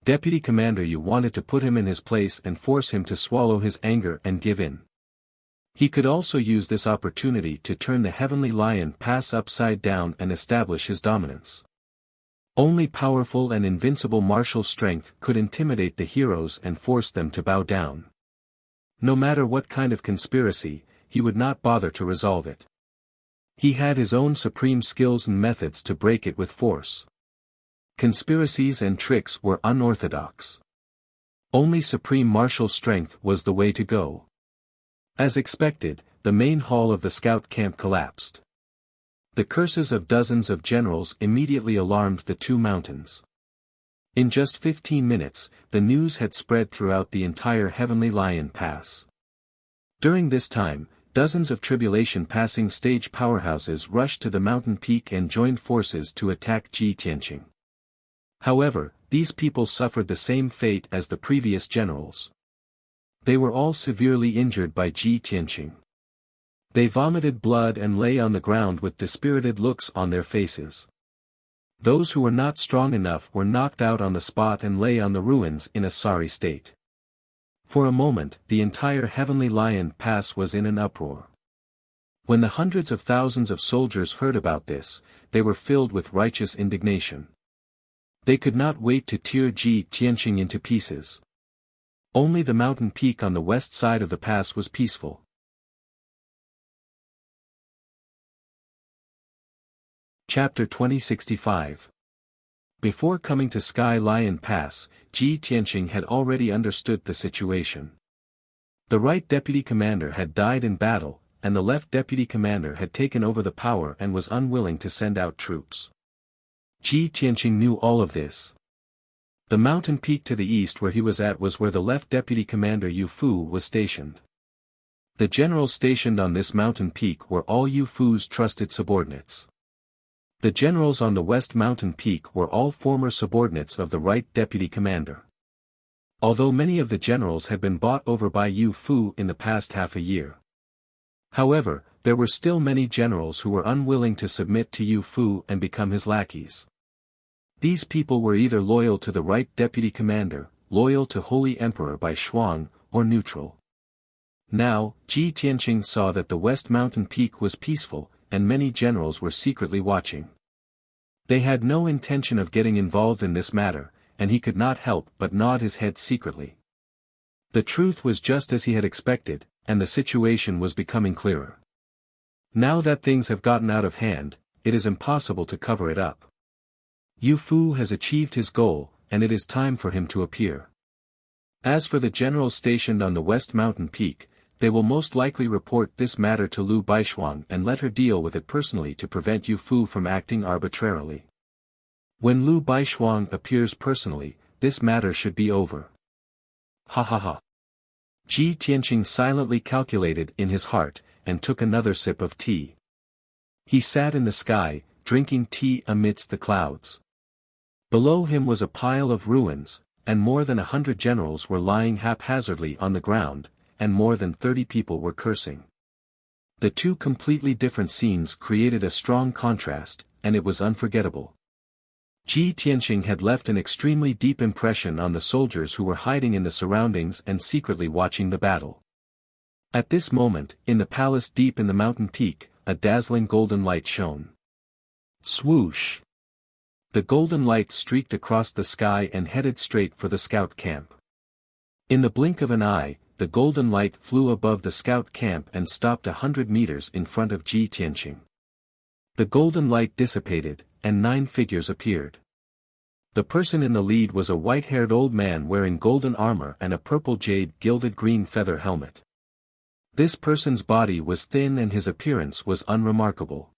Deputy Commander Yu wanted to put him in his place and force him to swallow his anger and give in. He could also use this opportunity to turn the Heavenly Lion Pass upside down and establish his dominance. Only powerful and invincible martial strength could intimidate the heroes and force them to bow down. No matter what kind of conspiracy, he would not bother to resolve it. He had his own supreme skills and methods to break it with force. Conspiracies and tricks were unorthodox. Only supreme martial strength was the way to go. As expected, the main hall of the scout camp collapsed. The curses of dozens of generals immediately alarmed the 2 mountains. In just 15 minutes, the news had spread throughout the entire Heavenly Lion Pass. During this time, dozens of tribulation-passing stage powerhouses rushed to the mountain peak and joined forces to attack Ji Tianqing. However, these people suffered the same fate as the previous generals. They were all severely injured by Ji Tianqing. They vomited blood and lay on the ground with dispirited looks on their faces. Those who were not strong enough were knocked out on the spot and lay on the ruins in a sorry state. For a moment, the entire Heavenly Lion Pass was in an uproar. When the hundreds of thousands of soldiers heard about this, they were filled with righteous indignation. They could not wait to tear Ji Tianqing into pieces. Only the mountain peak on the west side of the pass was peaceful. Chapter 2065. Before coming to Sky Lion Pass, Ji Tianqing had already understood the situation. The right deputy commander had died in battle, and the left deputy commander had taken over the power and was unwilling to send out troops. Ji Tianqing knew all of this. The mountain peak to the east where he was at was where the left deputy commander Yu Fu was stationed. The generals stationed on this mountain peak were all Yu Fu's trusted subordinates. The generals on the west mountain peak were all former subordinates of the right deputy commander. Although many of the generals had been bought over by Yu Fu in the past half a year. However, there were still many generals who were unwilling to submit to Yu Fu and become his lackeys. These people were either loyal to the right deputy commander, loyal to Holy Emperor Bai Shuang, or neutral. Now, Ji Tianqing saw that the west mountain peak was peaceful, and many generals were secretly watching. They had no intention of getting involved in this matter, and he could not help but nod his head secretly. The truth was just as he had expected, and the situation was becoming clearer. Now that things have gotten out of hand, it is impossible to cover it up. Yu Fu has achieved his goal, and it is time for him to appear. As for the generals stationed on the west mountain peak, they will most likely report this matter to Lu Baishuang and let her deal with it personally to prevent Yu Fu from acting arbitrarily. When Lu Baishuang appears personally, this matter should be over. Ha ha ha. Ji Tianqing silently calculated in his heart, and took another sip of tea. He sat in the sky, drinking tea amidst the clouds. Below him was a pile of ruins, and more than 100 generals were lying haphazardly on the ground, and more than 30 people were cursing. The two completely different scenes created a strong contrast, and it was unforgettable. Ji Tianqing had left an extremely deep impression on the soldiers who were hiding in the surroundings and secretly watching the battle. At this moment, in the palace deep in the mountain peak, a dazzling golden light shone. Swoosh! The golden light streaked across the sky and headed straight for the scout camp. In the blink of an eye, the golden light flew above the scout camp and stopped 100 meters in front of Ji Tianqing. The golden light dissipated, and 9 figures appeared. The person in the lead was a white-haired old man wearing golden armor and a purple jade gilded green feather helmet. This person's body was thin and his appearance was unremarkable.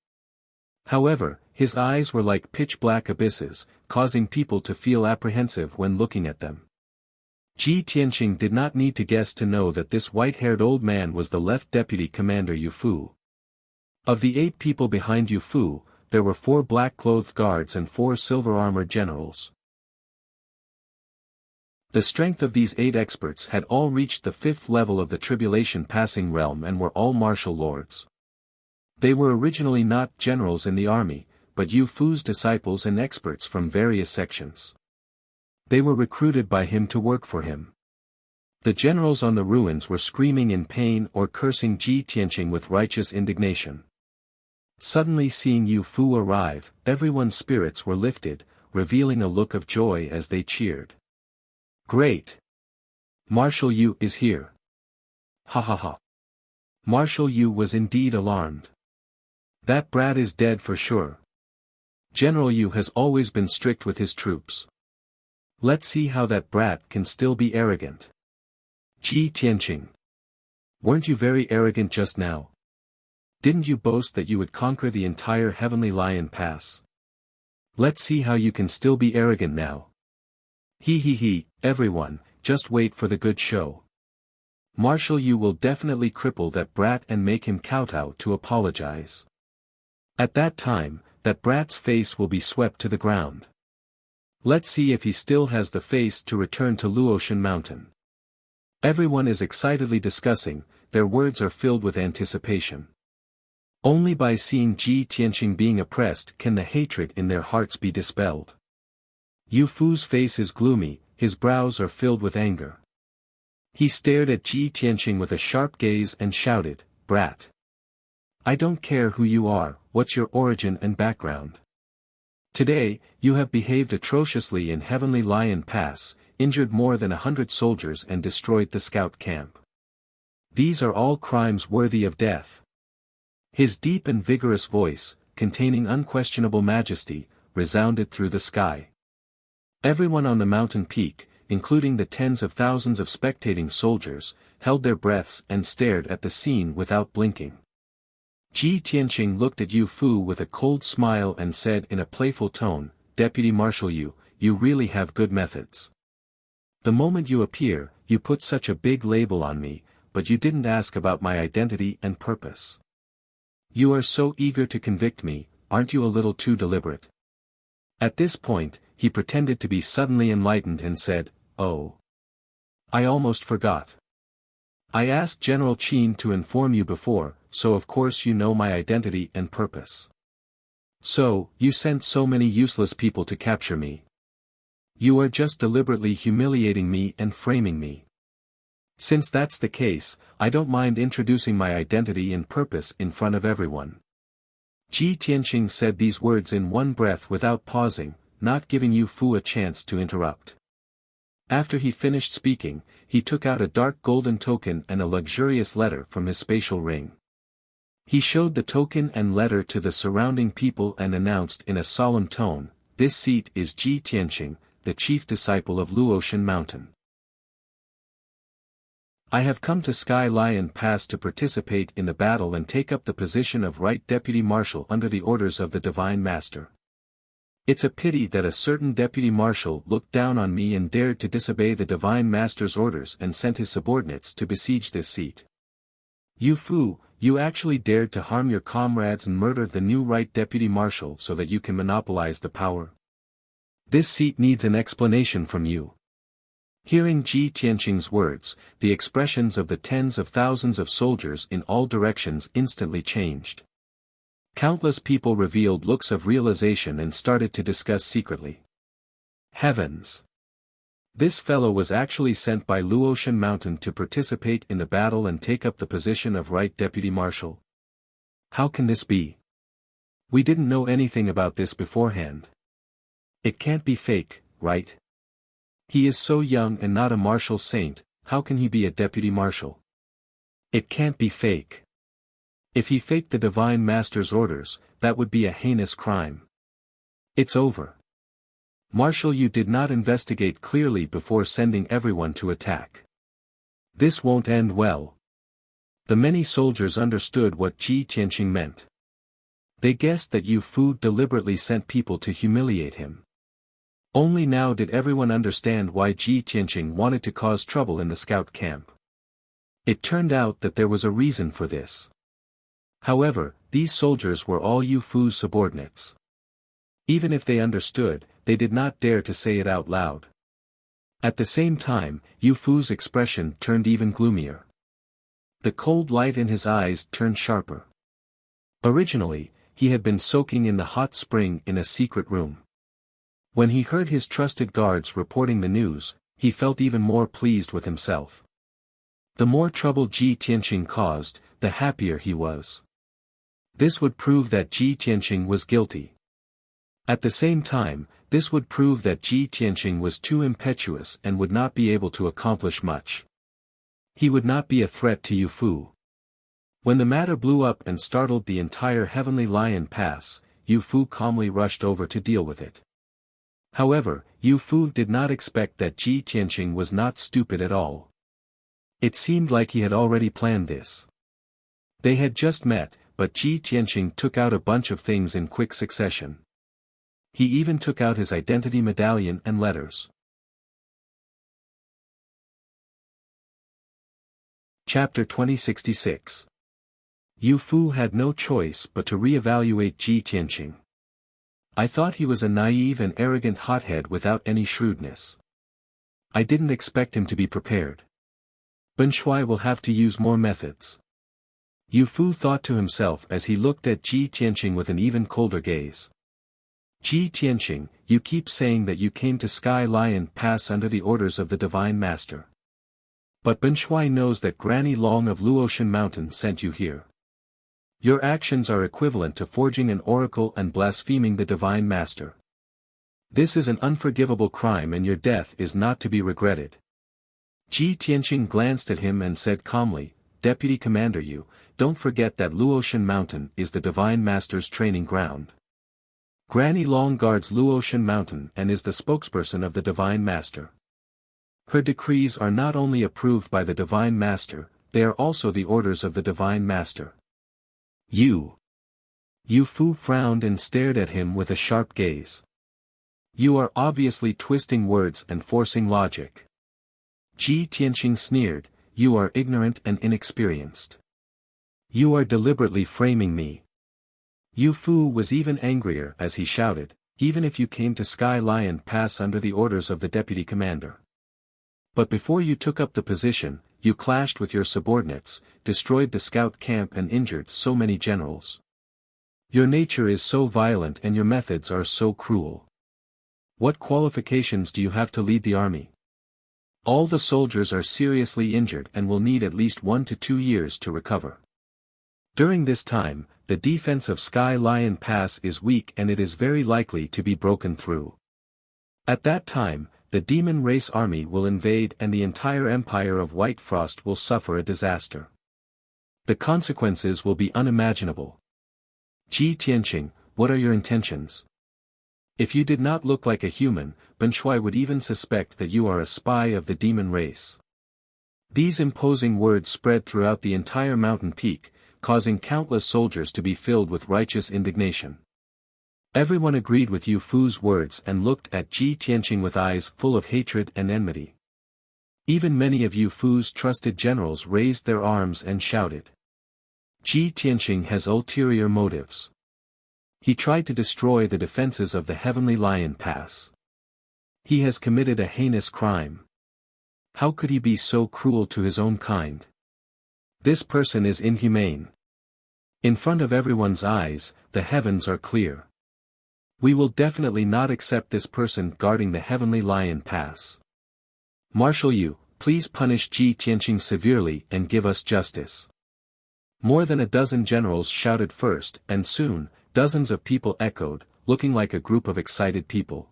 However, his eyes were like pitch-black abysses, causing people to feel apprehensive when looking at them. Ji Tianqing did not need to guess to know that this white-haired old man was the left deputy commander Yu Fu. Of the 8 people behind Yu Fu, there were 4 black-clothed guards and 4 silver-armored generals. The strength of these 8 experts had all reached the 5th level of the tribulation-passing realm and were all martial lords. They were originally not generals in the army, but Yu Fu's disciples and experts from various sections. They were recruited by him to work for him. The generals on the ruins were screaming in pain or cursing Ji Tianqing with righteous indignation. Suddenly seeing Yu Fu arrive, everyone's spirits were lifted, revealing a look of joy as they cheered. Great! Marshal Yu is here. Ha ha ha. Marshal Yu was indeed alarmed. That brat is dead for sure. General Yu has always been strict with his troops. Let's see how that brat can still be arrogant. Ji Tianqing. Weren't you very arrogant just now? Didn't you boast that you would conquer the entire Heavenly Lion Pass? Let's see how you can still be arrogant now. He, everyone, just wait for the good show. Marshal Yu will definitely cripple that brat and make him kowtow to apologize. At that time, that brat's face will be swept to the ground. Let's see if he still has the face to return to Luotian Mountain. Everyone is excitedly discussing, their words are filled with anticipation. Only by seeing Ji Tianqing being oppressed can the hatred in their hearts be dispelled. Yu Fu's face is gloomy, his brows are filled with anger. He stared at Ji Tianqing with a sharp gaze and shouted, "Brat! I don't care who you are, what's your origin and background? Today, you have behaved atrociously in Heavenly Lion Pass, injured more than 100 soldiers and destroyed the scout camp. These are all crimes worthy of death." His deep and vigorous voice, containing unquestionable majesty, resounded through the sky. Everyone on the mountain peak, including the tens of thousands of spectating soldiers, held their breaths and stared at the scene without blinking. Ji Tianqing looked at Yu Fu with a cold smile and said in a playful tone, "Deputy Marshal Yu, you really have good methods. The moment you appear, you put such a big label on me, but you didn't ask about my identity and purpose. You are so eager to convict me, aren't you a little too deliberate?" At this point, he pretended to be suddenly enlightened and said, "Oh. I almost forgot. I asked General Qin to inform you before, so of course you know my identity and purpose. So, you sent so many useless people to capture me. You are just deliberately humiliating me and framing me. Since that's the case, I don't mind introducing my identity and purpose in front of everyone." Ji Tianqing said these words in one breath without pausing, not giving Yu Fu a chance to interrupt. After he finished speaking, he took out a dark golden token and a luxurious letter from his spatial ring. He showed the token and letter to the surrounding people and announced in a solemn tone, "This seat is Ji Tianqing, the chief disciple of Luotian Mountain. I have come to Sky Lion Pass to participate in the battle and take up the position of Right Deputy Marshal under the orders of the Divine Master. It's a pity that a certain Deputy Marshal looked down on me and dared to disobey the Divine Master's orders and sent his subordinates to besiege this seat. Yu Fu, You actually dared to harm your comrades and murder the new right deputy marshal so that you can monopolize the power. This seat needs an explanation from you. Hearing Ji Tianqing's words, the expressions of the tens of thousands of soldiers in all directions instantly changed. Countless people revealed looks of realization and started to discuss secretly. Heavens! This fellow was actually sent by Luotian Mountain to participate in the battle and take up the position of right deputy marshal. How can this be? We didn't know anything about this beforehand. It can't be fake, right? He is so young and not a martial saint, how can he be a deputy marshal? It can't be fake. If he faked the Divine Master's orders, that would be a heinous crime. It's over. Marshal, you did not investigate clearly before sending everyone to attack. This won't end well. The many soldiers understood what Ji Tianqing meant. They guessed that Yu Fu deliberately sent people to humiliate him. Only now did everyone understand why Ji Tianqing wanted to cause trouble in the scout camp. It turned out that there was a reason for this. However, these soldiers were all Yu Fu's subordinates. Even if they understood, they did not dare to say it out loud. At the same time, Yu Fu's expression turned even gloomier. The cold light in his eyes turned sharper. Originally, he had been soaking in the hot spring in a secret room. When he heard his trusted guards reporting the news, he felt even more pleased with himself. The more trouble Ji Tianqing caused, the happier he was. This would prove that Ji Tianqing was guilty. At the same time, this would prove that Ji Tianqing was too impetuous and would not be able to accomplish much. He would not be a threat to Yu Fu. When the matter blew up and startled the entire Heavenly Lion Pass, Yu Fu calmly rushed over to deal with it. However, Yu Fu did not expect that Ji Tianqing was not stupid at all. It seemed like he had already planned this. They had just met, but Ji Tianqing took out a bunch of things in quick succession. He even took out his identity medallion and letters. Chapter 2066. Yu Fu had no choice but to re-evaluate Ji Tianqing. I thought he was a naive and arrogant hothead without any shrewdness. I didn't expect him to be prepared. Ben Shuai will have to use more methods. Yu Fu thought to himself as he looked at Ji Tianqing with an even colder gaze. Ji Tianqing, you keep saying that you came to Sky Lion Pass under the orders of the Divine Master. But Ben Shuai knows that Granny Long of Luotian Mountain sent you here. Your actions are equivalent to forging an oracle and blaspheming the Divine Master. This is an unforgivable crime and your death is not to be regretted. Ji Tianqing glanced at him and said calmly, Deputy Commander, you, don't forget that Luotian Mountain is the Divine Master's training ground. Granny Long guards Luotian Mountain and is the spokesperson of the Divine Master. Her decrees are not only approved by the Divine Master, they are also the orders of the Divine Master. Yu Fu frowned and stared at him with a sharp gaze. You are obviously twisting words and forcing logic. Ji Tianqing sneered, you are ignorant and inexperienced. You are deliberately framing me. Yu Fu was even angrier as he shouted, even if you came to Sky Lion Pass under the orders of the Deputy Commander. But before you took up the position, you clashed with your subordinates, destroyed the scout camp and injured so many generals. Your nature is so violent and your methods are so cruel. What qualifications do you have to lead the army? All the soldiers are seriously injured and will need at least 1 to 2 years to recover. During this time, the defense of Sky Lion Pass is weak and it is very likely to be broken through. At that time, the demon race army will invade and the entire empire of White Frost will suffer a disaster. The consequences will be unimaginable. Ji Tianqing, what are your intentions? If you did not look like a human, Ben Shuai would even suspect that you are a spy of the demon race. These imposing words spread throughout the entire mountain peak, causing countless soldiers to be filled with righteous indignation. Everyone agreed with Yu Fu's words and looked at Ji Tianqing with eyes full of hatred and enmity. Even many of Yu Fu's trusted generals raised their arms and shouted. Ji Tianqing has ulterior motives. He tried to destroy the defenses of the Heavenly Lion Pass. He has committed a heinous crime. How could he be so cruel to his own kind? This person is inhumane. In front of everyone's eyes, the heavens are clear. We will definitely not accept this person guarding the Heavenly Lion Pass. Marshal Yu, please punish Ji Tianqing severely and give us justice. More than a dozen generals shouted first, and soon, dozens of people echoed, looking like a group of excited people.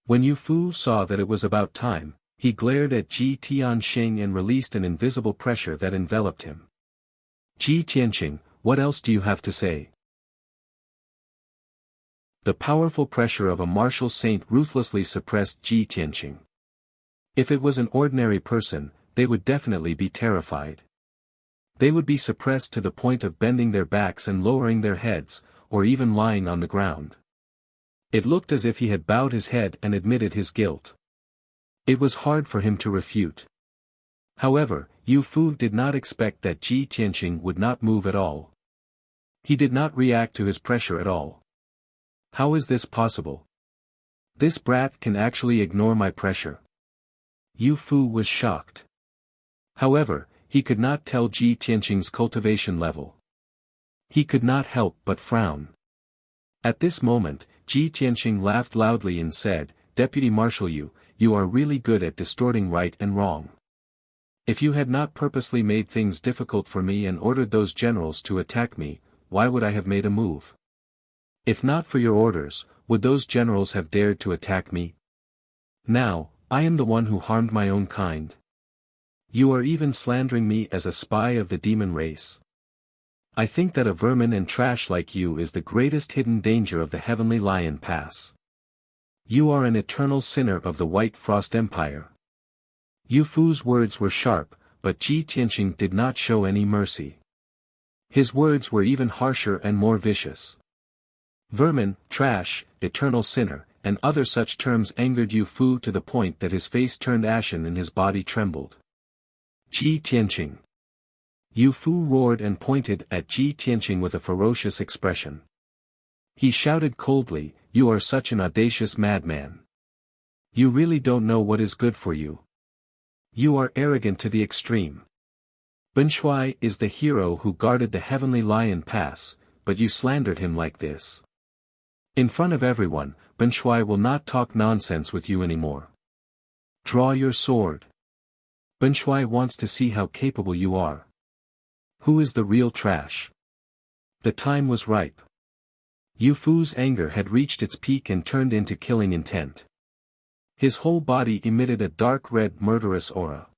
When Yu Fu saw that it was about time, he glared at Ji Tianqing and released an invisible pressure that enveloped him. Ji Tianqing, what else do you have to say? The powerful pressure of a martial saint ruthlessly suppressed Ji Tianqing. If it was an ordinary person, they would definitely be terrified. They would be suppressed to the point of bending their backs and lowering their heads, or even lying on the ground. It looked as if he had bowed his head and admitted his guilt. It was hard for him to refute. However, Yu Fu did not expect that Ji Tianqing would not move at all. He did not react to his pressure at all. How is this possible? This brat can actually ignore my pressure. Yu Fu was shocked. However, he could not tell Ji Tianqing's cultivation level. He could not help but frown. At this moment, Ji Tianqing laughed loudly and said, Deputy Marshal Yu, you are really good at distorting right and wrong. If you had not purposely made things difficult for me and ordered those generals to attack me, why would I have made a move? If not for your orders, would those generals have dared to attack me? Now, I am the one who harmed my own kind. You are even slandering me as a spy of the demon race. I think that a vermin and trash like you is the greatest hidden danger of the Heavenly Lion Pass. You are an eternal sinner of the White Frost Empire. Yu Fu's words were sharp, but Ji Tianqing did not show any mercy. His words were even harsher and more vicious. Vermin, trash, eternal sinner, and other such terms angered Yu Fu to the point that his face turned ashen and his body trembled. Ji Tianqing. Yu Fu roared and pointed at Ji Tianqing with a ferocious expression. He shouted coldly, you are such an audacious madman. You really don't know what is good for you. You are arrogant to the extreme. Ben Shuai is the hero who guarded the Heavenly Lion Pass, but you slandered him like this. In front of everyone, Ben Shuai will not talk nonsense with you anymore. Draw your sword. Ben Shuai wants to see how capable you are. Who is the real trash? The time was ripe. Yu Fu's anger had reached its peak and turned into killing intent. His whole body emitted a dark red murderous aura.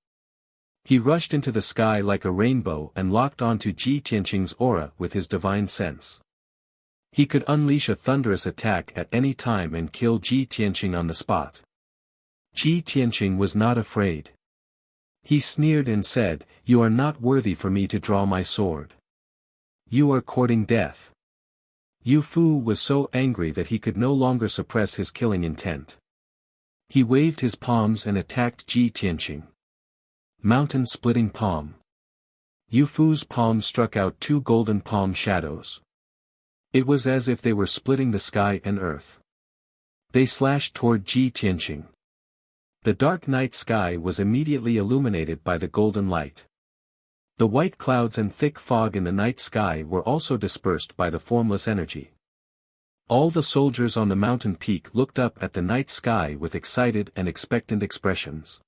He rushed into the sky like a rainbow and locked onto Ji Tianqing's aura with his divine sense. He could unleash a thunderous attack at any time and kill Ji Tianqing on the spot. Ji Tianqing was not afraid. He sneered and said, you are not worthy for me to draw my sword. You are courting death. Yu Fu was so angry that he could no longer suppress his killing intent. He waved his palms and attacked Ji Tianqing. Mountain-splitting palm. Yu Fu's palm struck out two golden palm shadows. It was as if they were splitting the sky and earth. They slashed toward Ji Tianqing. The dark night sky was immediately illuminated by the golden light. The white clouds and thick fog in the night sky were also dispersed by the formless energy. All the soldiers on the mountain peak looked up at the night sky with excited and expectant expressions.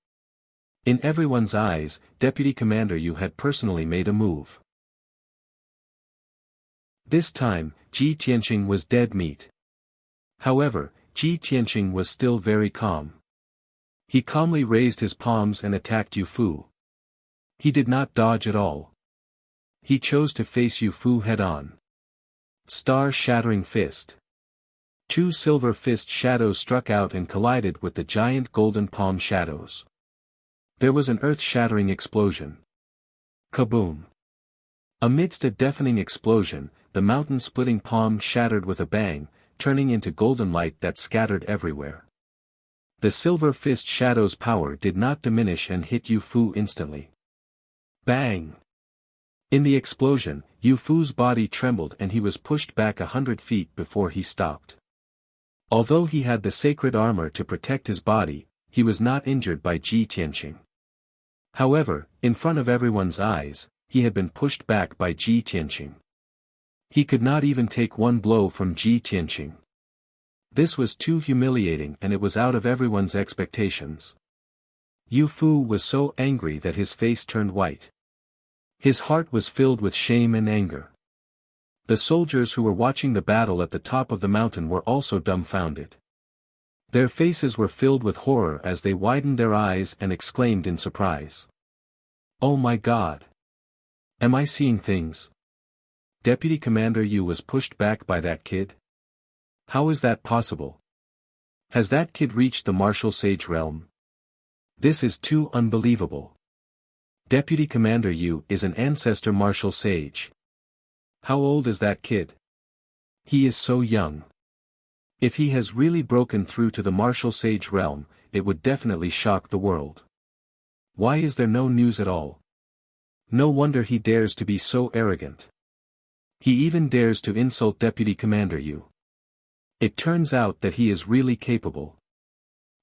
In everyone's eyes, Deputy Commander Yu had personally made a move. This time, Ji Tianqing was dead meat. However, Ji Tianqing was still very calm. He calmly raised his palms and attacked Yu Fu. He did not dodge at all. He chose to face Yu Fu head-on. Star-shattering fist. Two silver fist shadows struck out and collided with the giant golden palm shadows. There was an earth-shattering explosion. Kaboom! Amidst a deafening explosion, the mountain-splitting palm shattered with a bang, turning into golden light that scattered everywhere. The silver fist shadow's power did not diminish and hit Yu Fu instantly. Bang! In the explosion, Yu Fu's body trembled and he was pushed back 100 feet before he stopped. Although he had the sacred armor to protect his body, he was not injured by Ji Tianqing. However, in front of everyone's eyes, he had been pushed back by Ji Tianqing. He could not even take one blow from Ji Tianqing. This was too humiliating and it was out of everyone's expectations. Yu Fu was so angry that his face turned white. His heart was filled with shame and anger. The soldiers who were watching the battle at the top of the mountain were also dumbfounded. Their faces were filled with horror as they widened their eyes and exclaimed in surprise. "Oh my God! Am I seeing things? Deputy Commander Yu was pushed back by that kid? How is that possible? Has that kid reached the martial sage realm? This is too unbelievable. Deputy Commander Yu is an ancestor martial sage. How old is that kid? He is so young. If he has really broken through to the martial sage realm, it would definitely shock the world. Why is there no news at all? No wonder he dares to be so arrogant. He even dares to insult Deputy Commander Yu. It turns out that he is really capable."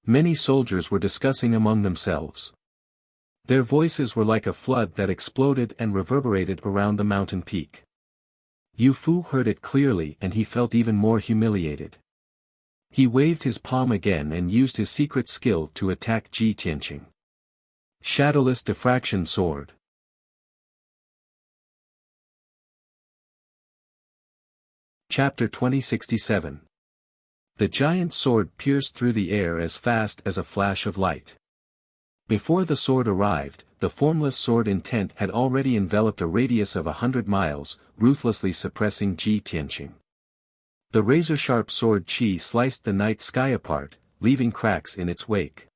Many soldiers were discussing among themselves. Their voices were like a flood that exploded and reverberated around the mountain peak. Yu Fu heard it clearly and he felt even more humiliated. He waved his palm again and used his secret skill to attack Ji Tianqing. Shadowless Diffraction Sword. Chapter 2067. The giant sword pierced through the air as fast as a flash of light. Before the sword arrived, the formless sword intent had already enveloped a radius of 100 miles, ruthlessly suppressing Ji Tianqing. The razor-sharp sword Qi sliced the night sky apart, leaving cracks in its wake.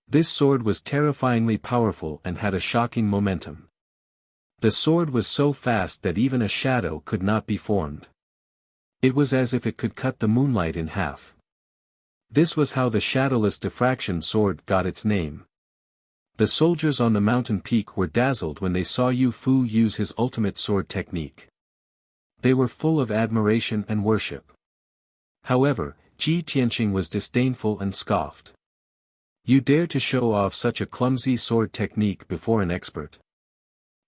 This sword was terrifyingly powerful and had a shocking momentum. The sword was so fast that even a shadow could not be formed. It was as if it could cut the moonlight in half. This was how the Shadowless Diffraction Sword got its name. The soldiers on the mountain peak were dazzled when they saw Yu Fu use his ultimate sword technique. They were full of admiration and worship. However, Ji Tianqing was disdainful and scoffed. "You dare to show off such a clumsy sword technique before an expert?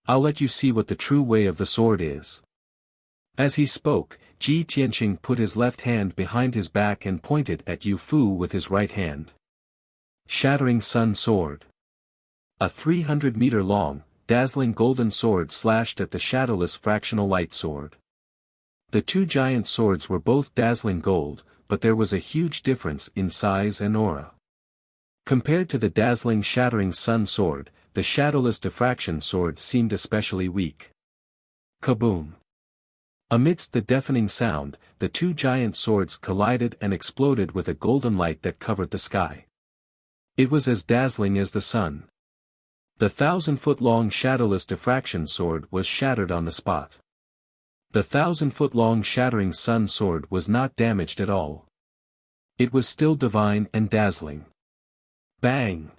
I'll let you see what the true way of the sword is." As he spoke, Ji Tianqing put his left hand behind his back and pointed at Yu Fu with his right hand. Shattering Sun Sword. A 300-meter-long, dazzling golden sword slashed at the shadowless fractional light sword. The two giant swords were both dazzling gold, but there was a huge difference in size and aura. Compared to the dazzling shattering sun sword, the shadowless diffraction sword seemed especially weak. Kaboom! Amidst the deafening sound, the two giant swords collided and exploded with a golden light that covered the sky. It was as dazzling as the sun. The 1,000-foot-long shadowless diffraction sword was shattered on the spot. The 1,000-foot-long shattering sun sword was not damaged at all. It was still divine and dazzling. Bang!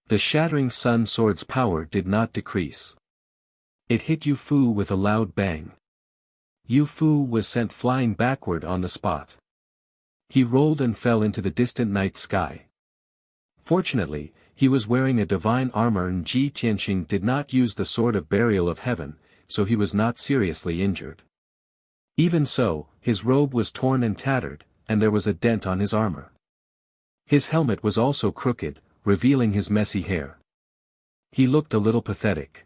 The shattering sun sword's power did not decrease. It hit Yu Fu with a loud bang. Yu Fu was sent flying backward on the spot. He rolled and fell into the distant night sky. Fortunately, he was wearing a divine armor and Ji Tianqing did not use the sword of burial of heaven, so he was not seriously injured. Even so, his robe was torn and tattered, and there was a dent on his armor. His helmet was also crooked, revealing his messy hair. He looked a little pathetic.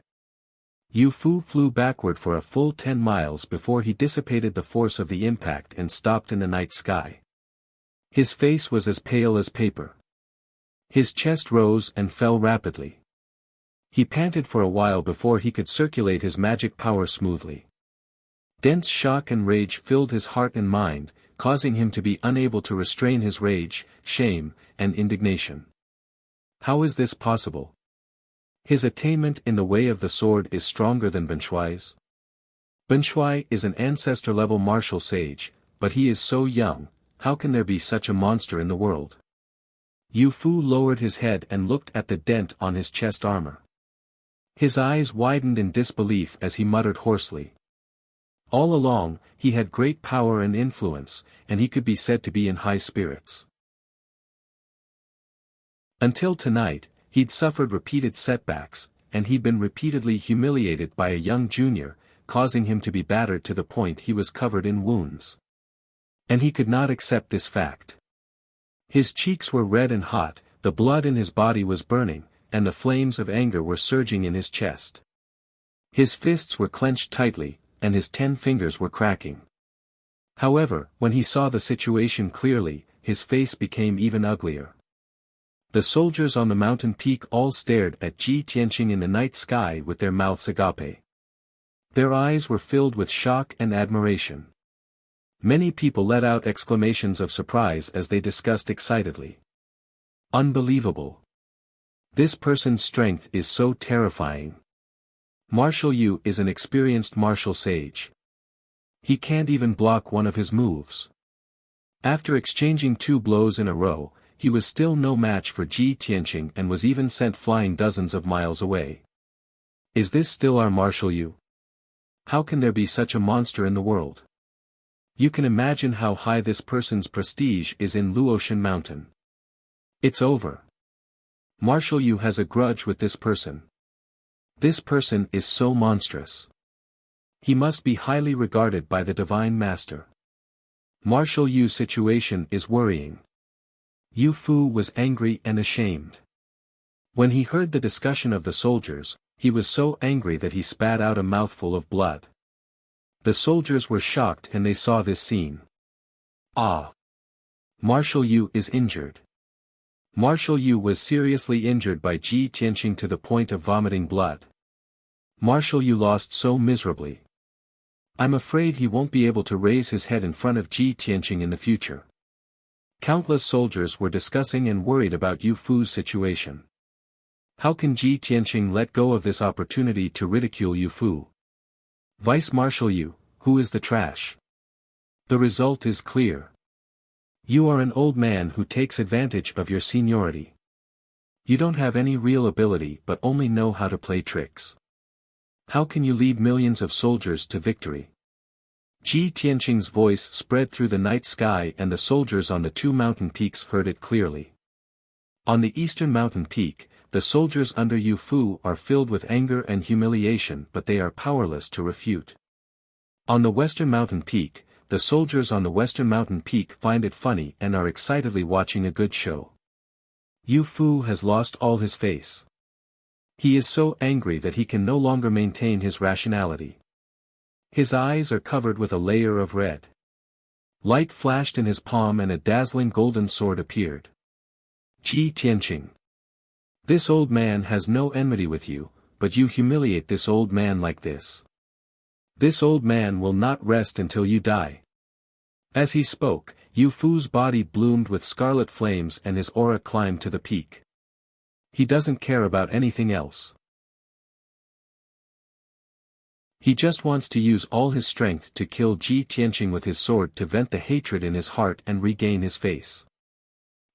Yu Fu flew backward for a full 10 miles before he dissipated the force of the impact and stopped in the night sky. His face was as pale as paper. His chest rose and fell rapidly. He panted for a while before he could circulate his magic power smoothly. Dense shock and rage filled his heart and mind, causing him to be unable to restrain his rage, shame, and indignation. How is this possible? His attainment in the way of the sword is stronger than Benshuai's. Benshuai is an ancestor-level martial sage, but he is so young, how can there be such a monster in the world? Yu Fu lowered his head and looked at the dent on his chest armor. His eyes widened in disbelief as he muttered hoarsely. All along, he had great power and influence, and he could be said to be in high spirits. Until tonight, he'd suffered repeated setbacks, and he'd been repeatedly humiliated by a young junior, causing him to be battered to the point he was covered in wounds. And he could not accept this fact. His cheeks were red and hot, the blood in his body was burning, and the flames of anger were surging in his chest. His fists were clenched tightly, and his 10 fingers were cracking. However, when he saw the situation clearly, his face became even uglier. The soldiers on the mountain peak all stared at Ji Tianqing in the night sky with their mouths agape. Their eyes were filled with shock and admiration. Many people let out exclamations of surprise as they discussed excitedly. Unbelievable. This person's strength is so terrifying. Martial Yu is an experienced martial sage. He can't even block one of his moves. After exchanging 2 blows in a row, he was still no match for Ji Tianqing and was even sent flying dozens of miles away. Is this still our Martial Yu? How can there be such a monster in the world? You can imagine how high this person's prestige is in Luotian Mountain. It's over. Martial Yu has a grudge with this person. This person is so monstrous. He must be highly regarded by the Divine Master. Martial Yu's situation is worrying. Yu Fu was angry and ashamed. When he heard the discussion of the soldiers, he was so angry that he spat out a mouthful of blood. The soldiers were shocked and they saw this scene. Ah! Martial Yu is injured. Martial Yu was seriously injured by Ji Tianqing to the point of vomiting blood. Martial Yu lost so miserably. I'm afraid he won't be able to raise his head in front of Ji Tianqing in the future. Countless soldiers were discussing and worried about Yu Fu's situation. How can Ji Tianqing let go of this opportunity to ridicule Yu Fu? Vice Marshal Yu, who is the trash? The result is clear. You are an old man who takes advantage of your seniority. You don't have any real ability but only know how to play tricks. How can you lead millions of soldiers to victory? Ji Tianqing's voice spread through the night sky and the soldiers on the 2 mountain peaks heard it clearly. On the eastern mountain peak, the soldiers under Yu Fu are filled with anger and humiliation but they are powerless to refute. On the western mountain peak, the soldiers on the western mountain peak find it funny and are excitedly watching a good show. Yu Fu has lost all his face. He is so angry that he can no longer maintain his rationality. His eyes are covered with a layer of red. Light flashed in his palm and a dazzling golden sword appeared. Ji Tianqing. This old man has no enmity with you, but you humiliate this old man like this. This old man will not rest until you die. As he spoke, Yu Fu's body bloomed with scarlet flames and his aura climbed to the peak. He doesn't care about anything else. He just wants to use all his strength to kill Ji Tianqing with his sword to vent the hatred in his heart and regain his face.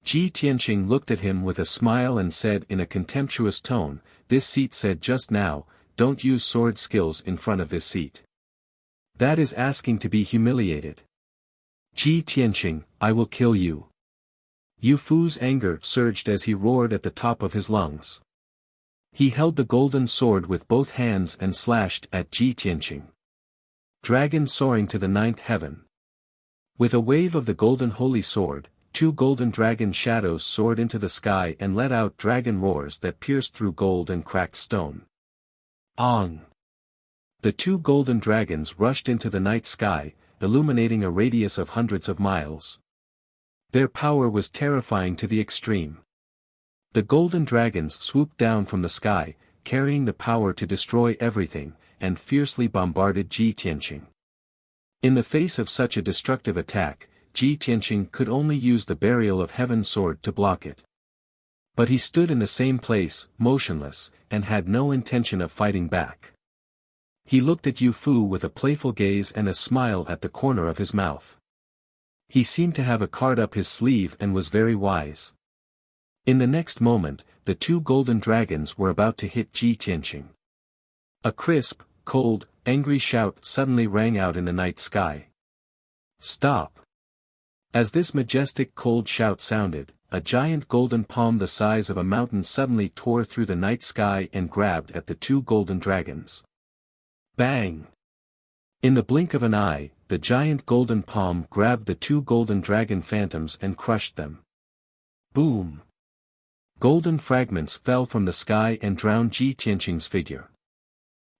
Ji Tianqing looked at him with a smile and said in a contemptuous tone, "This seat said just now, don't use sword skills in front of this seat. That is asking to be humiliated. Ji Tianqing, I will kill you." Yu Fu's anger surged as he roared at the top of his lungs. He held the golden sword with both hands and slashed at Ji Tianqing. Dragon soaring to the 9th heaven. With a wave of the golden holy sword, 2 golden dragon shadows soared into the sky and let out dragon roars that pierced through gold and cracked stone. Ong! The 2 golden dragons rushed into the night sky, illuminating a radius of hundreds of miles. Their power was terrifying to the extreme. The golden dragons swooped down from the sky, carrying the power to destroy everything, and fiercely bombarded Ji Tianqing. In the face of such a destructive attack, Ji Tianqing could only use the Burial of Heaven sword to block it. But he stood in the same place, motionless, and had no intention of fighting back. He looked at Yu Fu with a playful gaze and a smile at the corner of his mouth. He seemed to have a card up his sleeve and was very wise. In the next moment, the 2 golden dragons were about to hit Ji Tianqing. A crisp, cold, angry shout suddenly rang out in the night sky. Stop! As this majestic cold shout sounded, a giant golden palm the size of a mountain suddenly tore through the night sky and grabbed at the two golden dragons. Bang! In the blink of an eye, the giant golden palm grabbed the two golden dragon phantoms and crushed them. Boom! Golden fragments fell from the sky and drowned Ji Tianqing's figure.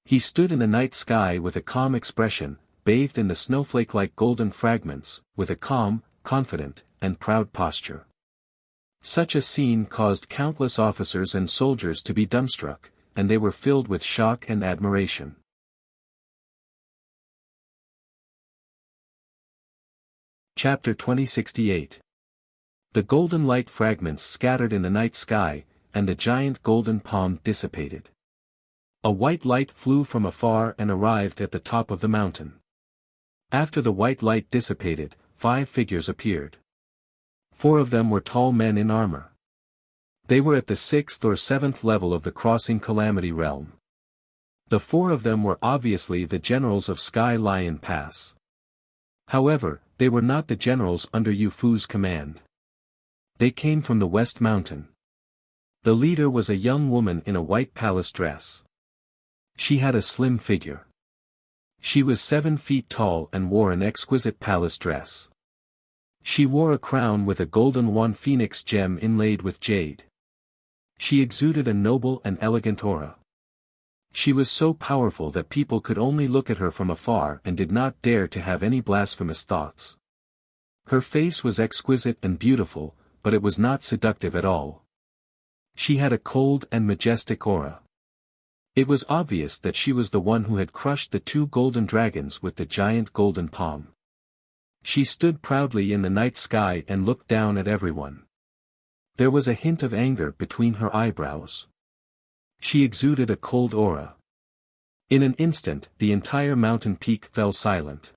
He stood in the night sky with a calm expression, bathed in the snowflake-like golden fragments, with a calm, confident, and proud posture. Such a scene caused countless officers and soldiers to be dumbstruck, and they were filled with shock and admiration. Chapter 2068. The golden light fragments scattered in the night sky, and the giant golden palm dissipated. A white light flew from afar and arrived at the top of the mountain. After the white light dissipated, 5 figures appeared. 4 of them were tall men in armor. They were at the 6th or 7th level of the Crossing Calamity Realm. The 4 of them were obviously the generals of Sky Lion Pass. However, they were not the generals under Yu Fu's command. They came from the West Mountain. The leader was a young woman in a white palace dress. She had a slim figure. She was 7 feet tall and wore an exquisite palace dress. She wore a crown with a golden one phoenix gem inlaid with jade. She exuded a noble and elegant aura. She was so powerful that people could only look at her from afar and did not dare to have any blasphemous thoughts. Her face was exquisite and beautiful, but it was not seductive at all. She had a cold and majestic aura. It was obvious that she was the one who had crushed the 2 golden dragons with the giant golden palm. She stood proudly in the night sky and looked down at everyone. There was a hint of anger between her eyebrows. She exuded a cold aura. In an instant, the entire mountain peak fell silent.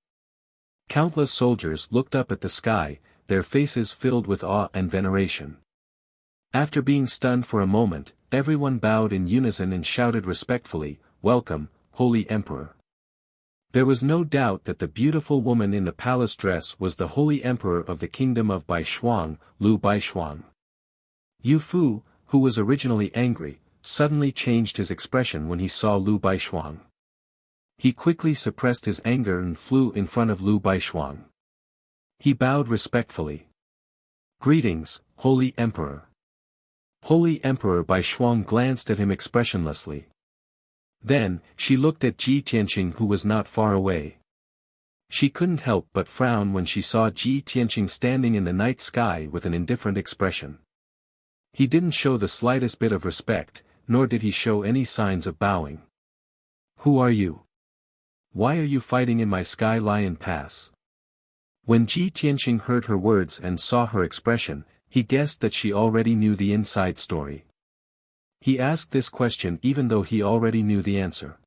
Countless soldiers looked up at the sky, their faces filled with awe and veneration. After being stunned for a moment, everyone bowed in unison and shouted respectfully, "Welcome, Holy Emperor." There was no doubt that the beautiful woman in the palace dress was the Holy Emperor of the Kingdom of Baishuang, Lu Baishuang. Yu Fu, who was originally angry, suddenly changed his expression when he saw Lu Baishuang. He quickly suppressed his anger and flew in front of Lu Baishuang. He bowed respectfully. "Greetings, Holy Emperor." Holy Emperor Baishuang glanced at him expressionlessly. Then, she looked at Ji Tianqing who was not far away. She couldn't help but frown when she saw Ji Tianqing standing in the night sky with an indifferent expression. He didn't show the slightest bit of respect, nor did he show any signs of bowing. "Who are you? Why are you fighting in my Sky Lion Pass?" When Ji Tianqing heard her words and saw her expression, he guessed that she already knew the inside story. He asked this question even though he already knew the answer.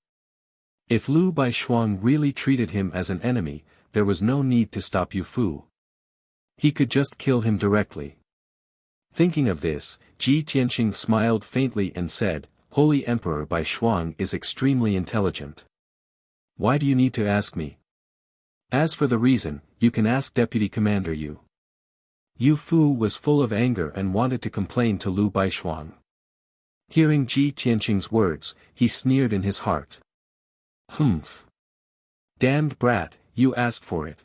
If Lu Baishuang really treated him as an enemy, there was no need to stop Yu Fu. He could just kill him directly. Thinking of this, Ji Tianqing smiled faintly and said, "Holy Emperor Baishuang is extremely intelligent. Why do you need to ask me? As for the reason, you can ask Deputy Commander Yu." Yu Fu was full of anger and wanted to complain to Lu Baishuang. Hearing Ji Tianqing's words, he sneered in his heart. "Humph! Damned brat, you asked for it."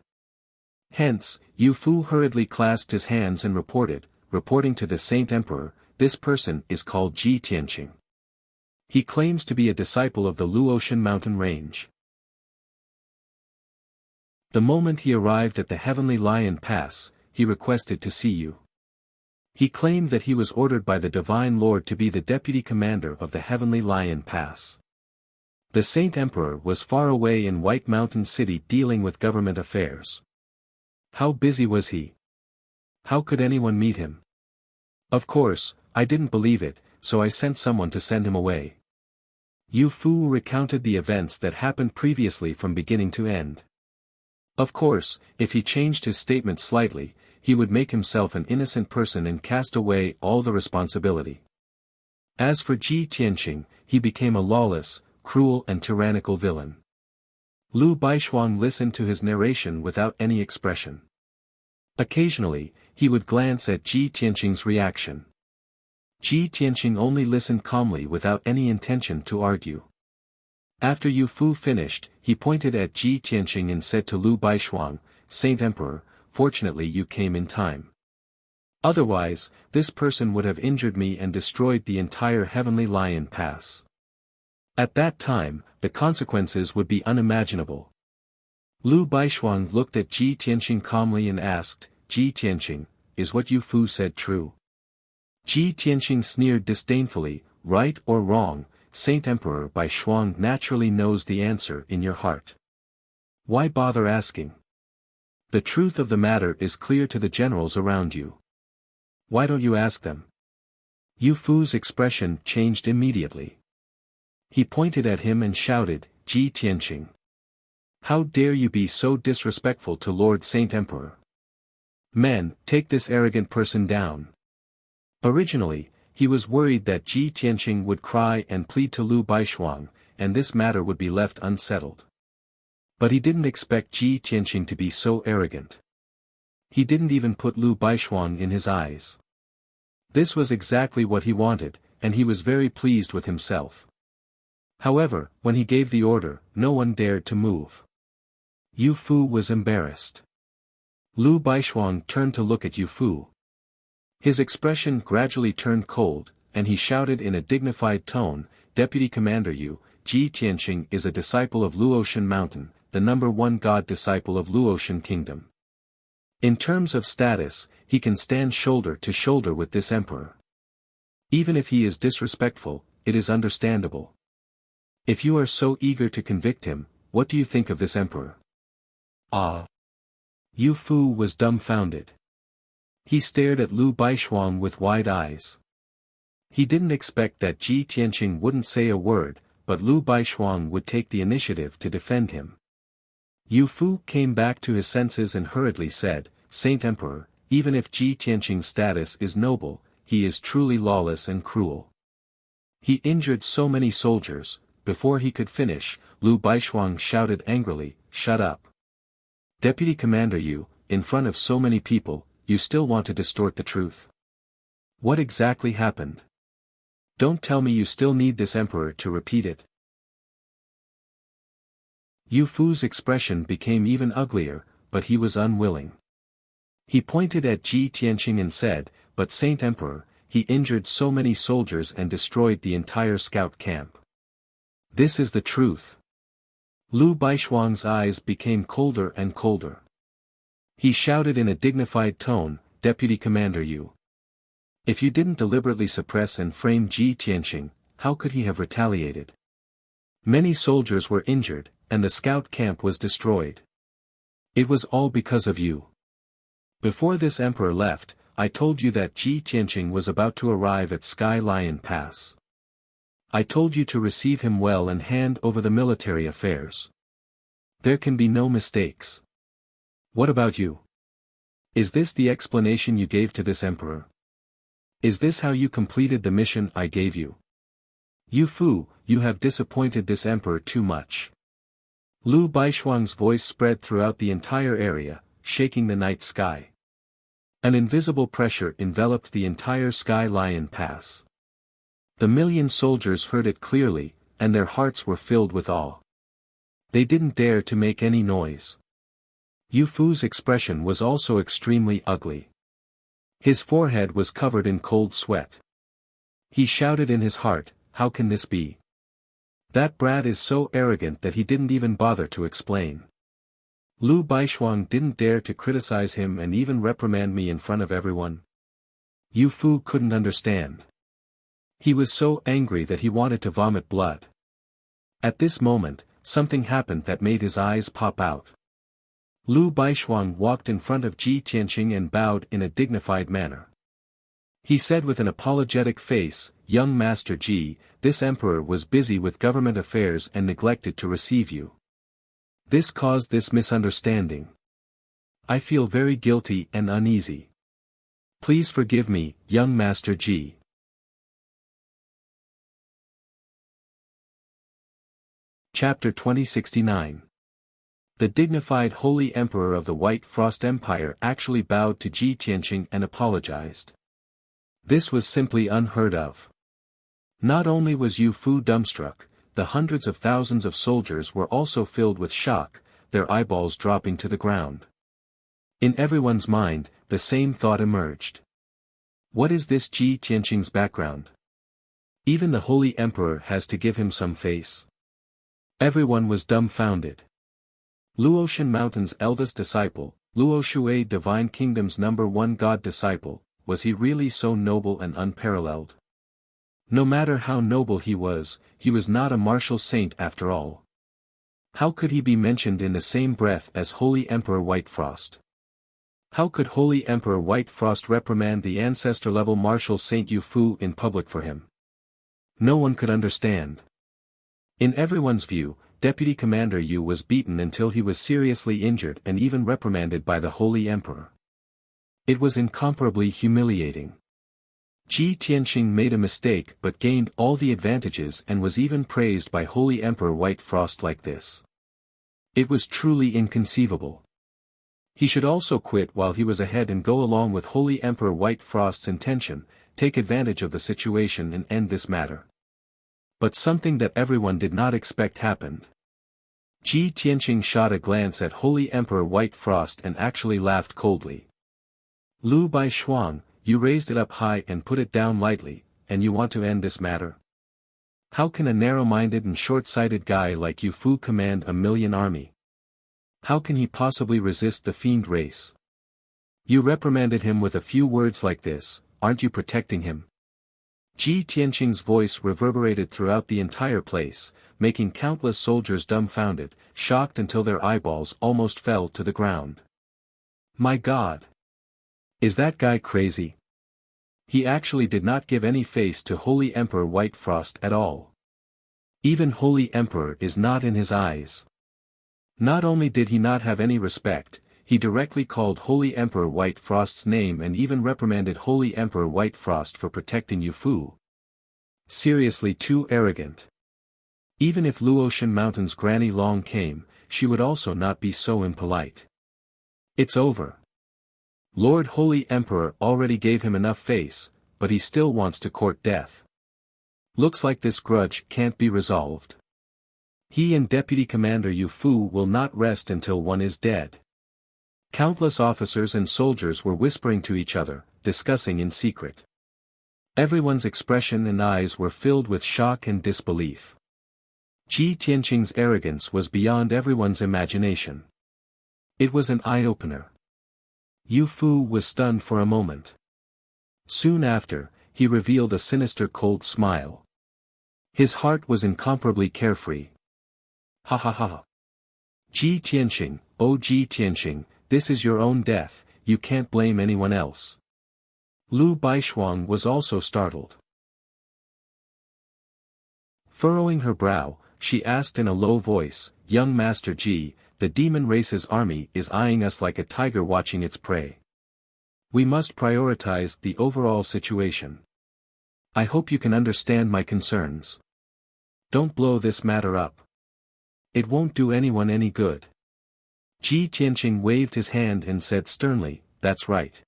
Hence, Yu Fu hurriedly clasped his hands and reporting to the Saint Emperor, "This person is called Ji Tianqing. He claims to be a disciple of the Luotian mountain range. The moment he arrived at the Heavenly Lion Pass, he requested to see you. He claimed that he was ordered by the Divine Lord to be the deputy commander of the Heavenly Lion Pass." The Saint Emperor was far away in White Mountain City dealing with government affairs. How busy was he? How could anyone meet him? Of course, I didn't believe it, so I sent someone to send him away. Yu Fu recounted the events that happened previously from beginning to end. Of course, if he changed his statement slightly, he would make himself an innocent person and cast away all the responsibility. As for Ji Tianqing, he became a lawless, cruel and tyrannical villain. Lu Baishuang listened to his narration without any expression. Occasionally, he would glance at Ji Tianqing's reaction. Ji Tianqing only listened calmly without any intention to argue. After Yu Fu finished, he pointed at Ji Tianqing and said to Lu Baishuang, "Saint Emperor, fortunately you came in time. Otherwise, this person would have injured me and destroyed the entire Heavenly Lion Pass. At that time, the consequences would be unimaginable." Lu Baishuang looked at Ji Tianqing calmly and asked, "Ji Tianqing, is what Yu Fu said true?" Ji Tianqing sneered disdainfully, "Right or wrong, Saint Emperor Baishuang naturally knows the answer in your heart. Why bother asking? The truth of the matter is clear to the generals around you. Why don't you ask them?" Yu Fu's expression changed immediately. He pointed at him and shouted, "Ji Tianqing! How dare you be so disrespectful to Lord Saint Emperor? Men, take this arrogant person down." Originally, he was worried that Ji Tianqing would cry and plead to Lu Baishuang, and this matter would be left unsettled. But he didn't expect Ji Tianqing to be so arrogant. He didn't even put Lu Baishuang in his eyes. This was exactly what he wanted, and he was very pleased with himself. However, when he gave the order, no one dared to move. Yu Fu was embarrassed. Lu Baishuang turned to look at Yu Fu. His expression gradually turned cold, and he shouted in a dignified tone, "Deputy Commander Yu, Ji Tianqing is a disciple of Luotian Mountain, the #1 god disciple of Luotian Kingdom. In terms of status, he can stand shoulder to shoulder with this emperor. Even if he is disrespectful, it is understandable. If you are so eager to convict him, what do you think of this emperor?" Ah! Yu Fu was dumbfounded. He stared at Lu Baishuang with wide eyes. He didn't expect that Ji Tianqing wouldn't say a word, but Lu Baishuang would take the initiative to defend him. Yu Fu came back to his senses and hurriedly said, "Saint Emperor, even if Ji Tianqing's status is noble, he is truly lawless and cruel. He injured so many soldiers." Before he could finish, Lu Baishuang shouted angrily, "Shut up. Deputy Commander Yu, in front of so many people, you still want to distort the truth? What exactly happened? Don't tell me you still need this emperor to repeat it." Yu Fu's expression became even uglier, but he was unwilling. He pointed at Ji Tianqing and said, "But Saint Emperor, he injured so many soldiers and destroyed the entire scout camp. This is the truth." Lu Baishuang's eyes became colder and colder. He shouted in a dignified tone, "Deputy Commander Yu. If you didn't deliberately suppress and frame Ji Tianqing, how could he have retaliated? Many soldiers were injured, and the scout camp was destroyed. It was all because of you. Before this emperor left, I told you that Ji Tianqing was about to arrive at Sky Lion Pass. I told you to receive him well and hand over the military affairs. There can be no mistakes. What about you? Is this the explanation you gave to this emperor? Is this how you completed the mission I gave you? Yu Fu, you have disappointed this emperor too much." Lu Baishuang's voice spread throughout the entire area, shaking the night sky. An invisible pressure enveloped the entire Sky Lion Pass. The million soldiers heard it clearly, and their hearts were filled with awe. They didn't dare to make any noise. Yu Fu's expression was also extremely ugly. His forehead was covered in cold sweat. He shouted in his heart, "How can this be? That brat is so arrogant that he didn't even bother to explain. Lu Baishuang didn't dare to criticize him and even reprimand me in front of everyone." Yu Fu couldn't understand. He was so angry that he wanted to vomit blood. At this moment, something happened that made his eyes pop out. Lu Baishuang walked in front of Ji Tianqing and bowed in a dignified manner. He said with an apologetic face, "Young Master Ji, this emperor was busy with government affairs and neglected to receive you. This caused this misunderstanding. I feel very guilty and uneasy. Please forgive me, young Master Ji." Chapter 2069. The dignified Holy Emperor of the White Frost Empire actually bowed to Ji Tianqing and apologized. This was simply unheard of. Not only was Yu Fu dumbstruck, the hundreds of thousands of soldiers were also filled with shock, their eyeballs dropping to the ground. In everyone's mind, the same thought emerged. What is this Ji Tianqing's background? Even the Holy Emperor has to give him some face. Everyone was dumbfounded. Luotian Mountain's eldest disciple, Luo Shui Divine Kingdom's #1 god disciple, was he really so noble and unparalleled? No matter how noble he was not a martial saint after all. How could he be mentioned in the same breath as Holy Emperor Whitefrost? How could Holy Emperor Whitefrost reprimand the ancestor-level martial Saint Yu Fu in public for him? No one could understand. In everyone's view, Deputy Commander Yu was beaten until he was seriously injured and even reprimanded by the Holy Emperor. It was incomparably humiliating. Ji Tianqing made a mistake but gained all the advantages and was even praised by Holy Emperor Whitefrost like this. It was truly inconceivable. He should also quit while he was ahead and go along with Holy Emperor Whitefrost's intention, take advantage of the situation and end this matter. But something that everyone did not expect happened. Ji Tianqing shot a glance at Holy Emperor Whitefrost and actually laughed coldly. Lu Bai Shuang, you raised it up high and put it down lightly, and you want to end this matter? How can a narrow-minded and short-sighted guy like Yu Fu command a million army? How can he possibly resist the fiend race? You reprimanded him with a few words like this, aren't you protecting him? Ji Tianqing's voice reverberated throughout the entire place, making countless soldiers dumbfounded, shocked until their eyeballs almost fell to the ground. My God! Is that guy crazy? He actually did not give any face to Holy Emperor Whitefrost at all. Even Holy Emperor is not in his eyes. Not only did he not have any respect, he directly called Holy Emperor Whitefrost's name and even reprimanded Holy Emperor Whitefrost for protecting Yu Fu. Seriously too arrogant. Even if Luotian Mountain's Granny Long came, she would also not be so impolite. It's over. Lord Holy Emperor already gave him enough face, but he still wants to court death. Looks like this grudge can't be resolved. He and Deputy Commander Yu Fu will not rest until one is dead. Countless officers and soldiers were whispering to each other, discussing in secret. Everyone's expression and eyes were filled with shock and disbelief. Ji Tianqing's arrogance was beyond everyone's imagination. It was an eye-opener. Yu Fu was stunned for a moment. Soon after, he revealed a sinister cold smile. His heart was incomparably carefree. Ha ha ha. Ji Tianqing, oh Ji Tianqing, this is your own death, you can't blame anyone else. Lu Baishuang was also startled. Furrowing her brow, she asked in a low voice, Young Master Ji, the demon race's army is eyeing us like a tiger watching its prey. We must prioritize the overall situation. I hope you can understand my concerns. Don't blow this matter up. It won't do anyone any good. Ji Tianqing waved his hand and said sternly, That's right.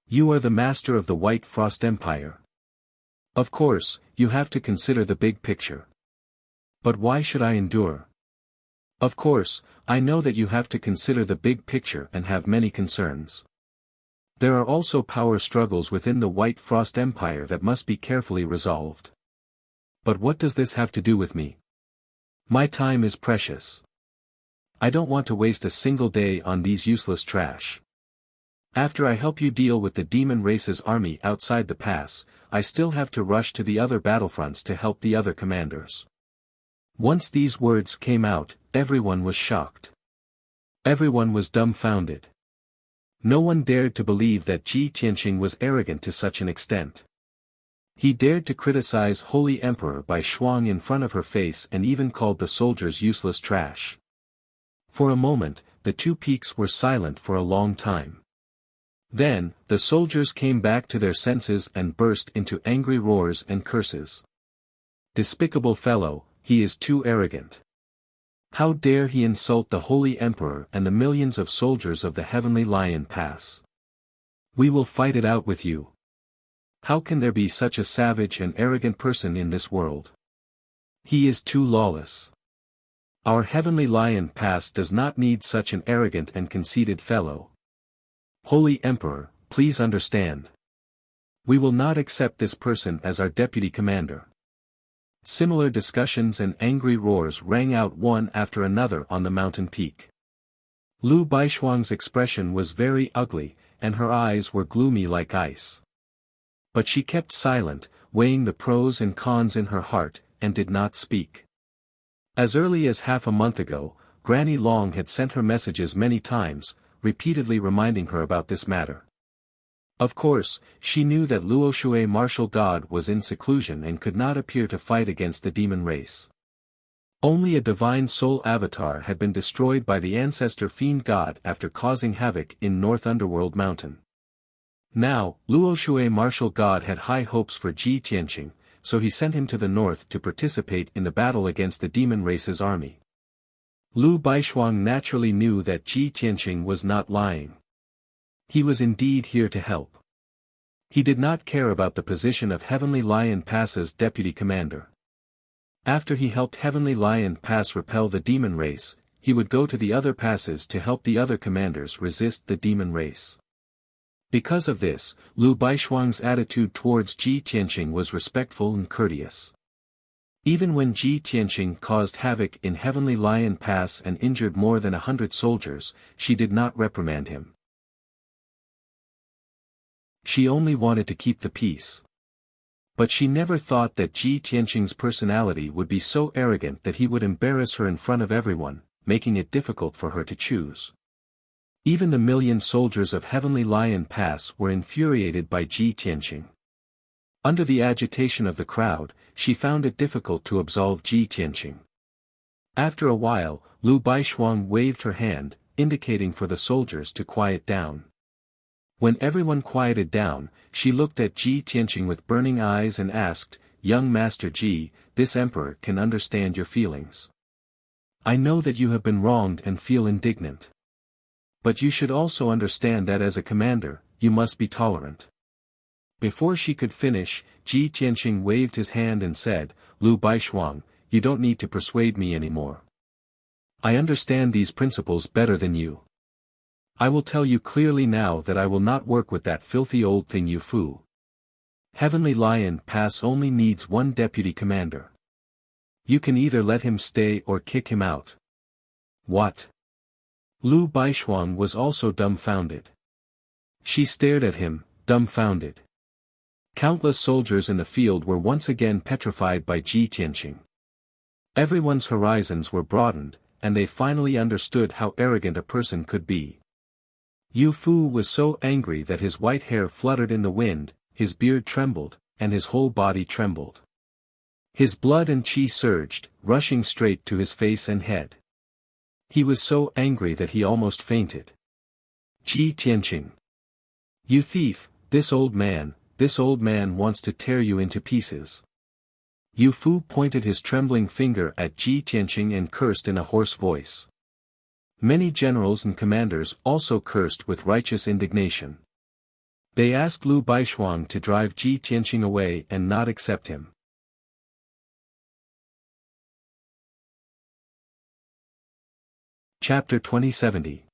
You are the master of the White Frost Empire. Of course, you have to consider the big picture. But why should I endure? Of course, I know that you have to consider the big picture and have many concerns. There are also power struggles within the White Frost Empire that must be carefully resolved. But what does this have to do with me? My time is precious. I don't want to waste a single day on these useless trash. After I help you deal with the demon race's army outside the pass, I still have to rush to the other battlefronts to help the other commanders. Once these words came out, everyone was shocked. Everyone was dumbfounded. No one dared to believe that Ji Tianqing was arrogant to such an extent. He dared to criticize Holy Emperor Bai Shuang in front of her face and even called the soldiers useless trash. For a moment, the two peaks were silent for a long time. Then, the soldiers came back to their senses and burst into angry roars and curses. Despicable fellow, he is too arrogant. How dare he insult the Holy Emperor and the millions of soldiers of the Heavenly Lion Pass? We will fight it out with you. How can there be such a savage and arrogant person in this world? He is too lawless. Our Heavenly Lion Pass does not need such an arrogant and conceited fellow. Holy Emperor, please understand. We will not accept this person as our deputy commander. Similar discussions and angry roars rang out one after another on the mountain peak. Lu Baishuang's expression was very ugly, and her eyes were gloomy like ice. But she kept silent, weighing the pros and cons in her heart, and did not speak. As early as half a month ago, Granny Long had sent her messages many times, repeatedly reminding her about this matter. Of course, she knew that Luo Shui martial god was in seclusion and could not appear to fight against the demon race. Only a divine soul avatar had been destroyed by the ancestor fiend god after causing havoc in North Underworld Mountain. Now, Luo Shui martial god had high hopes for Ji Tianqing, so he sent him to the north to participate in the battle against the demon race's army. Lu Baishuang naturally knew that Ji Tianqing was not lying. He was indeed here to help. He did not care about the position of Heavenly Lion Pass's deputy commander. After he helped Heavenly Lion Pass repel the demon race, he would go to the other passes to help the other commanders resist the demon race. Because of this, Lu Baishuang's attitude towards Ji Tianqing was respectful and courteous. Even when Ji Tianqing caused havoc in Heavenly Lion Pass and injured more than 100 soldiers, she did not reprimand him. She only wanted to keep the peace. But she never thought that Ji Tianqing's personality would be so arrogant that he would embarrass her in front of everyone, making it difficult for her to choose. Even the million soldiers of Heavenly Lion Pass were infuriated by Ji Tianqing. Under the agitation of the crowd, she found it difficult to absolve Ji Tianqing. After a while, Lu Baishuang waved her hand, indicating for the soldiers to quiet down. When everyone quieted down, she looked at Ji Tianqing with burning eyes and asked, "Young Master Ji, this emperor can understand your feelings. I know that you have been wronged and feel indignant. But you should also understand that as a commander, you must be tolerant." Before she could finish, Ji Tianqing waved his hand and said, "Lu Baishuang, you don't need to persuade me anymore. I understand these principles better than you. I will tell you clearly now that I will not work with that filthy old thing Yu Fu. Heavenly Lion Pass only needs one deputy commander. You can either let him stay or kick him out." "What?" Lu Baishuang was also dumbfounded. She stared at him, dumbfounded. Countless soldiers in the field were once again petrified by Ji Tianqing. Everyone's horizons were broadened, and they finally understood how arrogant a person could be. Yu Fu was so angry that his white hair fluttered in the wind, his beard trembled, and his whole body trembled. His blood and qi surged, rushing straight to his face and head. He was so angry that he almost fainted. "Ji Tianqing! You thief, this old man wants to tear you into pieces." Yu Fu pointed his trembling finger at Ji Tianqing and cursed in a hoarse voice. Many generals and commanders also cursed with righteous indignation. They asked Lu Baishuang to drive Ji Tianqing away and not accept him. Chapter 2070.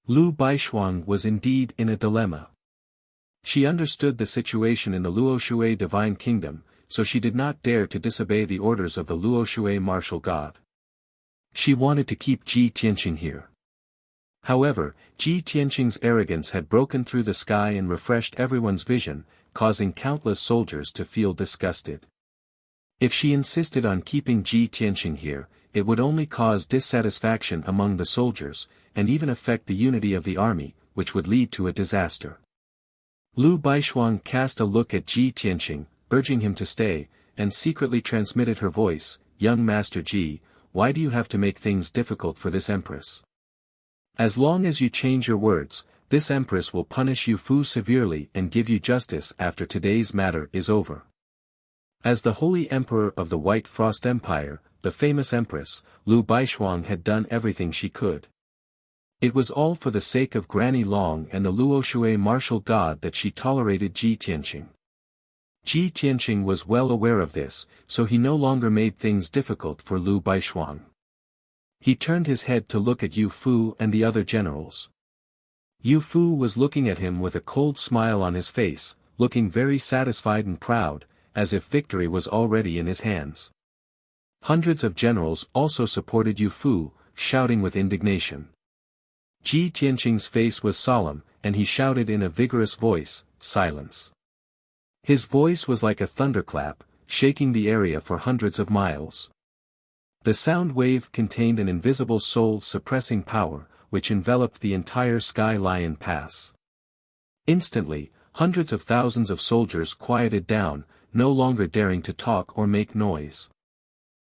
Lu Baishuang was indeed in a dilemma. She understood the situation in the Luo Shui Divine Kingdom, so she did not dare to disobey the orders of the Luo Shui martial god. She wanted to keep Ji Tianqing here. However, Ji Tianqing's arrogance had broken through the sky and refreshed everyone's vision, causing countless soldiers to feel disgusted. If she insisted on keeping Ji Tianqing here, it would only cause dissatisfaction among the soldiers, and even affect the unity of the army, which would lead to a disaster. Lu Baishuang cast a look at Ji Tianqing, urging him to stay, and secretly transmitted her voice, "Young Master Ji, why do you have to make things difficult for this empress? As long as you change your words, this empress will punish Yu Fu severely and give you justice after today's matter is over." As the Holy Emperor of the White Frost Empire, the famous empress, Lu Baishuang had done everything she could. It was all for the sake of Granny Long and the Luoshui martial god that she tolerated Ji Tianqing. Ji Tianqing was well aware of this, so he no longer made things difficult for Lu Baishuang. He turned his head to look at Yu Fu and the other generals. Yu Fu was looking at him with a cold smile on his face, looking very satisfied and proud, as if victory was already in his hands. Hundreds of generals also supported Yu Fu, shouting with indignation. Ji Tianqing's face was solemn, and he shouted in a vigorous voice, "Silence." His voice was like a thunderclap, shaking the area for hundreds of miles. The sound wave contained an invisible soul-suppressing power, which enveloped the entire Sky Lion Pass. Instantly, hundreds of thousands of soldiers quieted down, no longer daring to talk or make noise.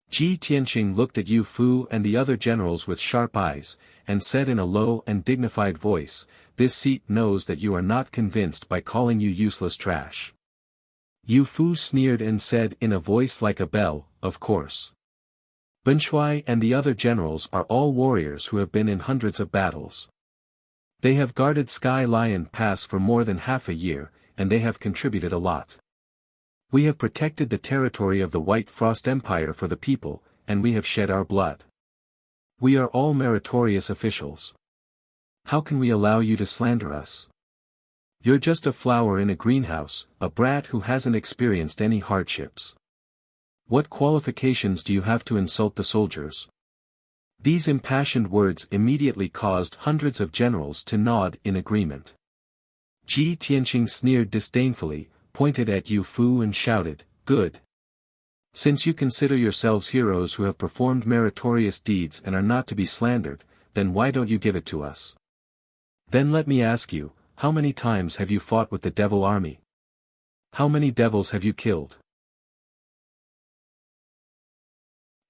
Ji Tianqing looked at Yu Fu and the other generals with sharp eyes, and said in a low and dignified voice, "This seat knows that you are not convinced by calling you useless trash." Yu Fu sneered and said in a voice like a bell, "Of course. Ben Shui and the other generals are all warriors who have been in hundreds of battles. They have guarded Sky Lion Pass for more than half a year, and they have contributed a lot. We have protected the territory of the White Frost Empire for the people, and we have shed our blood. We are all meritorious officials. How can we allow you to slander us? You're just a flower in a greenhouse, a brat who hasn't experienced any hardships. What qualifications do you have to insult the soldiers?" These impassioned words immediately caused hundreds of generals to nod in agreement. Ji Tianqing sneered disdainfully, pointed at Yu Fu and shouted, "Good. Since you consider yourselves heroes who have performed meritorious deeds and are not to be slandered, then why don't you give it to us? Then let me ask you, how many times have you fought with the devil army? How many devils have you killed?"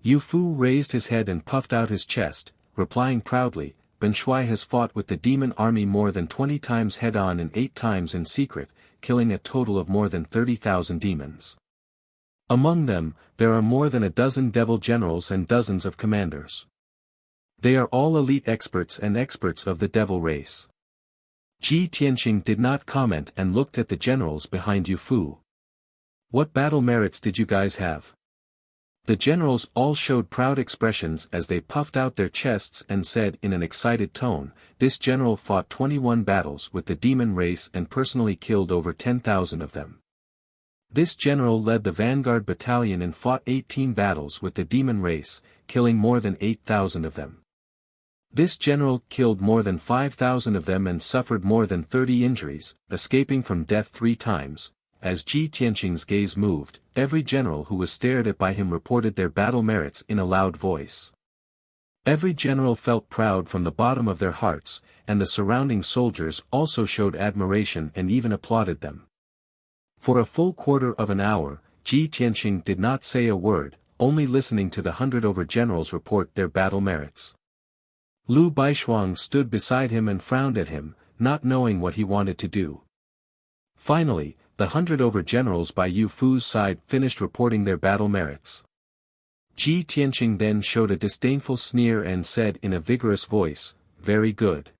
Yu Fu raised his head and puffed out his chest, replying proudly, "Ben Shui has fought with the demon army more than 20 times head-on and 8 times in secret, killing a total of more than 30,000 demons. Among them, there are more than a dozen devil generals and dozens of commanders. They are all elite experts and experts of the devil race." Ji Tianqing did not comment and looked at the generals behind Yu Fu. "What battle merits did you guys have?" The generals all showed proud expressions as they puffed out their chests and said in an excited tone, "This general fought 21 battles with the demon race and personally killed over 10,000 of them. This general led the vanguard battalion and fought 18 battles with the demon race, killing more than 8,000 of them. This general killed more than 5,000 of them and suffered more than 30 injuries, escaping from death 3 times. As Ji Tianqing's gaze moved, every general who was stared at by him reported their battle merits in a loud voice. Every general felt proud from the bottom of their hearts, and the surrounding soldiers also showed admiration and even applauded them. For a full quarter of an hour, Ji Tianqing did not say a word, only listening to the 100 over generals report their battle merits. Lu Baishuang stood beside him and frowned at him, not knowing what he wanted to do. Finally, the 100 over generals by Yu Fu's side finished reporting their battle merits. Ji Tianqing then showed a disdainful sneer and said in a vigorous voice, "Very good.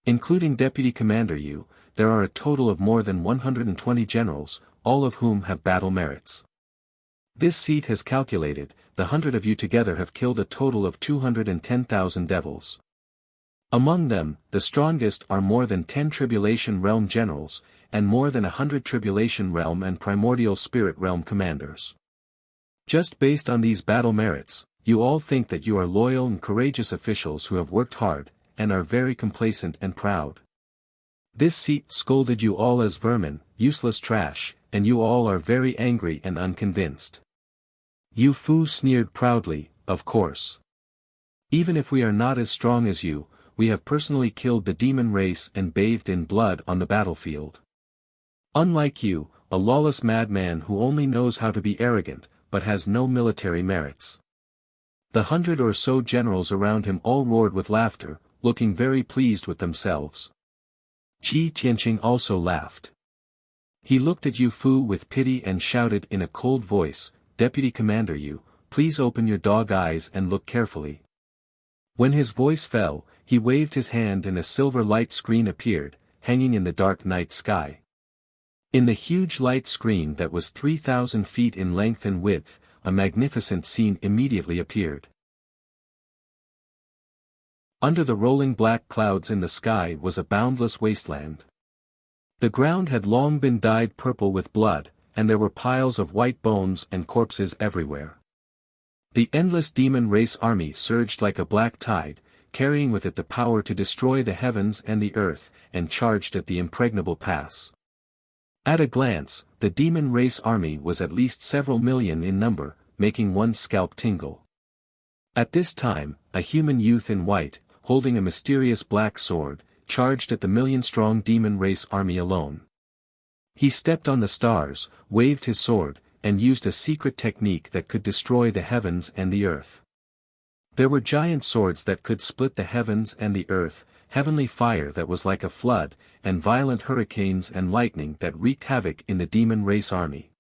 Including Deputy Commander Yu, there are a total of more than 120 generals, all of whom have battle merits. This seat has calculated, the 100 of you together have killed a total of 210,000 devils. Among them, the strongest are more than 10 Tribulation Realm generals, and more than 100 Tribulation Realm and Primordial Spirit Realm commanders. Just based on these battle merits, you all think that you are loyal and courageous officials who have worked hard, and are very complacent and proud. This seat scolded you all as vermin, useless trash, and you all are very angry and unconvinced." Yu Fu sneered proudly, "Of course. Even if we are not as strong as you, we have personally killed the demon race and bathed in blood on the battlefield. Unlike you, a lawless madman who only knows how to be arrogant, but has no military merits." The 100 or so generals around him all roared with laughter, looking very pleased with themselves. Ji Tianqing also laughed. He looked at Yu Fu with pity and shouted in a cold voice, "Deputy Commander Yu, please open your dog eyes and look carefully." When his voice fell, he waved his hand and a silver light screen appeared, hanging in the dark night sky. In the huge light screen that was 3,000 feet in length and width, a magnificent scene immediately appeared. Under the rolling black clouds in the sky was a boundless wasteland. The ground had long been dyed purple with blood, and there were piles of white bones and corpses everywhere. The endless demon race army surged like a black tide, carrying with it the power to destroy the heavens and the earth, and charged at the impregnable pass. At a glance, the demon race army was at least several million in number, making one's scalp tingle. At this time, a human youth in white, holding a mysterious black sword, charged at the million-strong demon race army alone. He stepped on the stars, waved his sword, and used a secret technique that could destroy the heavens and the earth. There were giant swords that could split the heavens and the earth, heavenly fire that was like a flood, and violent hurricanes and lightning that wreaked havoc in the demon race army.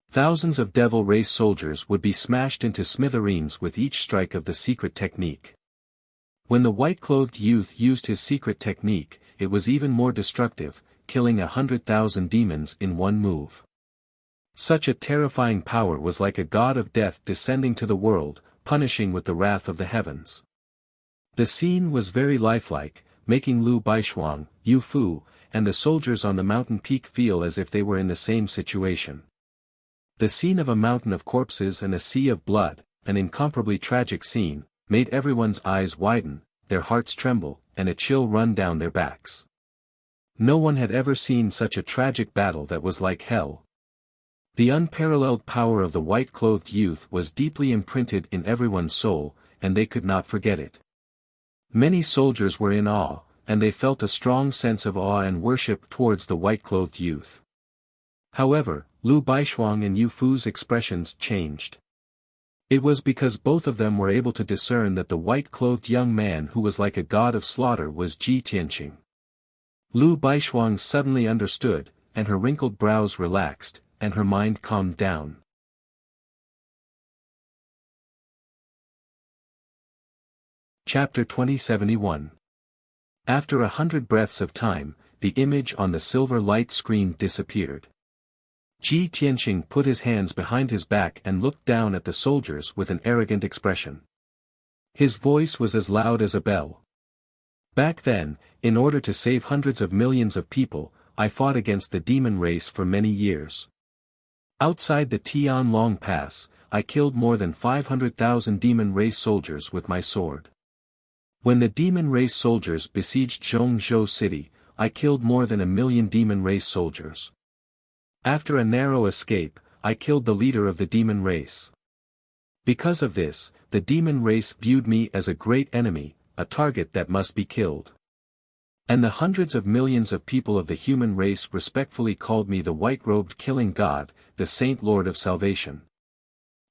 Thousands of devil race soldiers would be smashed into smithereens with each strike of the secret technique. When the white-clothed youth used his secret technique, it was even more destructive, killing 100,000 demons in one move. Such a terrifying power was like a god of death descending to the world, punishing with the wrath of the heavens. The scene was very lifelike, making Lu Baishuang, Yu Fu, and the soldiers on the mountain peak feel as if they were in the same situation. The scene of a mountain of corpses and a sea of blood, an incomparably tragic scene, made everyone's eyes widen, their hearts tremble, and a chill run down their backs. No one had ever seen such a tragic battle that was like hell. The unparalleled power of the white-clothed youth was deeply imprinted in everyone's soul, and they could not forget it. Many soldiers were in awe, and they felt a strong sense of awe and worship towards the white-clothed youth. However, Lu Baishuang and Yu Fu's expressions changed. It was because both of them were able to discern that the white-clothed young man who was like a god of slaughter was Ji Tianqing. Lu Baishuang suddenly understood, and her wrinkled brows relaxed, and her mind calmed down. Chapter 2071. After 100 breaths of time, the image on the silver light screen disappeared. Ji Tianqing put his hands behind his back and looked down at the soldiers with an arrogant expression. His voice was as loud as a bell. "Back then, in order to save hundreds of millions of people, I fought against the demon race for many years. Outside the Tianlong Pass, I killed more than 500,000 demon race soldiers with my sword. When the demon race soldiers besieged Zhongzhou City, I killed more than 1,000,000 demon race soldiers. After a narrow escape, I killed the leader of the demon race. Because of this, the demon race viewed me as a great enemy, a target that must be killed. And the hundreds of millions of people of the human race respectfully called me the white-robed killing god, the Saint Lord of Salvation."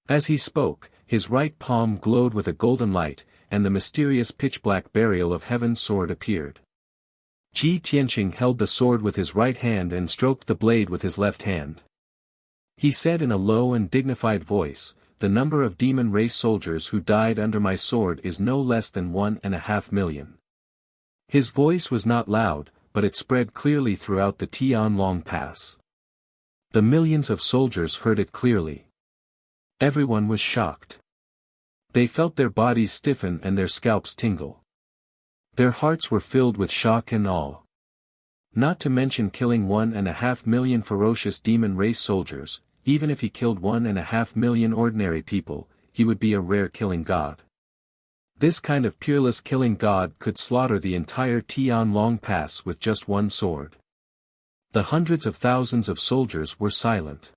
As he spoke, his right palm glowed with a golden light, and the mysterious pitch-black burial of heaven's sword appeared. Ji Tianqing held the sword with his right hand and stroked the blade with his left hand. He said in a low and dignified voice, "The number of demon race soldiers who died under my sword is no less than 1.5 million. His voice was not loud, but it spread clearly throughout the Tianlong Pass. The millions of soldiers heard it clearly. Everyone was shocked. They felt their bodies stiffen and their scalps tingle. Their hearts were filled with shock and awe. Not to mention killing 1.5 million ferocious demon race soldiers, even if he killed 1.5 million ordinary people, he would be a rare killing god. This kind of peerless killing god could slaughter the entire Tianlong Pass with just one sword." The hundreds of thousands of soldiers were silent.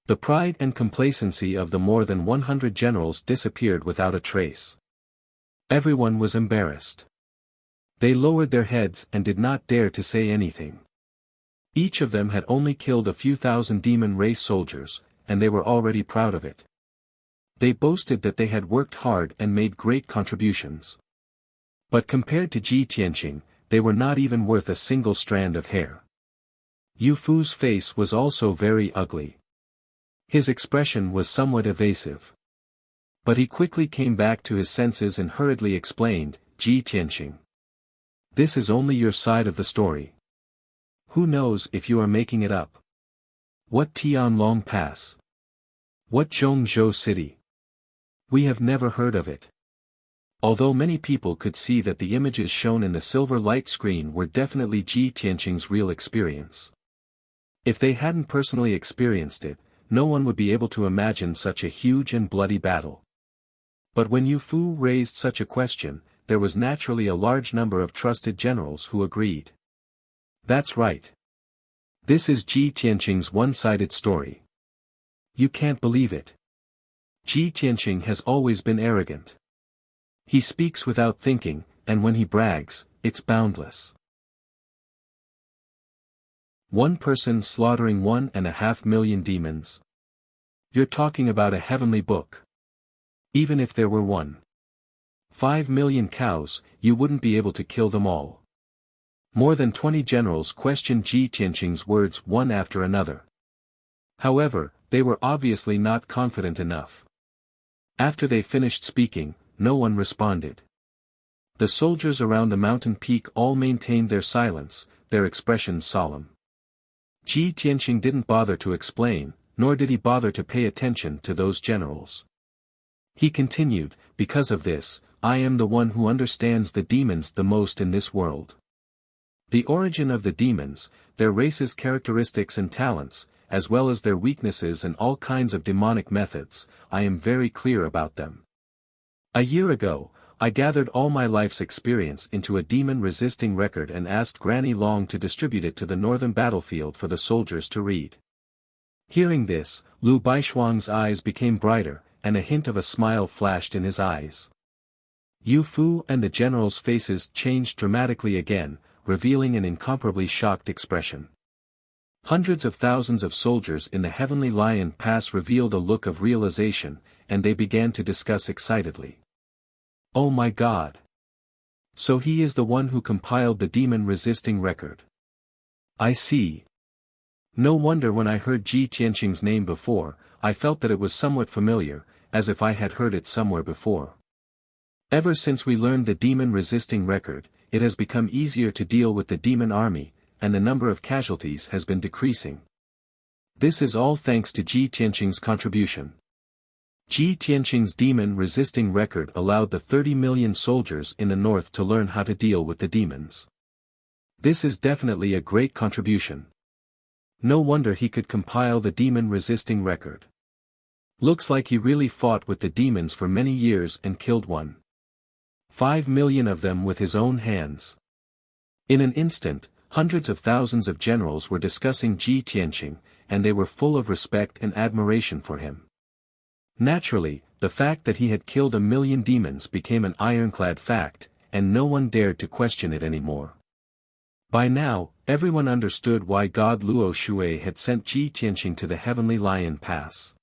The pride and complacency of the more than 100 generals disappeared without a trace. Everyone was embarrassed. They lowered their heads and did not dare to say anything. Each of them had only killed a few thousand demon race soldiers, and they were already proud of it. They boasted that they had worked hard and made great contributions. But compared to Ji Tianqing, they were not even worth a single strand of hair. Yu Fu's face was also very ugly. His expression was somewhat evasive. But he quickly came back to his senses and hurriedly explained, Ji Tianqing. This is only your side of the story. Who knows if you are making it up? What Tianlong Pass? What Zhongzhou City? We have never heard of it. Although many people could see that the images shown in the silver light screen were definitely Ji Tianqing's real experience. If they hadn't personally experienced it, no one would be able to imagine such a huge and bloody battle. But when Yu Fu raised such a question, there was naturally a large number of trusted generals who agreed. That's right. This is Ji Tianqing's one-sided story. You can't believe it. Ji Tianqing has always been arrogant. He speaks without thinking, and when he brags, it's boundless. One person slaughtering 1.5 million demons. You're talking about a heavenly book. Even if there were 1.5 million cows, you wouldn't be able to kill them all. More than 20 generals questioned Ji Tianqing's words one after another. However, they were obviously not confident enough. After they finished speaking, no one responded. The soldiers around the mountain peak all maintained their silence, their expressions solemn. Ji Tianqing didn't bother to explain, nor did he bother to pay attention to those generals. He continued, because of this, I am the one who understands the demons the most in this world. The origin of the demons, their races, characteristics and talents, as well as their weaknesses and all kinds of demonic methods, I am very clear about them. A year ago, I gathered all my life's experience into a demon-resisting record and asked Granny Long to distribute it to the northern battlefield for the soldiers to read. Hearing this, Lu Baishuang's eyes became brighter, and a hint of a smile flashed in his eyes. Yu Fu and the generals' faces changed dramatically again, revealing an incomparably shocked expression. Hundreds of thousands of soldiers in the Heavenly Lion Pass revealed a look of realization, and they began to discuss excitedly. Oh my God! So he is the one who compiled the demon-resisting record. I see. No wonder when I heard Ji Tianqing's name before, I felt that it was somewhat familiar, as if I had heard it somewhere before. Ever since we learned the demon-resisting record, it has become easier to deal with the demon army, and the number of casualties has been decreasing. This is all thanks to Ji Tianqing's contribution. Ji Tianqing's demon-resisting record allowed the 30 million soldiers in the north to learn how to deal with the demons. This is definitely a great contribution. No wonder he could compile the demon-resisting record. Looks like he really fought with the demons for many years and killed 1.5 million of them with his own hands. In an instant, hundreds of thousands of generals were discussing Ji Tianqing, and they were full of respect and admiration for him. Naturally, the fact that he had killed 1 million demons became an ironclad fact, and no one dared to question it anymore. By now, everyone understood why God Luo Shui had sent Ji Tianqing to the Heavenly Lion Pass.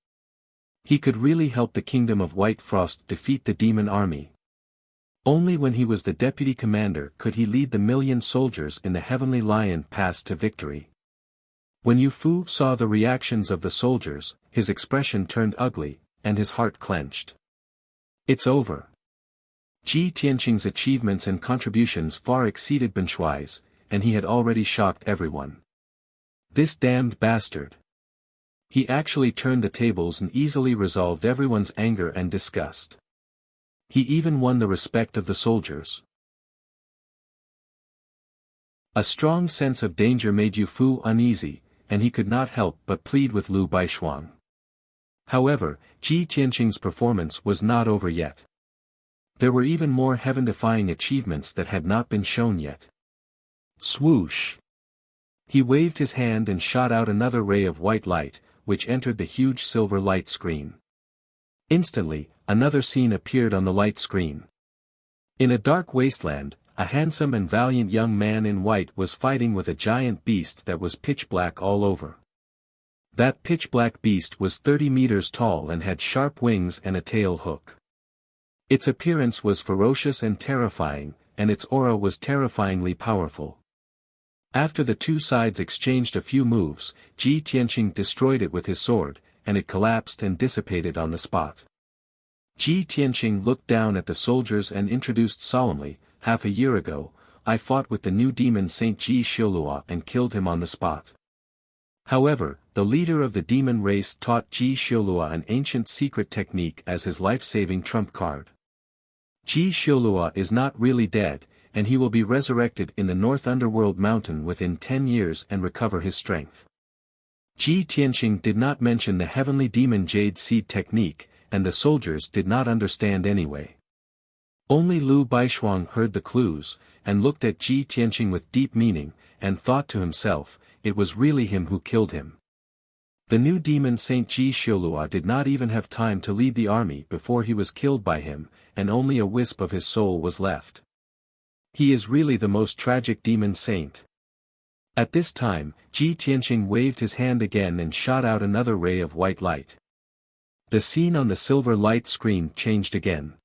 He could really help the Kingdom of White Frost defeat the demon army. Only when he was the deputy commander could he lead the million soldiers in the Heavenly Lion Pass to victory. When Yu Fu saw the reactions of the soldiers, his expression turned ugly, and his heart clenched. It's over. Ji Tianqing's achievements and contributions far exceeded Ben Shuai's, and he had already shocked everyone. This damned bastard. He actually turned the tables and easily resolved everyone's anger and disgust. He even won the respect of the soldiers. A strong sense of danger made Yu Fu uneasy, and he could not help but plead with Lu Baishuang. However, Ji Tianqing's performance was not over yet. There were even more heaven-defying achievements that had not been shown yet. Swoosh! He waved his hand and shot out another ray of white light, which entered the huge silver light screen. Instantly, another scene appeared on the light screen. In a dark wasteland, a handsome and valiant young man in white was fighting with a giant beast that was pitch black all over. That pitch black beast was 30 meters tall and had sharp wings and a tail hook. Its appearance was ferocious and terrifying, and its aura was terrifyingly powerful. After the two sides exchanged a few moves, Ji Tianqing destroyed it with his sword, and it collapsed and dissipated on the spot. Ji Tianqing looked down at the soldiers and introduced solemnly, half a year ago, I fought with the new demon Saint Ji Xiulua and killed him on the spot. However, the leader of the demon race taught Ji Xiulua an ancient secret technique as his life-saving trump card. Ji Xiulua is not really dead, and he will be resurrected in the North Underworld Mountain within 10 years and recover his strength. Ji Tianqing did not mention the heavenly demon jade seed technique, and the soldiers did not understand anyway. Only Lu Baishuang heard the clues, and looked at Ji Tianqing with deep meaning, and thought to himself, it was really him who killed him. The new demon Saint Ji Xiulua did not even have time to lead the army before he was killed by him, and only a wisp of his soul was left. He is really the most tragic demon saint. At this time, Ji Tianqing waved his hand again and shot out another ray of white light. The scene on the silver light screen changed again.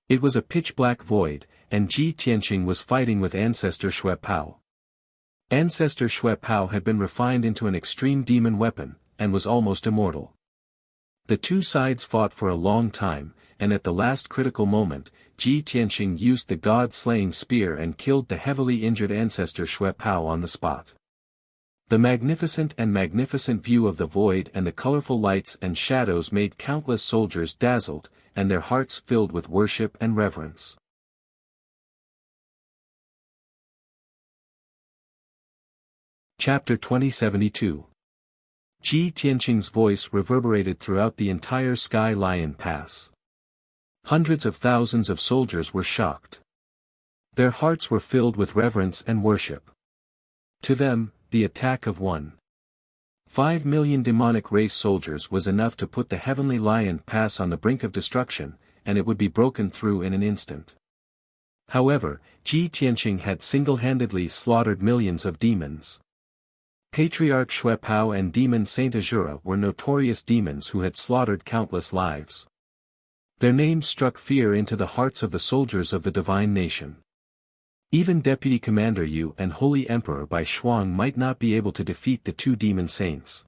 It was a pitch-black void, and Ji Tianqing was fighting with Ancestor Shui Pao. Ancestor Shui Pao had been refined into an extreme demon weapon, and was almost immortal. The two sides fought for a long time, and at the last critical moment, Ji Tianqing used the god-slaying spear and killed the heavily injured Ancestor Shui Pao on the spot. The magnificent view of the void and the colorful lights and shadows made countless soldiers dazzled, and their hearts filled with worship and reverence. Chapter 2072. Ji Tianqing's voice reverberated throughout the entire Sky Lion Pass. Hundreds of thousands of soldiers were shocked. Their hearts were filled with reverence and worship. To them, the attack of 1.5 million demonic race soldiers was enough to put the Heavenly Lion Pass on the brink of destruction, and it would be broken through in an instant. However, Ji Tianqing had single-handedly slaughtered millions of demons. Patriarch Shui Pao and Demon Saint Azura were notorious demons who had slaughtered countless lives. Their names struck fear into the hearts of the soldiers of the divine nation. Even Deputy Commander Yu and Holy Emperor Bai Shuang might not be able to defeat the two demon saints.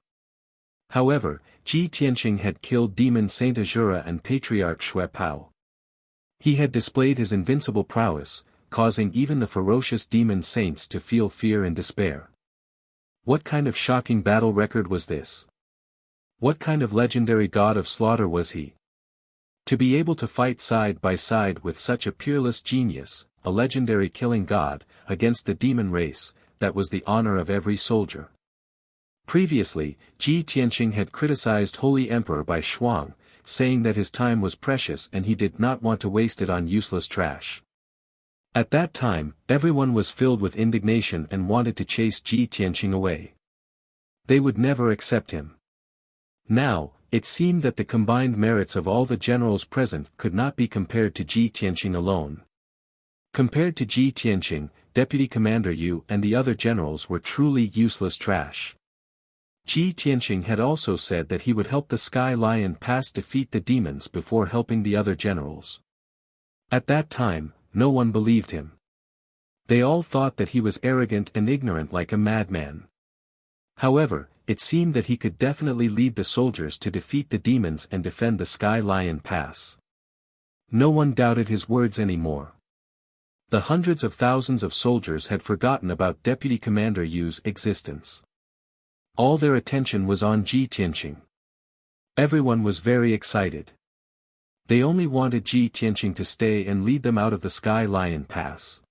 However, Ji Tianqing had killed Demon Saint Azura and Patriarch Shui Pao. He had displayed his invincible prowess, causing even the ferocious demon saints to feel fear and despair. What kind of shocking battle record was this? What kind of legendary god of slaughter was he? To be able to fight side by side with such a peerless genius, a legendary killing god, against the demon race, that was the honor of every soldier. Previously, Ji Tianqing had criticized Holy Emperor Bai Shuang, saying that his time was precious and he did not want to waste it on useless trash. At that time, everyone was filled with indignation and wanted to chase Ji Tianqing away. They would never accept him. Now, it seemed that the combined merits of all the generals present could not be compared to Ji Tianqing alone. Compared to Ji Tianqing, Deputy Commander Yu and the other generals were truly useless trash. Ji Tianqing had also said that he would help the Sky Lion Pass defeat the demons before helping the other generals. At that time, no one believed him. They all thought that he was arrogant and ignorant like a madman. However, it seemed that he could definitely lead the soldiers to defeat the demons and defend the Sky Lion Pass. No one doubted his words anymore. The hundreds of thousands of soldiers had forgotten about Deputy Commander Yu's existence. All their attention was on Ji Tianqing. Everyone was very excited. They only wanted Ji Tianqing to stay and lead them out of the Sky Lion Pass.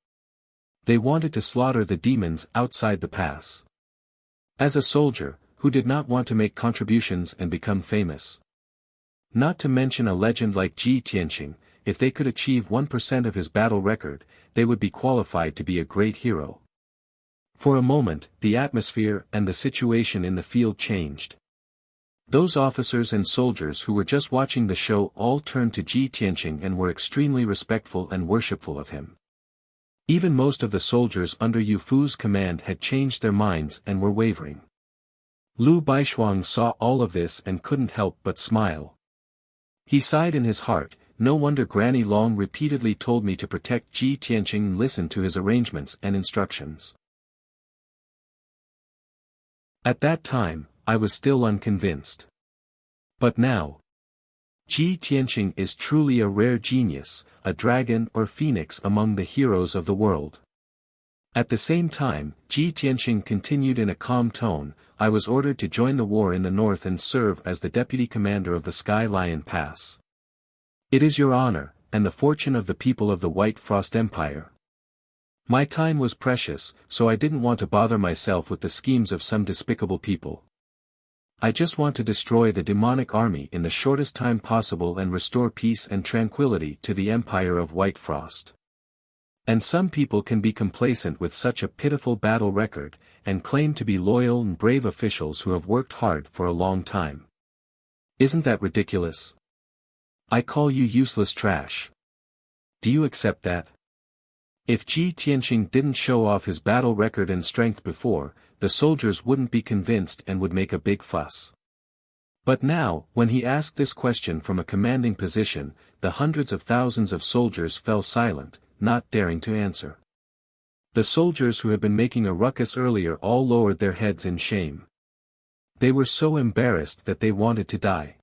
They wanted to slaughter the demons outside the pass. As a soldier, who did not want to make contributions and become famous? Not to mention a legend like Ji Tianqing, if they could achieve 1% of his battle record, they would be qualified to be a great hero. For a moment, the atmosphere and the situation in the field changed. Those officers and soldiers who were just watching the show all turned to Ji Tianqing and were extremely respectful and worshipful of him. Even most of the soldiers under Yu Fu's command had changed their minds and were wavering. Lu Baishuang saw all of this and couldn't help but smile. He sighed in his heart, no wonder Granny Long repeatedly told me to protect Ji Tianqing and listen to his arrangements and instructions. At that time, I was still unconvinced. But now, Ji Tianqing is truly a rare genius, a dragon or phoenix among the heroes of the world. At the same time, Ji Tianqing continued in a calm tone, I was ordered to join the war in the north and serve as the deputy commander of the Sky Lion Pass. It is your honor, and the fortune of the people of the White Frost Empire. My time was precious, so I didn't want to bother myself with the schemes of some despicable people. I just want to destroy the demonic army in the shortest time possible and restore peace and tranquility to the Empire of White Frost. And some people can be complacent with such a pitiful battle record, and claim to be loyal and brave officials who have worked hard for a long time. Isn't that ridiculous? I call you useless trash. Do you accept that? If Ji Tianqing didn't show off his battle record and strength before, the soldiers wouldn't be convinced and would make a big fuss. But now, when he asked this question from a commanding position, the hundreds of thousands of soldiers fell silent, not daring to answer. The soldiers who had been making a ruckus earlier all lowered their heads in shame. They were so embarrassed that they wanted to die.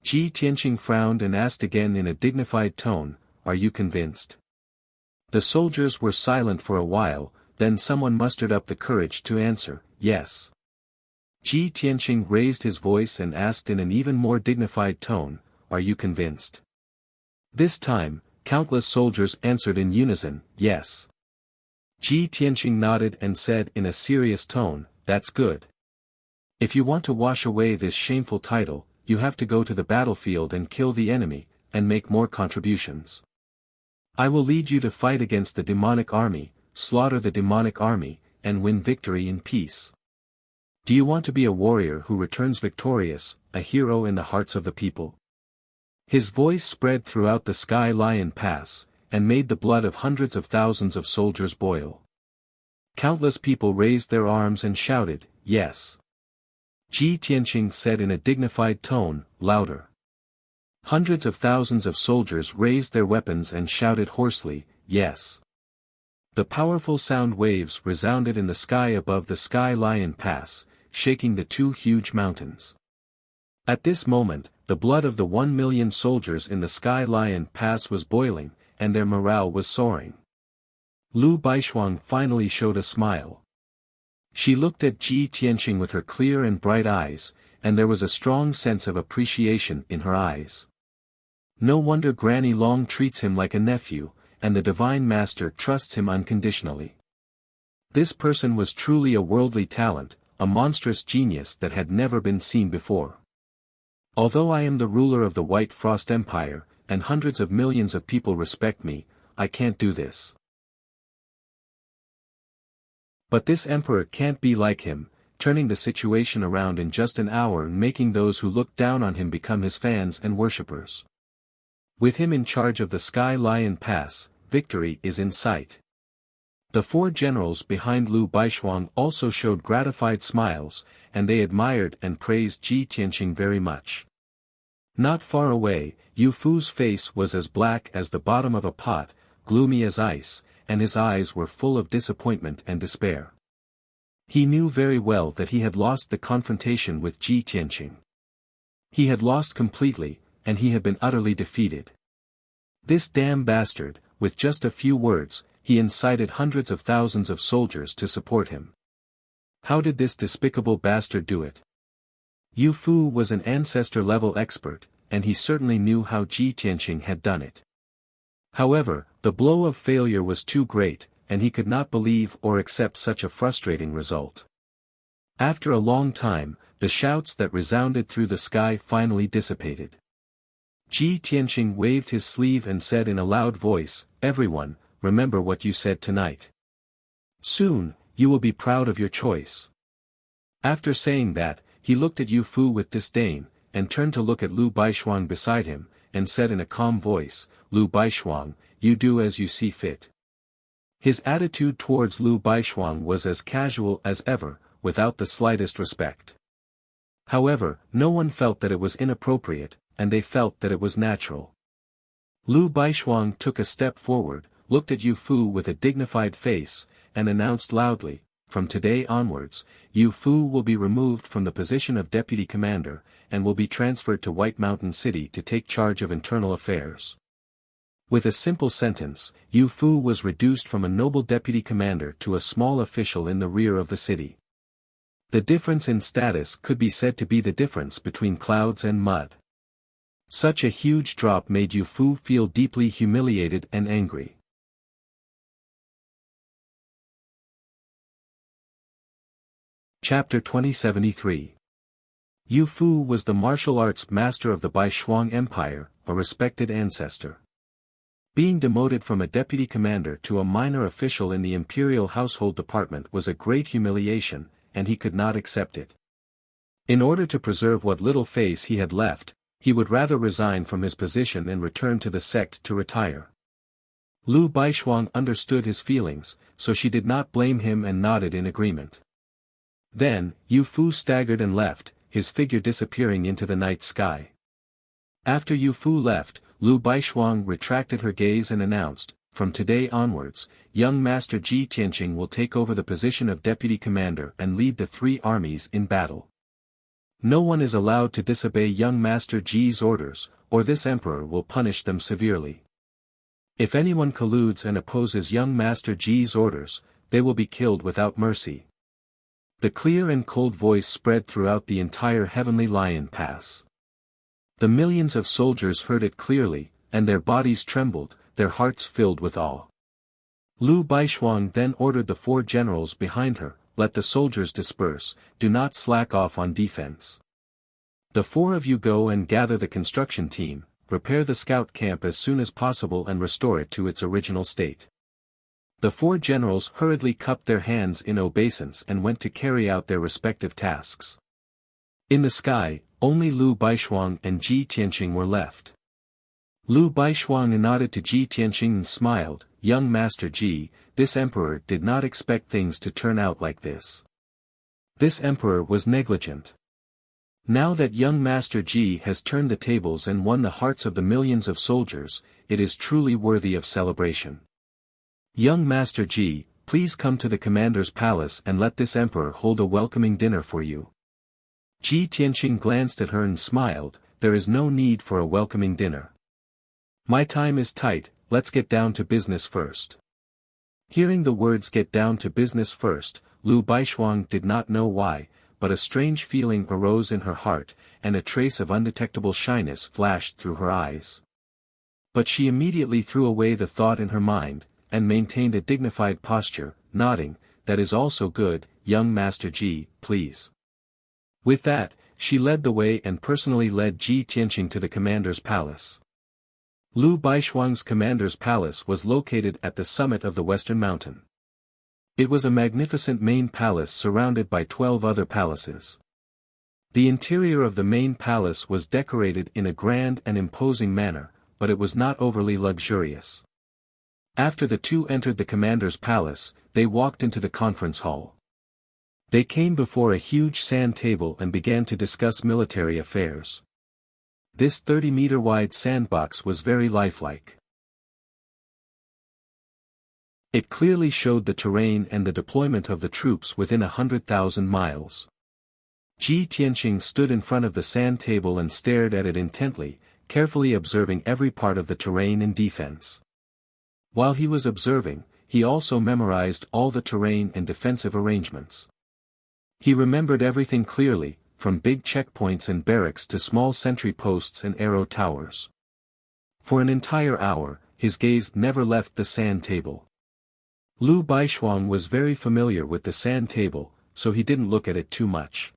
Ji Tianqing frowned and asked again in a dignified tone, Are you convinced? The soldiers were silent for a while, then someone mustered up the courage to answer, Yes. Ji Tianqing raised his voice and asked in an even more dignified tone, Are you convinced? This time, countless soldiers answered in unison, Yes. Ji Tianqing nodded and said in a serious tone, That's good. If you want to wash away this shameful title, you have to go to the battlefield and kill the enemy, and make more contributions. I will lead you to fight against the demonic army, slaughter the demonic army, and win victory in peace. Do you want to be a warrior who returns victorious, a hero in the hearts of the people? His voice spread throughout the Sky Lion Pass, and made the blood of hundreds of thousands of soldiers boil. Countless people raised their arms and shouted, Yes. Ji Tianqing said in a dignified tone, louder. Hundreds of thousands of soldiers raised their weapons and shouted hoarsely, Yes. The powerful sound waves resounded in the sky above the Sky Lion Pass, shaking the two huge mountains. At this moment, the blood of the 1,000,000 soldiers in the Sky Lion Pass was boiling, and their morale was soaring. Lu Baishuang finally showed a smile. She looked at Ji Tianqing with her clear and bright eyes, and there was a strong sense of appreciation in her eyes. No wonder Granny Long treats him like a nephew, and the Divine Master trusts him unconditionally. This person was truly a worldly talent, a monstrous genius that had never been seen before. Although I am the ruler of the White Frost Empire, and hundreds of millions of people respect me, I can't do this. But this emperor can't be like him, turning the situation around in just an hour and making those who look down on him become his fans and worshippers. With him in charge of the Sky Lion Pass, victory is in sight. The four generals behind Lu Baishuang also showed gratified smiles, and they admired and praised Ji Tianqing very much. Not far away, Yu Fu's face was as black as the bottom of a pot, gloomy as ice, and his eyes were full of disappointment and despair. He knew very well that he had lost the confrontation with Ji Tianqing. He had lost completely, and he had been utterly defeated. This damn bastard, with just a few words, he incited hundreds of thousands of soldiers to support him. How did this despicable bastard do it? Yu Fu was an ancestor-level expert, and he certainly knew how Ji Tianqing had done it. However, the blow of failure was too great, and he could not believe or accept such a frustrating result. After a long time, the shouts that resounded through the sky finally dissipated. Ji Tianqing waved his sleeve and said in a loud voice, Everyone, remember what you said tonight. Soon, you will be proud of your choice. After saying that, he looked at Yu Fu with disdain, and turned to look at Lu Baishuang beside him, and said in a calm voice, Lu Baishuang, you do as you see fit. His attitude towards Lu Baishuang was as casual as ever, without the slightest respect. However, no one felt that it was inappropriate, and they felt that it was natural. Lu Baishuang took a step forward, looked at Yu Fu with a dignified face, and announced loudly, From today onwards, Yu Fu will be removed from the position of deputy commander, and will be transferred to White Mountain City to take charge of internal affairs. With a simple sentence, Yu Fu was reduced from a noble deputy commander to a small official in the rear of the city. The difference in status could be said to be the difference between clouds and mud. Such a huge drop made Yu Fu feel deeply humiliated and angry. Chapter 2073. Yu Fu was the martial arts master of the Baishuang Empire, a respected ancestor. Being demoted from a deputy commander to a minor official in the Imperial Household Department was a great humiliation, and he could not accept it. In order to preserve what little face he had left, he would rather resign from his position and return to the sect to retire. Lu Baishuang understood his feelings, so she did not blame him and nodded in agreement. Then, Yu Fu staggered and left, his figure disappearing into the night sky. After Yu Fu left, Lu Baishuang retracted her gaze and announced, "From today onwards, young Master Ji Tianqing will take over the position of deputy commander and lead the 3 armies in battle. No one is allowed to disobey young Master Ji's orders, or this emperor will punish them severely. If anyone colludes and opposes young Master Ji's orders, they will be killed without mercy." The clear and cold voice spread throughout the entire Heavenly Lion Pass. The millions of soldiers heard it clearly, and their bodies trembled, their hearts filled with awe. Lu Baishuang then ordered the 4 generals behind her, "Let the soldiers disperse, do not slack off on defense. The 4 of you go and gather the construction team, repair the scout camp as soon as possible and restore it to its original state." The 4 generals hurriedly cupped their hands in obeisance and went to carry out their respective tasks. In the sky, only Lu Baishuang and Ji Tianqing were left. Lu Baishuang nodded to Ji Tianqing and smiled, "Young Master Ji, this emperor did not expect things to turn out like this. This emperor was negligent. Now that young Master Ji has turned the tables and won the hearts of the millions of soldiers, it is truly worthy of celebration. Young Master Ji, please come to the commander's palace and let this emperor hold a welcoming dinner for you." Ji Tianqing glanced at her and smiled, "There is no need for a welcoming dinner. My time is tight, let's get down to business first." Hearing the words "get down to business first," Lu Baishuang did not know why, but a strange feeling arose in her heart, and a trace of undetectable shyness flashed through her eyes. But she immediately threw away the thought in her mind, and maintained a dignified posture, nodding, "That is also good, young Master Ji, please." With that, she led the way and personally led Ji Tianqing to the commander's palace. Lu Baishuang's commander's palace was located at the summit of the western mountain. It was a magnificent main palace surrounded by 12 other palaces. The interior of the main palace was decorated in a grand and imposing manner, but it was not overly luxurious. After the 2 entered the commander's palace, they walked into the conference hall. They came before a huge sand table and began to discuss military affairs. This 30-meter-wide sandbox was very lifelike. It clearly showed the terrain and the deployment of the troops within 100,000 miles. Ji Tianqing stood in front of the sand table and stared at it intently, carefully observing every part of the terrain and defense. While he was observing, he also memorized all the terrain and defensive arrangements. He remembered everything clearly, from big checkpoints and barracks to small sentry posts and arrow towers. For an entire hour, his gaze never left the sand table. Lu Baishuang was very familiar with the sand table, so he didn't look at it too much.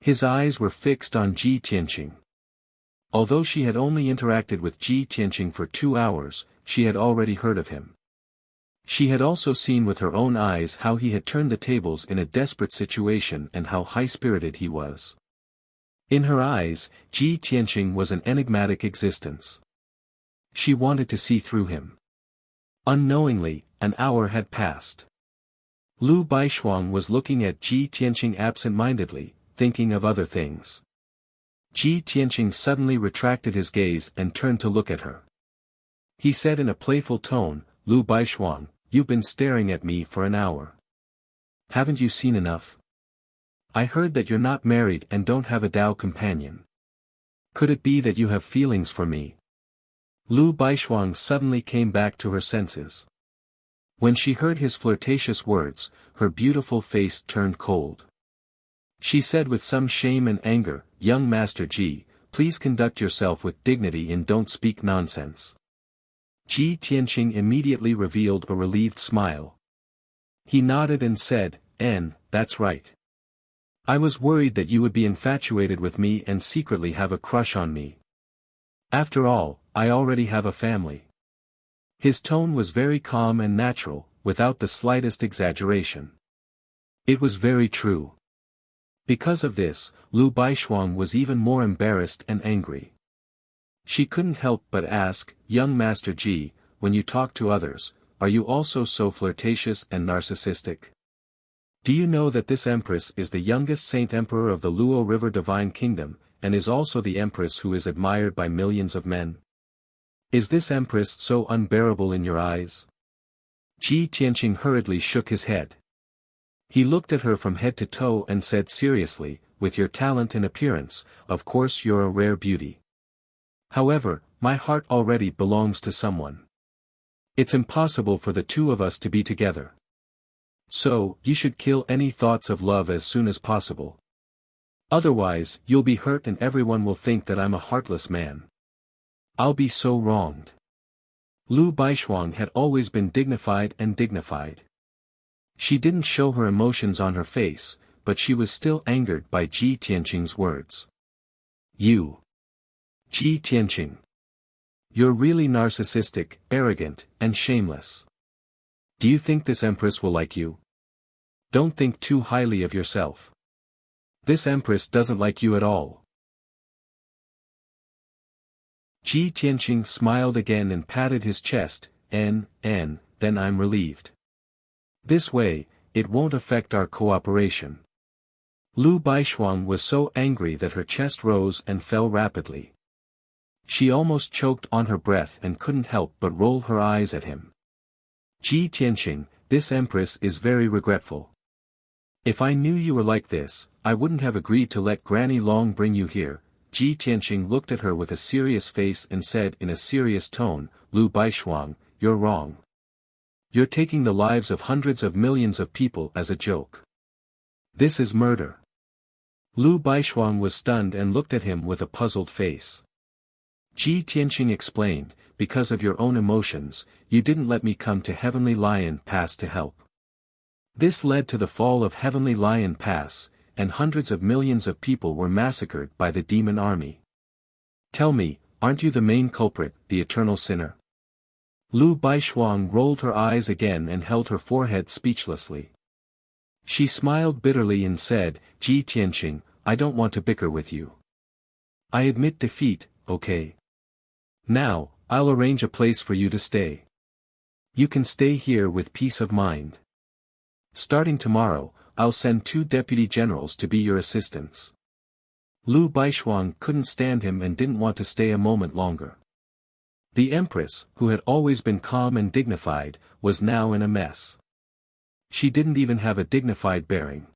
His eyes were fixed on Ji Tianqing. Although she had only interacted with Ji Tianqing for 2 hours, she had already heard of him. She had also seen with her own eyes how he had turned the tables in a desperate situation and how high-spirited he was. In her eyes, Ji Tianqing was an enigmatic existence. She wanted to see through him. Unknowingly, an hour had passed. Lu Baishuang was looking at Ji Tianqing absent-mindedly, thinking of other things. Ji Tianqing suddenly retracted his gaze and turned to look at her. He said in a playful tone, "Lu Baishuang, you've been staring at me for an hour. Haven't you seen enough? I heard that you're not married and don't have a Dao companion. Could it be that you have feelings for me? Lu Baishuang suddenly came back to her senses. When she heard his flirtatious words, her beautiful face turned cold. She said with some shame and anger, "Young Master Ji, please conduct yourself with dignity and don't speak nonsense." Ji Tianqing immediately revealed a relieved smile. He nodded and said, "That's right. I was worried that you would be infatuated with me and secretly have a crush on me. After all, I already have a family." His tone was very calm and natural, without the slightest exaggeration. It was very true. Because of this, Lu Baishuang was even more embarrassed and angry. She couldn't help but ask, "Young Master Ji, when you talk to others, are you also so flirtatious and narcissistic? Do you know that this empress is the youngest saint emperor of the Luo River Divine Kingdom, and is also the empress who is admired by millions of men? Is this empress so unbearable in your eyes?" Ji Tianqing hurriedly shook his head. He looked at her from head to toe and said seriously, "With your talent and appearance, of course you're a rare beauty. However, my heart already belongs to someone. It's impossible for the two of us to be together. So, you should kill any thoughts of love as soon as possible. Otherwise, you'll be hurt and everyone will think that I'm a heartless man. I'll be so wronged." Lu Baishuang had always been dignified. She didn't show her emotions on her face, but she was still angered by Ji Tianqing's words. "You, Ji Tianqing. You're really narcissistic, arrogant, and shameless. Do you think this empress will like you? Don't think too highly of yourself. This empress doesn't like you at all." Ji Tianqing smiled again and patted his chest, then I'm relieved. This way, it won't affect our cooperation." Lu Baishuang was so angry that her chest rose and fell rapidly. She almost choked on her breath and couldn't help but roll her eyes at him. "Ji Tianqing, this empress is very regretful. If I knew you were like this, I wouldn't have agreed to let Granny Long bring you here." Ji Tianqing looked at her with a serious face and said in a serious tone, "Lu Baishuang, you're wrong. You're taking the lives of hundreds of millions of people as a joke. This is murder." Lu Baishuang was stunned and looked at him with a puzzled face. Ji Tianqing explained, "Because of your own emotions, you didn't let me come to Heavenly Lion Pass to help. This led to the fall of Heavenly Lion Pass, and hundreds of millions of people were massacred by the demon army. Tell me, aren't you the main culprit, the eternal sinner?" Lu Baishuang rolled her eyes again and held her forehead speechlessly. She smiled bitterly and said, "Ji Tianqing, I don't want to bicker with you. I admit defeat, okay? Now, I'll arrange a place for you to stay. You can stay here with peace of mind. Starting tomorrow, I'll send 2 deputy generals to be your assistants." Lu Baishuang couldn't stand him and didn't want to stay a moment longer. The empress, who had always been calm and dignified, was now in a mess. She didn't even have a dignified bearing.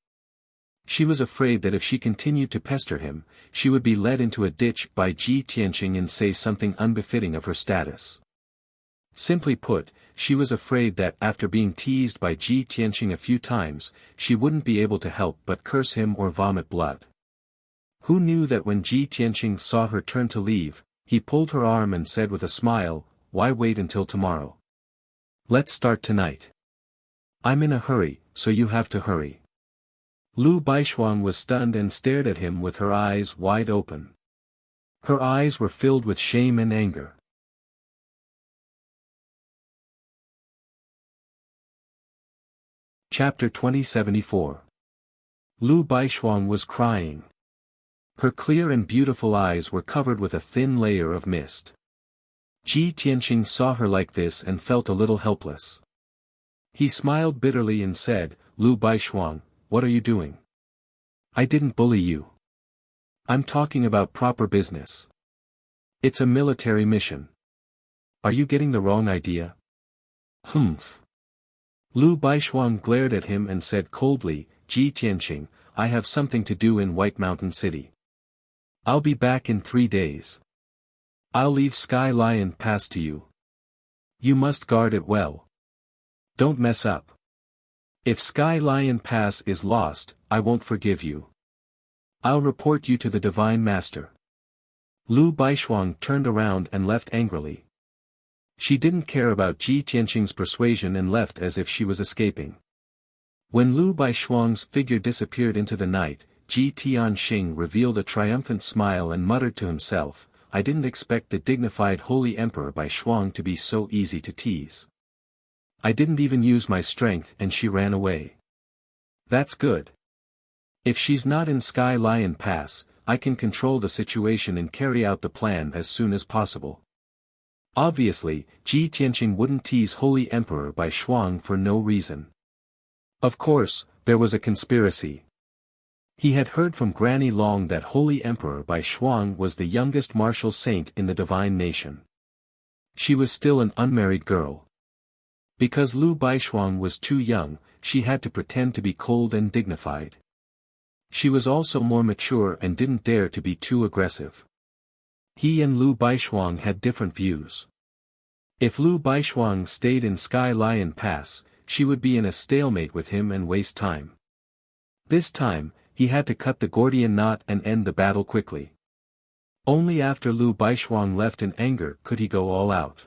She was afraid that if she continued to pester him, she would be led into a ditch by Ji Tianqing and say something unbefitting of her status. Simply put, she was afraid that after being teased by Ji Tianqing a few times, she wouldn't be able to help but curse him or vomit blood. Who knew that when Ji Tianqing saw her turn to leave, he pulled her arm and said with a smile, "Why wait until tomorrow? Let's start tonight. I'm in a hurry, so you have to hurry." Lu Baishuang was stunned and stared at him with her eyes wide open. Her eyes were filled with shame and anger. Chapter 2074. Lu Baishuang was crying. Her clear and beautiful eyes were covered with a thin layer of mist. Ji Tianqing saw her like this and felt a little helpless. He smiled bitterly and said, "Lu Baishuang, what are you doing? I didn't bully you. I'm talking about proper business. It's a military mission. Are you getting the wrong idea?" "Humph." Lu Baishuang glared at him and said coldly, "Ji Tianqing, I have something to do in White Mountain City. I'll be back in 3 days. I'll leave Sky Lion Pass to you. You must guard it well. Don't mess up. If Sky Lion Pass is lost, I won't forgive you. I'll report you to the Divine Master. Lu Baishuang turned around and left angrily. She didn't care about Ji Tianqing's persuasion and left as if she was escaping. When Lu Baishuang's figure disappeared into the night, Ji Tianqing revealed a triumphant smile and muttered to himself, I didn't expect the dignified Holy Emperor Baishuang to be so easy to tease. I didn't even use my strength and she ran away. That's good. If she's not in Sky Lion Pass, I can control the situation and carry out the plan as soon as possible. Obviously, Ji Tianqing wouldn't tease Holy Emperor Baishuang for no reason. Of course, there was a conspiracy. He had heard from Granny Long that Holy Emperor Baishuang was the youngest martial saint in the divine nation. She was still an unmarried girl. Because Lu Baishuang was too young, she had to pretend to be cold and dignified. She was also more mature and didn't dare to be too aggressive. He and Lu Baishuang had different views. If Lu Baishuang stayed in Sky Lion Pass, she would be in a stalemate with him and waste time. This time, he had to cut the Gordian knot and end the battle quickly. Only after Lu Baishuang left in anger could he go all out.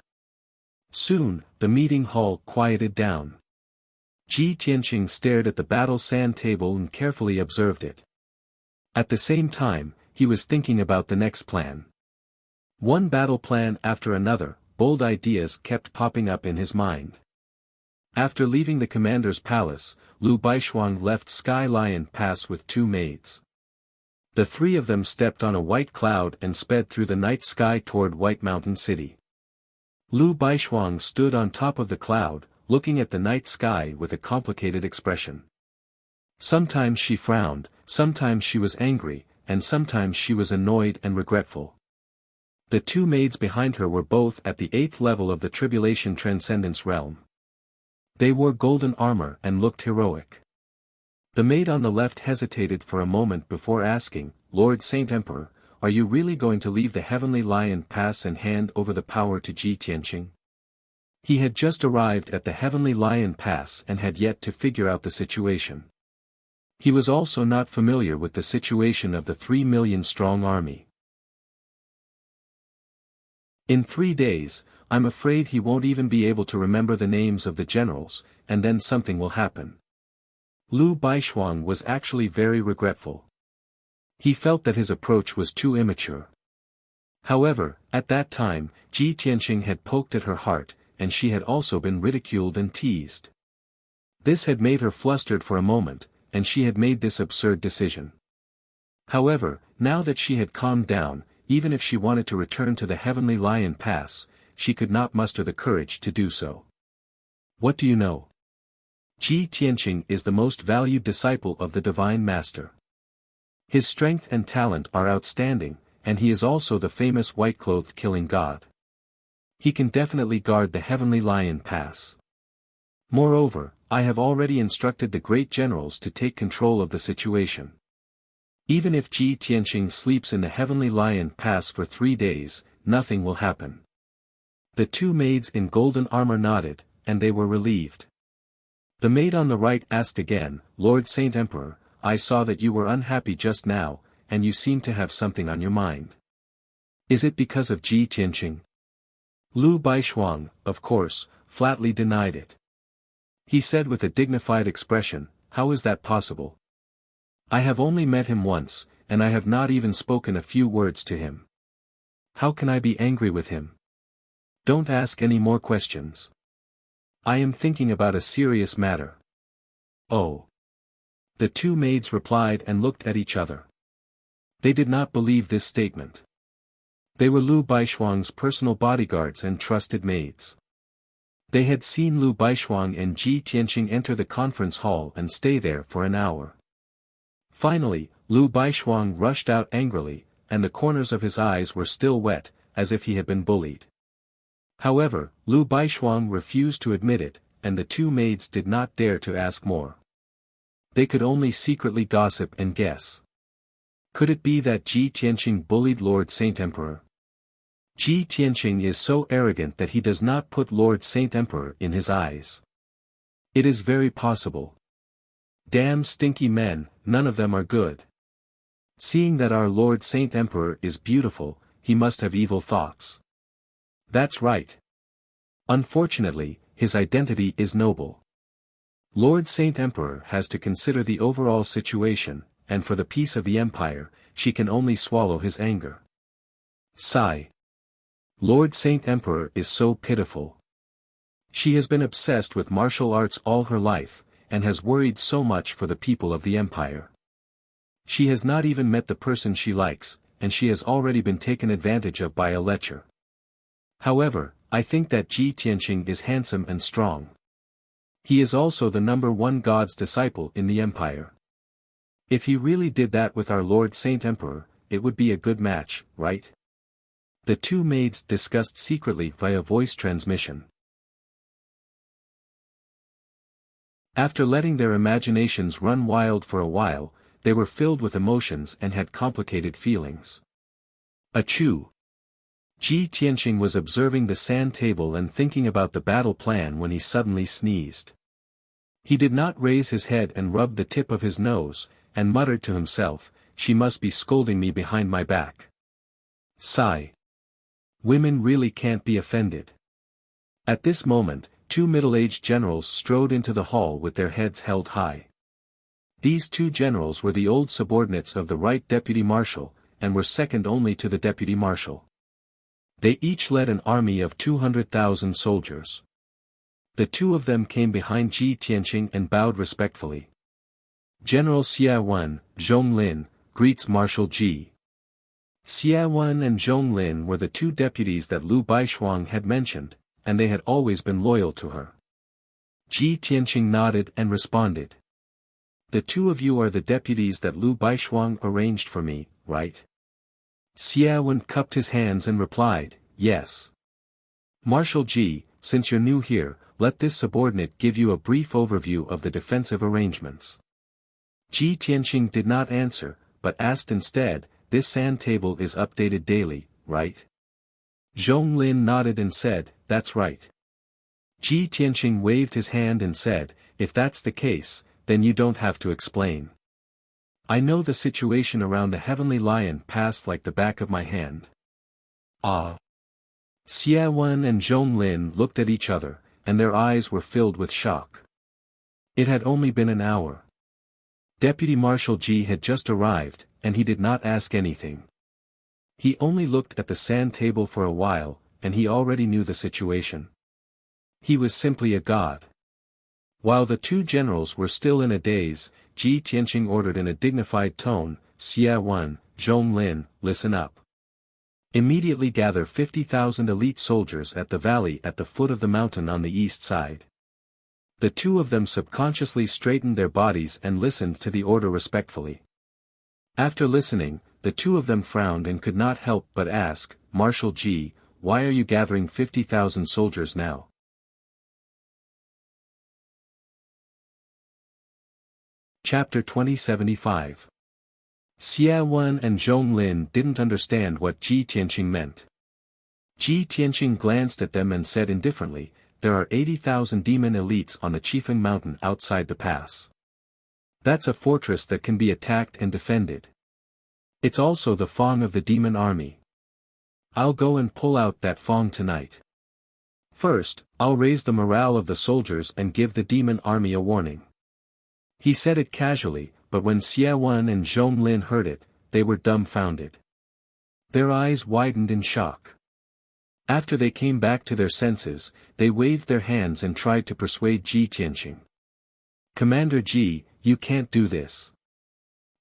Soon, the meeting hall quieted down. Ji Tianqing stared at the battle sand table and carefully observed it. At the same time, he was thinking about the next plan. One battle plan after another, bold ideas kept popping up in his mind. After leaving the commander's palace, Lu Baishuang left Sky Lion Pass with 2 maids. The 3 of them stepped on a white cloud and sped through the night sky toward White Mountain City. Lu Baishuang stood on top of the cloud, looking at the night sky with a complicated expression. Sometimes she frowned, sometimes she was angry, and sometimes she was annoyed and regretful. The 2 maids behind her were both at the 8th level of the Tribulation Transcendence realm. They wore golden armor and looked heroic. The maid on the left hesitated for a moment before asking, Lord Saint Emperor, are you really going to leave the Heavenly Lion Pass and hand over the power to Ji Tianqing? He had just arrived at the Heavenly Lion Pass and had yet to figure out the situation. He was also not familiar with the situation of the 3 million strong army. In 3 days, I'm afraid he won't even be able to remember the names of the generals, and then something will happen. Lu Baishuang was actually very regretful. He felt that his approach was too immature. However, at that time, Ji Tianqing had poked at her heart, and she had also been ridiculed and teased. This had made her flustered for a moment, and she had made this absurd decision. However, now that she had calmed down, even if she wanted to return to the Heavenly Lion Pass, she could not muster the courage to do so. What do you know? Ji Tianqing is the most valued disciple of the Divine Master. His strength and talent are outstanding, and he is also the famous white-clothed killing god. He can definitely guard the Heavenly Lion Pass. Moreover, I have already instructed the great generals to take control of the situation. Even if Ji Tianqing sleeps in the Heavenly Lion Pass for 3 days, nothing will happen. The 2 maids in golden armor nodded, and they were relieved. The maid on the right asked again, Lord Saint Emperor, I saw that you were unhappy just now, and you seem to have something on your mind. Is it because of Ji Tianqing? Lu Baishuang, of course, flatly denied it. He said with a dignified expression, how is that possible? I have only met him once, and I have not even spoken a few words to him. How can I be angry with him? Don't ask any more questions. I am thinking about a serious matter. Oh. The 2 maids replied and looked at each other. They did not believe this statement. They were Lu Baishuang's personal bodyguards and trusted maids. They had seen Lu Baishuang and Ji Tianqing enter the conference hall and stay there for an hour. Finally, Lu Baishuang rushed out angrily, and the corners of his eyes were still wet, as if he had been bullied. However, Lu Baishuang refused to admit it, and the 2 maids did not dare to ask more. They could only secretly gossip and guess. Could it be that Ji Tianqing bullied Lord Saint Emperor? Ji Tianqing is so arrogant that he does not put Lord Saint Emperor in his eyes. It is very possible. Damn stinky men, none of them are good. Seeing that our Lord Saint Emperor is beautiful, he must have evil thoughts. That's right. Unfortunately, his identity is noble. Lord Saint Emperor has to consider the overall situation, and for the peace of the empire, she can only swallow his anger. Sigh. Lord Saint Emperor is so pitiful. She has been obsessed with martial arts all her life, and has worried so much for the people of the empire. She has not even met the person she likes, and she has already been taken advantage of by a lecher. However, I think that Ji Tianqing is handsome and strong. He is also the #1 God's disciple in the empire. If he really did that with our Lord Saint Emperor, it would be a good match, right? The two maids discussed secretly via voice transmission. After letting their imaginations run wild for a while, they were filled with emotions and had complicated feelings. Achoo! Ji Tianqing was observing the sand table and thinking about the battle plan when he suddenly sneezed. He did not raise his head and rubbed the tip of his nose, and muttered to himself, "She must be scolding me behind my back." Sigh. Women really can't be offended. At this moment, two middle-aged generals strode into the hall with their heads held high. These two generals were the old subordinates of the right deputy marshal, and were second only to the deputy marshal. They each led an army of 200,000 soldiers. The two of them came behind Ji Tianqing and bowed respectfully. General Xia Wen, Zhong Lin, greets Marshal Ji. Xia Wen and Zhong Lin were the two deputies that Liu Baishuang had mentioned, and they had always been loyal to her. Ji Tianqing nodded and responded. The two of you are the deputies that Liu Baishuang arranged for me, right? Xia Wen cupped his hands and replied, yes. Marshal Ji, since you're new here, let this subordinate give you a brief overview of the defensive arrangements. Ji Tianqing did not answer, but asked instead, this sand table is updated daily, right? Zhong Lin nodded and said, that's right. Ji Tianqing waved his hand and said, if that's the case, then you don't have to explain. I know the situation around the Heavenly Lion Pass like the back of my hand. Ah. Xia Wen and Zhong Lin looked at each other, and their eyes were filled with shock. It had only been an hour. Deputy Marshal Ji had just arrived, and he did not ask anything. He only looked at the sand table for a while, and he already knew the situation. He was simply a god. While the two generals were still in a daze, Ji Tianqing ordered in a dignified tone, Xia Wen, Zhong Lin, listen up. Immediately gather 50,000 elite soldiers at the valley at the foot of the mountain on the east side. The two of them subconsciously straightened their bodies and listened to the order respectfully. After listening, the two of them frowned and could not help but ask, Marshal Ji, why are you gathering 50,000 soldiers now? Chapter 2075. Xia Wen and Zhong Lin didn't understand what Ji Tianqing meant. Ji Tianqing glanced at them and said indifferently, there are 80,000 demon elites on the Qifeng Mountain outside the pass. That's a fortress that can be attacked and defended. It's also the Fong of the demon army. I'll go and pull out that Fong tonight. First, I'll raise the morale of the soldiers and give the demon army a warning. He said it casually, but when Xia Wen and Zhong Lin heard it, they were dumbfounded. Their eyes widened in shock. After they came back to their senses, they waved their hands and tried to persuade Ji Tianqing. Commander Ji, you can't do this.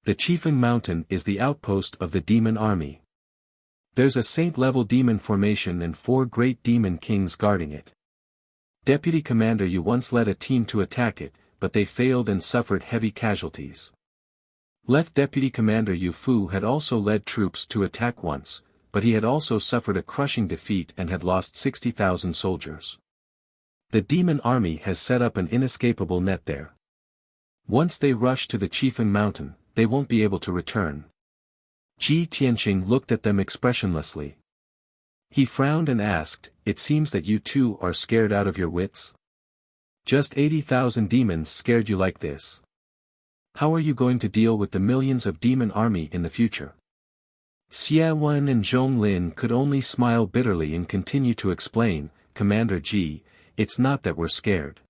The Qifeng Mountain is the outpost of the demon army. There's a saint-level demon formation and 4 great demon kings guarding it. Deputy Commander, you once led a team to attack it, but they failed and suffered heavy casualties. Left Deputy Commander Yu Fu had also led troops to attack once, but he had also suffered a crushing defeat and had lost 60,000 soldiers. The demon army has set up an inescapable net there. Once they rush to the Qifeng Mountain, they won't be able to return. Ji Tianqing looked at them expressionlessly. He frowned and asked, "It seems that you two are scared out of your wits? Just 80,000 demons scared you like this? How are you going to deal with the millions of demon army in the future?" Xie Wen and Zhong Lin could only smile bitterly and continue to explain, "Commander Ji, it's not that we're scared.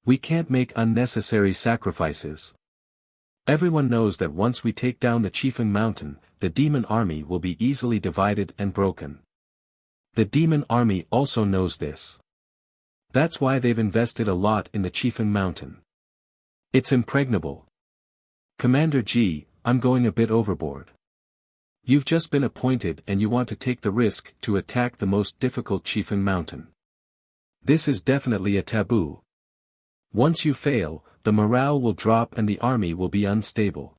We can't make unnecessary sacrifices. Everyone knows that once we take down the Qifeng Mountain, the demon army will be easily divided and broken. The demon army also knows this. That's why they've invested a lot in the Qifeng Mountain. It's impregnable. Commander Ji, I'm going a bit overboard. You've just been appointed and you want to take the risk to attack the most difficult Qifeng Mountain. This is definitely a taboo. Once you fail, the morale will drop and the army will be unstable.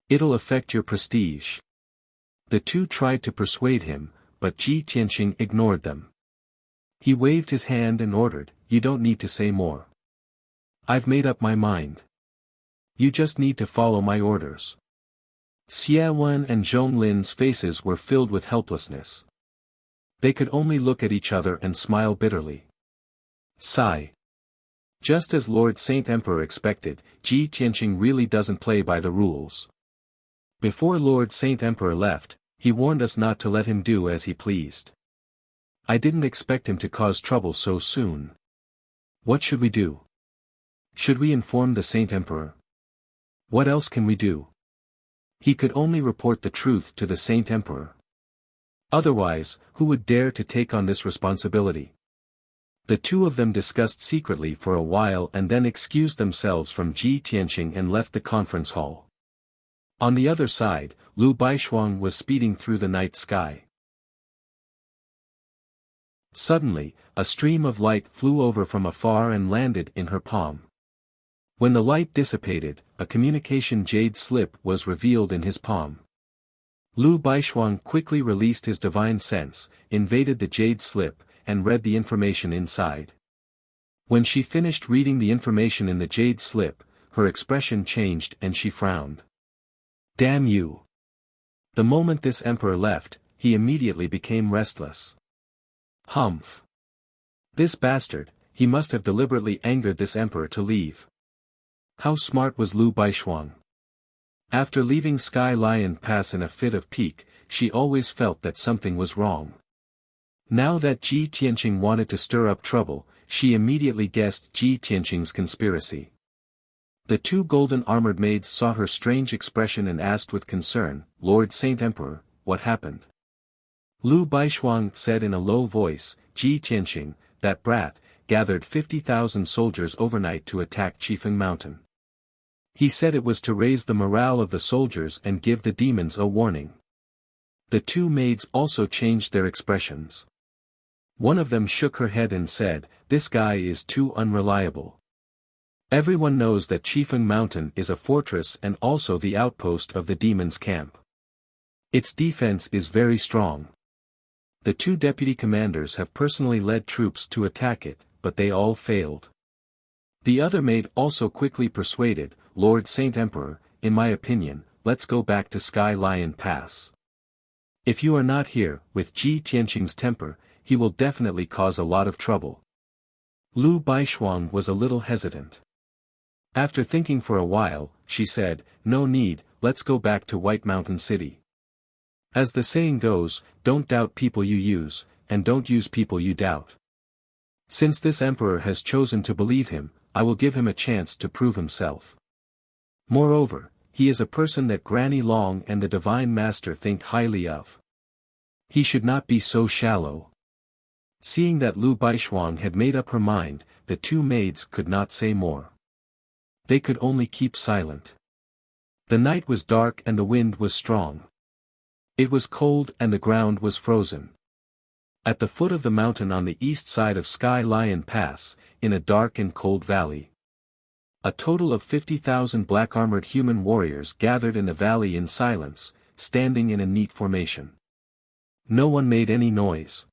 It'll affect your prestige." The two tried to persuade him, but Ji Tianqing ignored them. He waved his hand and ordered, "You don't need to say more. I've made up my mind. You just need to follow my orders." Xie Wen and Zhong Lin's faces were filled with helplessness. They could only look at each other and smile bitterly. Sigh. Just as Lord Saint Emperor expected, Ji Tianqing really doesn't play by the rules. Before Lord Saint Emperor left, he warned us not to let him do as he pleased. I didn't expect him to cause trouble so soon. What should we do? Should we inform the Saint Emperor? What else can we do? He could only report the truth to the Saint Emperor. Otherwise, who would dare to take on this responsibility? The two of them discussed secretly for a while and then excused themselves from Ji Tianqing and left the conference hall. On the other side, Lu Baishuang was speeding through the night sky. Suddenly, a stream of light flew over from afar and landed in her palm. When the light dissipated, a communication jade slip was revealed in his palm. Lu Baishuang quickly released his divine sense, invaded the jade slip, and read the information inside. When she finished reading the information in the jade slip, her expression changed and she frowned. Damn you! The moment this emperor left, he immediately became restless. Humph! This bastard, he must have deliberately angered this emperor to leave. How smart was Lu Baishuang? After leaving Sky Lion Pass in a fit of pique, she always felt that something was wrong. Now that Ji Tianqing wanted to stir up trouble, she immediately guessed Ji Tianqing's conspiracy. The two golden armored maids saw her strange expression and asked with concern, "Lord Saint Emperor, what happened?" Lu Baishuang said in a low voice, "Ji Tianqing, that brat, gathered 50,000 soldiers overnight to attack Qifeng Mountain. He said it was to raise the morale of the soldiers and give the demons a warning." The two maids also changed their expressions. One of them shook her head and said, "This guy is too unreliable. Everyone knows that Qifeng Mountain is a fortress and also the outpost of the demons' camp. Its defense is very strong. The two deputy commanders have personally led troops to attack it, but they all failed." The other maid also quickly persuaded, "Lord Saint Emperor, in my opinion, let's go back to Sky Lion Pass. If you are not here, with Ji Tianqing's temper, he will definitely cause a lot of trouble." Lu Baishuang was a little hesitant. After thinking for a while, she said, "No need, let's go back to White Mountain City. As the saying goes, don't doubt people you use, and don't use people you doubt. Since this emperor has chosen to believe him, I will give him a chance to prove himself. Moreover, he is a person that Granny Long and the Divine Master think highly of. He should not be so shallow." Seeing that Lu Baishuang had made up her mind, the two maids could not say more. They could only keep silent. The night was dark and the wind was strong. It was cold and the ground was frozen. At the foot of the mountain on the east side of Sky Lion Pass, in a dark and cold valley, a total of 50,000 black-armored human warriors gathered in the valley in silence, standing in a neat formation. No one made any noise.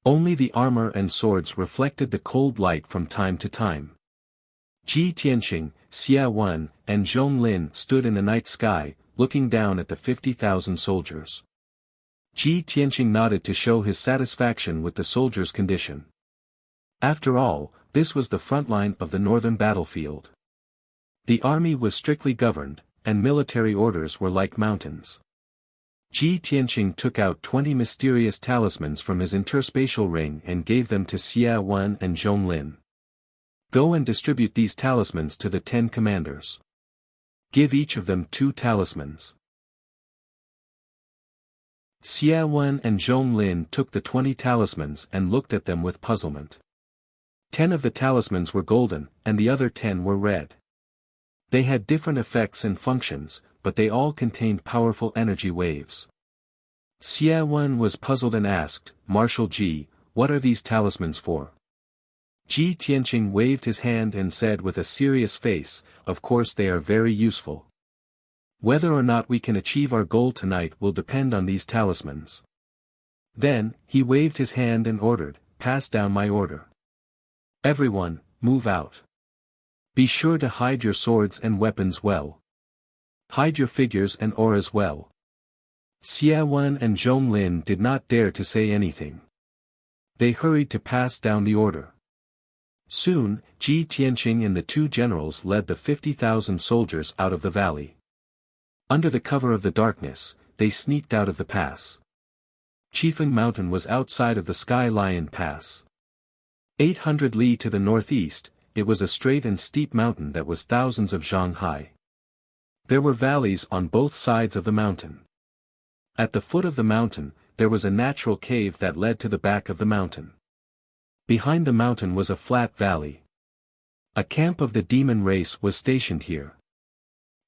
Only the armor and swords reflected the cold light from time to time. Ji Tianqing, Xia Wen, and Zhong Lin stood in the night sky, looking down at the 50,000 soldiers. Ji Tianqing nodded to show his satisfaction with the soldiers' condition. After all, this was the front line of the northern battlefield. The army was strictly governed, and military orders were like mountains. Ji Tianqing took out 20 mysterious talismans from his interspatial ring and gave them to Xia Wen and Zhong Lin. Go and distribute these talismans to the 10 commanders. Give each of them 2 talismans. Xia Wen and Zhong Lin took the 20 talismans and looked at them with puzzlement. 10 of the talismans were golden, and the other 10 were red. They had different effects and functions, but they all contained powerful energy waves. Xia Wen was puzzled and asked, Marshal Ji, what are these talismans for? Ji Tianqing waved his hand and said with a serious face, of course they are very useful. Whether or not we can achieve our goal tonight will depend on these talismans. Then, he waved his hand and ordered, pass down my order. Everyone, move out. Be sure to hide your swords and weapons well. Hide your figures and auras well. Xia Wen and Zhong Lin did not dare to say anything. They hurried to pass down the order. Soon, Ji Tianqing and the 2 generals led the 50,000 soldiers out of the valley. Under the cover of the darkness, they sneaked out of the pass. Chifeng Mountain was outside of the Sky Lion Pass. 800 li to the northeast, it was a straight and steep mountain that was thousands of zhang high. There were valleys on both sides of the mountain. At the foot of the mountain, there was a natural cave that led to the back of the mountain. Behind the mountain was a flat valley. A camp of the demon race was stationed here.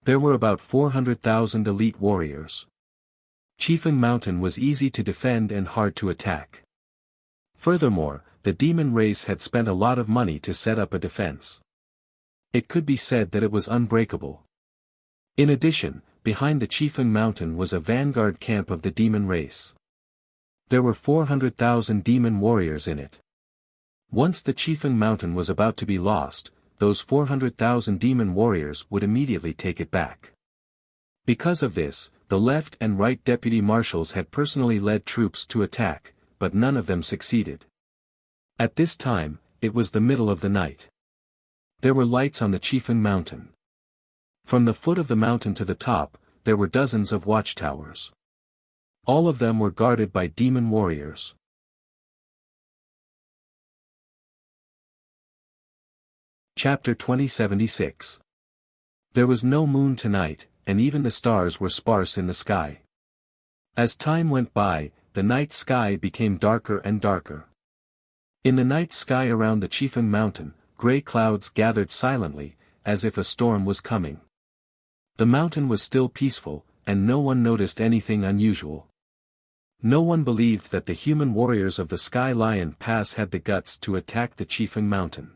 There were about 400,000 elite warriors. Chifeng Mountain was easy to defend and hard to attack. Furthermore, the demon race had spent a lot of money to set up a defense. It could be said that it was unbreakable. In addition, behind the Chifeng Mountain was a vanguard camp of the demon race. There were 400,000 demon warriors in it. Once the Chifeng Mountain was about to be lost, those 400,000 demon warriors would immediately take it back. Because of this, the left and right deputy marshals had personally led troops to attack, but none of them succeeded. At this time, it was the middle of the night. There were lights on the Chifeng Mountain. From the foot of the mountain to the top, there were dozens of watchtowers. All of them were guarded by demon warriors. Chapter 2076. There was no moon tonight, and even the stars were sparse in the sky. As time went by, the night sky became darker and darker. In the night sky around the Chifeng Mountain, gray clouds gathered silently, as if a storm was coming. The mountain was still peaceful, and no one noticed anything unusual. No one believed that the human warriors of the Sky Lion Pass had the guts to attack the Chifeng Mountain.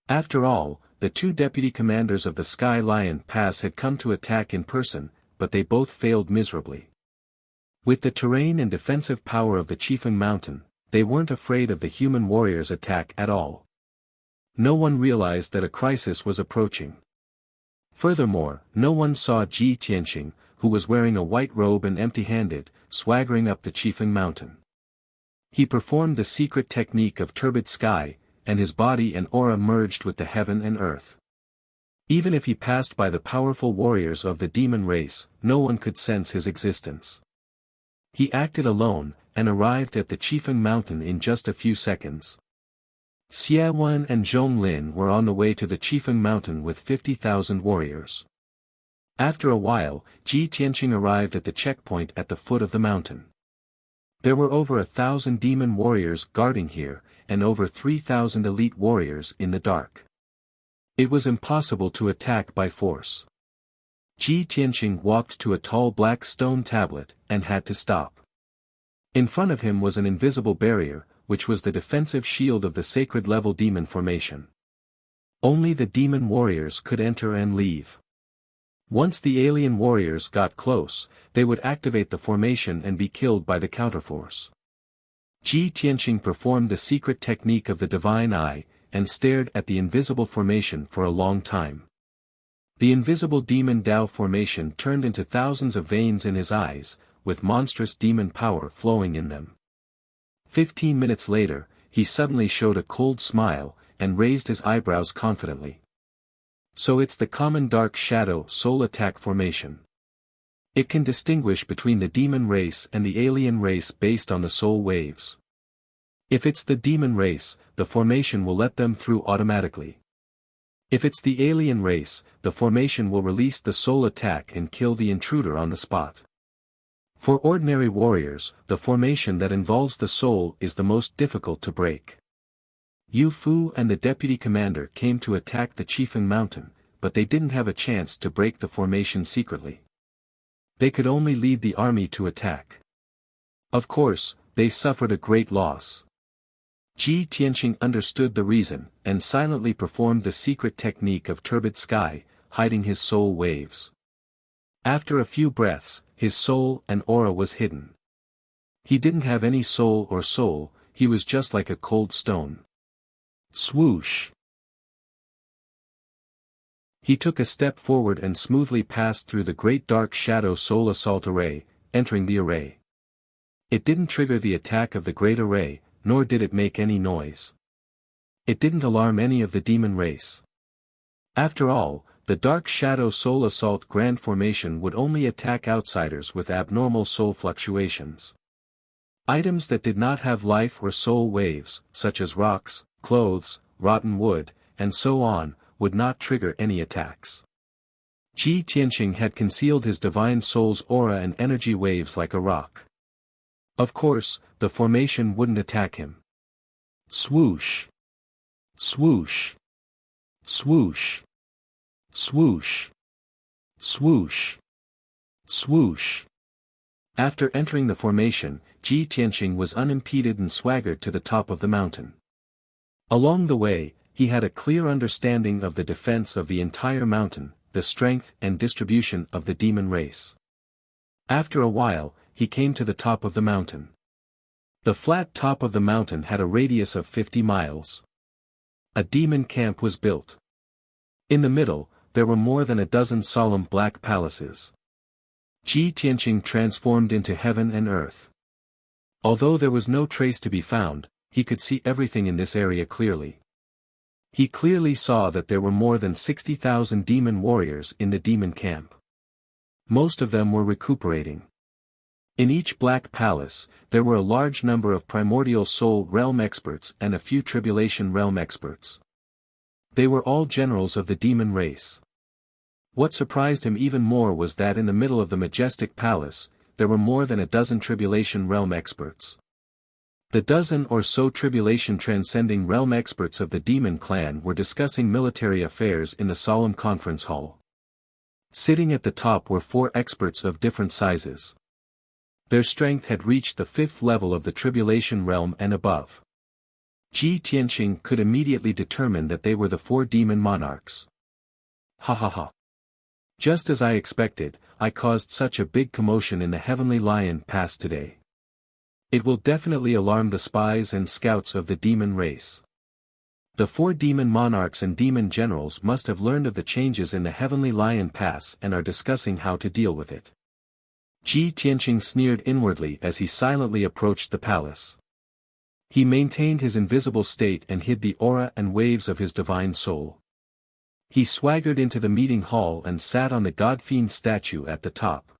After all, the 2 deputy commanders of the Sky Lion Pass had come to attack in person, but they both failed miserably. With the terrain and defensive power of the Chifeng Mountain, they weren't afraid of the human warriors' attack at all. No one realized that a crisis was approaching. Furthermore, no one saw Ji Tianqing, who was wearing a white robe and empty-handed, swaggering up the Chifeng Mountain. He performed the secret technique of turbid sky, and his body and aura merged with the heaven and earth. Even if he passed by the powerful warriors of the demon race, no one could sense his existence. He acted alone, and arrived at the Chifeng Mountain in just a few seconds. Xia Wen and Zhong Lin were on the way to the Chifeng Mountain with 50,000 warriors. After a while, Ji Tianqing arrived at the checkpoint at the foot of the mountain. There were over 1,000 demon warriors guarding here, and over 3,000 elite warriors in the dark. It was impossible to attack by force. Ji Tianqing walked to a tall black stone tablet, and had to stop. In front of him was an invisible barrier, which was the defensive shield of the sacred level demon formation. Only the demon warriors could enter and leave. Once the alien warriors got close, they would activate the formation and be killed by the counterforce. Ji Tianqing performed the secret technique of the divine eye, and stared at the invisible formation for a long time. The invisible demon Tao formation turned into thousands of veins in his eyes, with monstrous demon power flowing in them. 15 minutes later, he suddenly showed a cold smile, and raised his eyebrows confidently. So it's the common dark shadow soul attack formation. It can distinguish between the demon race and the alien race based on the soul waves. If it's the demon race, the formation will let them through automatically. If it's the alien race, the formation will release the soul attack and kill the intruder on the spot. For ordinary warriors, the formation that involves the soul is the most difficult to break. Yu Fu and the deputy commander came to attack the Qifeng mountain, but they didn't have a chance to break the formation secretly. They could only lead the army to attack. Of course, they suffered a great loss. Ji Tianqing understood the reason, and silently performed the secret technique of turbid sky, hiding his soul waves. After a few breaths, his soul and aura was hidden. He didn't have any soul, he was just like a cold stone. Swoosh! He took a step forward and smoothly passed through the great dark shadow soul assault array, entering the array. It didn't trigger the attack of the great array, nor did it make any noise. It didn't alarm any of the demon race. After all, the dark shadow soul assault grand formation would only attack outsiders with abnormal soul fluctuations. Items that did not have life or soul waves, such as rocks, clothes, rotten wood, and so on, would not trigger any attacks. Ji Tianqing had concealed his divine soul's aura and energy waves like a rock. Of course, the formation wouldn't attack him. Swoosh! Swoosh! Swoosh! Swoosh! Swoosh! Swoosh! After entering the formation, Ji Tianqing was unimpeded and swaggered to the top of the mountain. Along the way, he had a clear understanding of the defense of the entire mountain, the strength and distribution of the demon race. After a while, he came to the top of the mountain. The flat top of the mountain had a radius of 50 miles. A demon camp was built. In the middle, there were more than a dozen solemn black palaces. Ji Tianqing transformed into heaven and earth. Although there was no trace to be found, he could see everything in this area clearly. He clearly saw that there were more than 60,000 demon warriors in the demon camp. Most of them were recuperating. In each black palace, there were a large number of primordial soul realm experts and a few tribulation realm experts. They were all generals of the demon race. What surprised him even more was that in the middle of the majestic palace, there were more than a dozen tribulation realm experts. The dozen or so tribulation transcending realm experts of the demon clan were discussing military affairs in the solemn conference hall. Sitting at the top were 4 experts of different sizes. Their strength had reached the 5th level of the tribulation realm and above. Ji Tianqing could immediately determine that they were the 4 demon monarchs. Ha ha ha. Just as I expected, I caused such a big commotion in the Heavenly Lion Pass today. It will definitely alarm the spies and scouts of the demon race. The 4 demon monarchs and demon generals must have learned of the changes in the Heavenly Lion Pass and are discussing how to deal with it. Ji Tianqing sneered inwardly as he silently approached the palace. He maintained his invisible state and hid the aura and waves of his divine soul. He swaggered into the meeting hall and sat on the God-fiend statue at the top.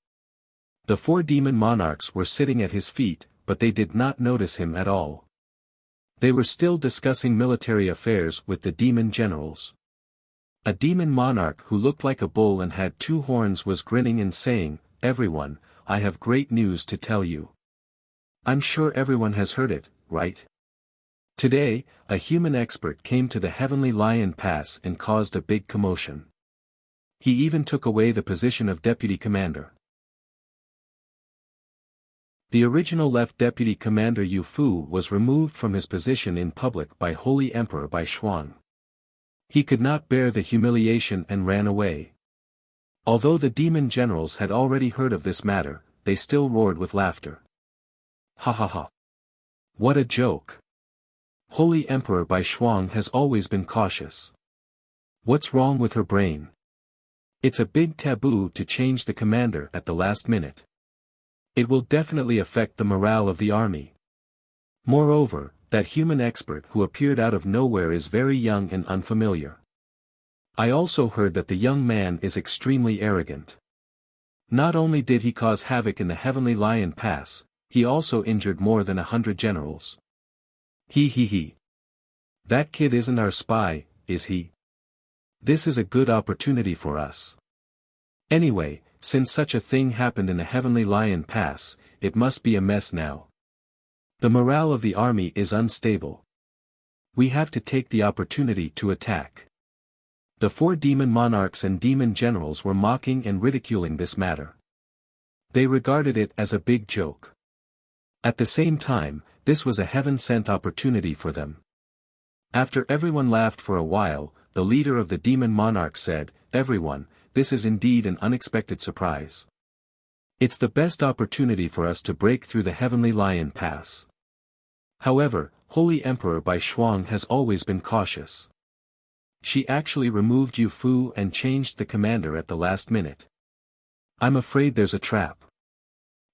The 4 demon monarchs were sitting at his feet, but they did not notice him at all. They were still discussing military affairs with the demon generals. A demon monarch who looked like a bull and had 2 horns was grinning and saying, "Everyone, I have great news to tell you. I'm sure everyone has heard it, right? Today, a human expert came to the Heavenly Lion Pass and caused a big commotion. He even took away the position of deputy commander." The original left deputy commander Yu Fu was removed from his position in public by Holy Emperor Bai Shuang. He could not bear the humiliation and ran away. Although the demon generals had already heard of this matter, they still roared with laughter. Ha ha ha. What a joke. Holy Emperor Bai Shuang has always been cautious. What's wrong with her brain? It's a big taboo to change the commander at the last minute. It will definitely affect the morale of the army. Moreover, that human expert who appeared out of nowhere is very young and unfamiliar. I also heard that the young man is extremely arrogant. Not only did he cause havoc in the Heavenly Lion Pass, he also injured more than 100 generals. He. That kid isn't our spy, is he? This is a good opportunity for us. Anyway, since such a thing happened in the Heavenly Lion Pass, it must be a mess now. The morale of the army is unstable. We have to take the opportunity to attack. The 4 demon monarchs and demon generals were mocking and ridiculing this matter. They regarded it as a big joke. At the same time, this was a heaven-sent opportunity for them. After everyone laughed for a while, the leader of the demon monarchs said, "Everyone, this is indeed an unexpected surprise. It's the best opportunity for us to break through the Heavenly Lion Pass. However, Holy Emperor Bai Shuang has always been cautious. She actually removed Yu Fu and changed the commander at the last minute. I'm afraid there's a trap.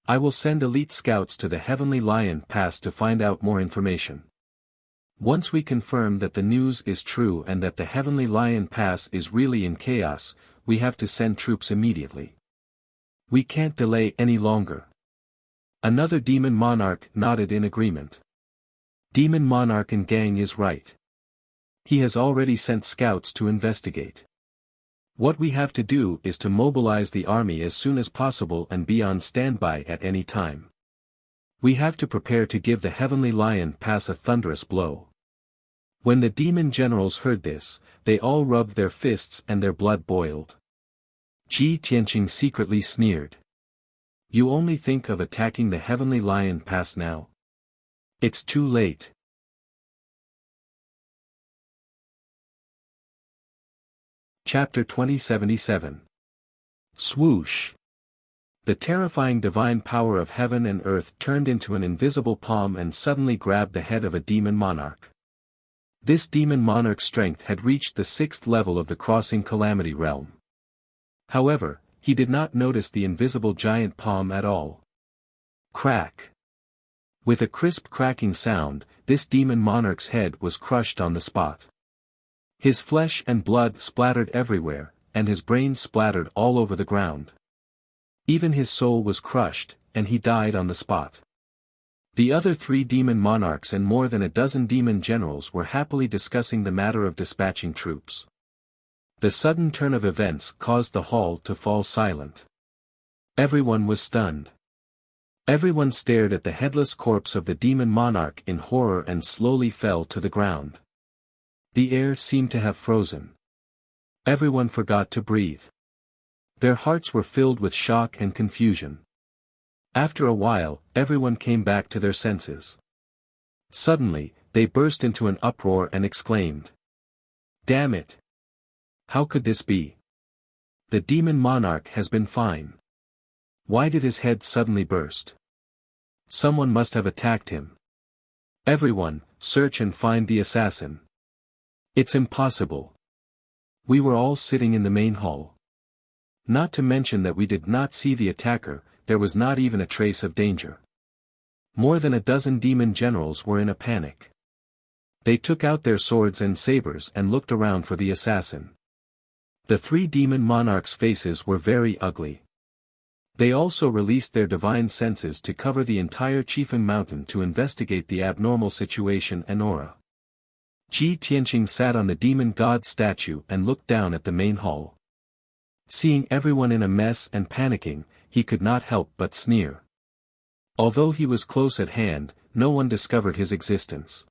I will send elite scouts to the Heavenly Lion Pass to find out more information. Once we confirm that the news is true and that the Heavenly Lion Pass is really in chaos, we have to send troops immediately. We can't delay any longer." Another demon monarch nodded in agreement. Demon monarch and gang is right. He has already sent scouts to investigate. What we have to do is to mobilize the army as soon as possible and be on standby at any time. We have to prepare to give the Heavenly Lion Pass a thunderous blow. When the demon generals heard this, they all rubbed their fists and their blood boiled. Ji Tianqing secretly sneered. "You only think of attacking the Heavenly Lion Pass now? It's too late." Chapter 2077. Swoosh. The terrifying divine power of heaven and earth turned into an invisible palm and suddenly grabbed the head of a demon monarch. This demon monarch's strength had reached the 6th level of the crossing calamity realm. However, he did not notice the invisible giant palm at all. Crack. With a crisp cracking sound, this demon monarch's head was crushed on the spot. His flesh and blood splattered everywhere, and his brains splattered all over the ground. Even his soul was crushed, and he died on the spot. The other 3 demon monarchs and more than a dozen demon generals were happily discussing the matter of dispatching troops. The sudden turn of events caused the hall to fall silent. Everyone was stunned. Everyone stared at the headless corpse of the demon monarch in horror and slowly fell to the ground. The air seemed to have frozen. Everyone forgot to breathe. Their hearts were filled with shock and confusion. After a while, everyone came back to their senses. Suddenly, they burst into an uproar and exclaimed, "Damn it! How could this be? The demon monarch has been fine. Why did his head suddenly burst? Someone must have attacked him. Everyone, search and find the assassin. It's impossible. We were all sitting in the main hall. Not to mention that we did not see the attacker, there was not even a trace of danger." More than a dozen demon generals were in a panic. They took out their swords and sabers and looked around for the assassin. The 3 demon monarchs' faces were very ugly. They also released their divine senses to cover the entire Chifeng Mountain to investigate the abnormal situation and aura. Ji Tianqing sat on the demon god statue and looked down at the main hall. Seeing everyone in a mess and panicking, he could not help but sneer. Although he was close at hand, no one discovered his existence.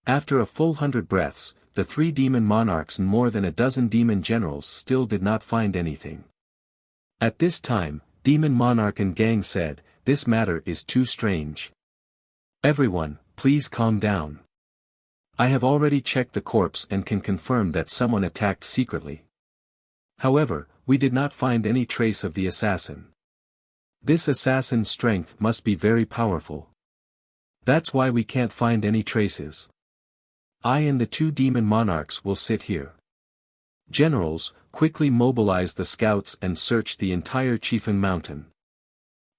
After a full 100 breaths, the 3 demon monarchs and more than a dozen demon generals still did not find anything. At this time, demon monarch and gang said, "This matter is too strange. Everyone, please calm down. I have already checked the corpse and can confirm that someone attacked secretly. However, we did not find any trace of the assassin. This assassin's strength must be very powerful. That's why we can't find any traces. I and the 2 demon monarchs will sit here. Generals, quickly mobilized the scouts and searched the entire Chieftain Mountain.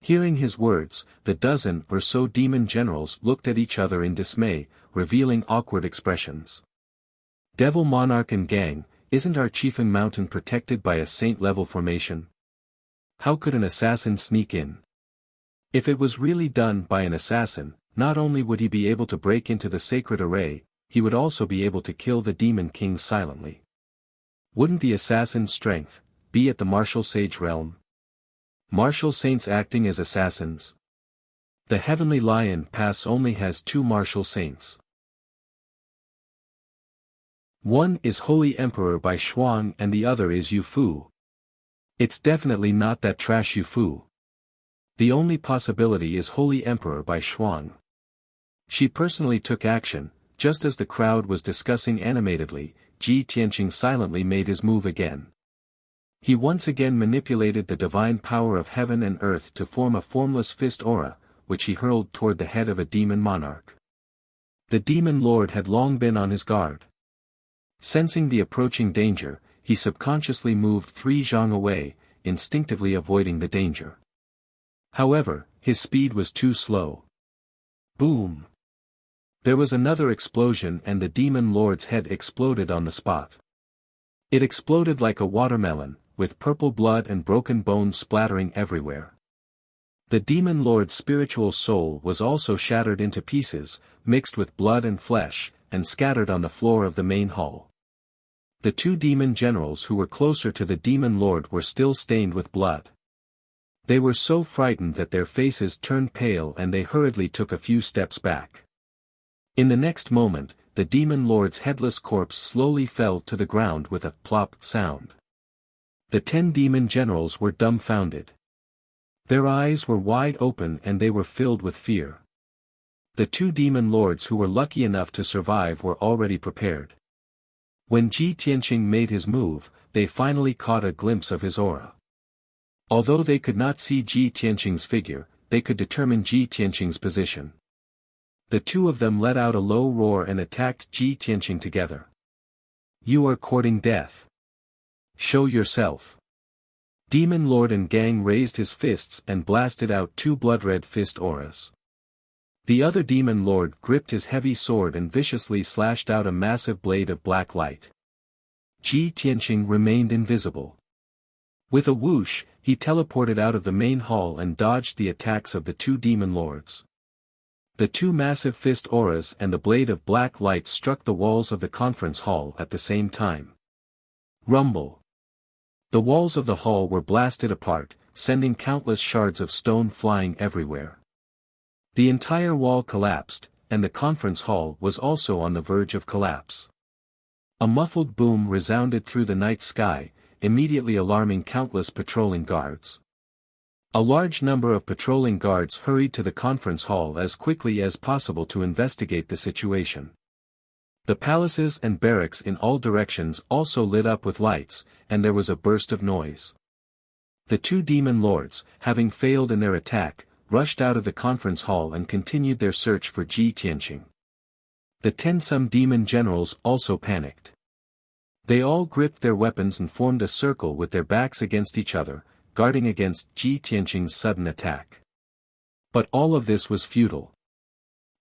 Hearing his words, the dozen or so demon generals looked at each other in dismay, revealing awkward expressions. Devil Monarch and gang, isn't our Chieftain Mountain protected by a saint-level formation? How could an assassin sneak in? If it was really done by an assassin, not only would he be able to break into the sacred array, he would also be able to kill the demon king silently. Wouldn't the assassin's strength be at the martial sage realm? Martial saints acting as assassins? The Heavenly Lion Pass only has 2 martial saints. One is Holy Emperor by Shuang and the other is Yu Fu. It's definitely not that trash Yu Fu. The only possibility is Holy Emperor by Shuang. She personally took action, just as the crowd was discussing animatedly. Ji Tianqing silently made his move again. He once again manipulated the divine power of heaven and earth to form a formless fist aura, which he hurled toward the head of a demon monarch. The demon lord had long been on his guard. Sensing the approaching danger, he subconsciously moved 3 zhang away, instinctively avoiding the danger. However, his speed was too slow. Boom! There was another explosion and the demon lord's head exploded on the spot. It exploded like a watermelon, with purple blood and broken bones splattering everywhere. The demon lord's spiritual soul was also shattered into pieces, mixed with blood and flesh, and scattered on the floor of the main hall. The 2 demon generals who were closer to the demon lord were still stained with blood. They were so frightened that their faces turned pale and they hurriedly took a few steps back. In the next moment, the demon lord's headless corpse slowly fell to the ground with a plop sound. The 10 demon generals were dumbfounded. Their eyes were wide open and they were filled with fear. The 2 demon lords who were lucky enough to survive were already prepared. When Ji Tianqing made his move, they finally caught a glimpse of his aura. Although they could not see Ji Tianqing's figure, they could determine Ji Tianqing's position. The 2 of them let out a low roar and attacked Ji Tianqing together. You are courting death. Show yourself. Demon Lord and gang raised his fists and blasted out 2 blood-red fist auras. The other demon lord gripped his heavy sword and viciously slashed out a massive blade of black light. Ji Tianqing remained invisible. With a whoosh, he teleported out of the main hall and dodged the attacks of the 2 demon lords. The 2 massive fist auras and the blade of black light struck the walls of the conference hall at the same time. Rumble. The walls of the hall were blasted apart, sending countless shards of stone flying everywhere. The entire wall collapsed, and the conference hall was also on the verge of collapse. A muffled boom resounded through the night sky, immediately alarming countless patrolling guards. A large number of patrolling guards hurried to the conference hall as quickly as possible to investigate the situation. The palaces and barracks in all directions also lit up with lights, and there was a burst of noise. The 2 demon lords, having failed in their attack, rushed out of the conference hall and continued their search for Ji Tianqing. The 10-some demon generals also panicked. They all gripped their weapons and formed a circle with their backs against each other, guarding against Ji Tianqing's sudden attack. But all of this was futile.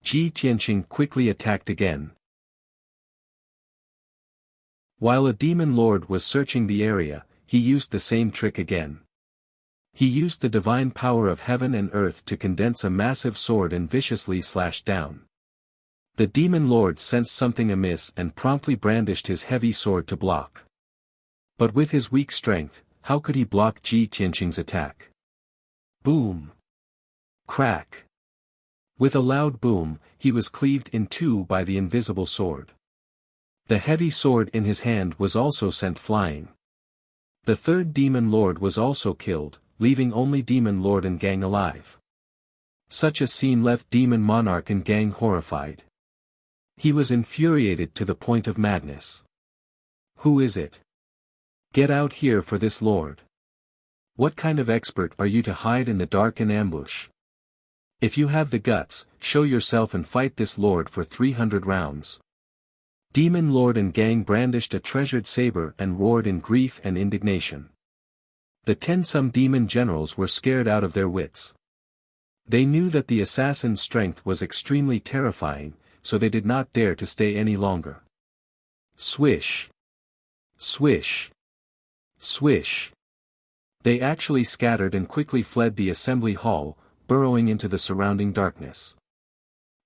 Ji Tianqing quickly attacked again. While a demon lord was searching the area, he used the same trick again. He used the divine power of heaven and earth to condense a massive sword and viciously slashed down. The demon lord sensed something amiss and promptly brandished his heavy sword to block. But with his weak strength, how could he block Ji Tianqing's attack? Boom! Crack! With a loud boom, he was cleaved in 2 by the invisible sword. The heavy sword in his hand was also sent flying. The 3rd demon lord was also killed, leaving only demon lord and gang alive. Such a scene left demon monarch and gang horrified. He was infuriated to the point of madness. Who is it? Get out here for this lord. What kind of expert are you to hide in the dark and ambush? If you have the guts, show yourself and fight this lord for 300 rounds. Demon Lord and gang brandished a treasured saber and roared in grief and indignation. The 10-some demon generals were scared out of their wits. They knew that the assassin's strength was extremely terrifying, so they did not dare to stay any longer. Swish! Swish! Swish! They actually scattered and quickly fled the assembly hall, burrowing into the surrounding darkness.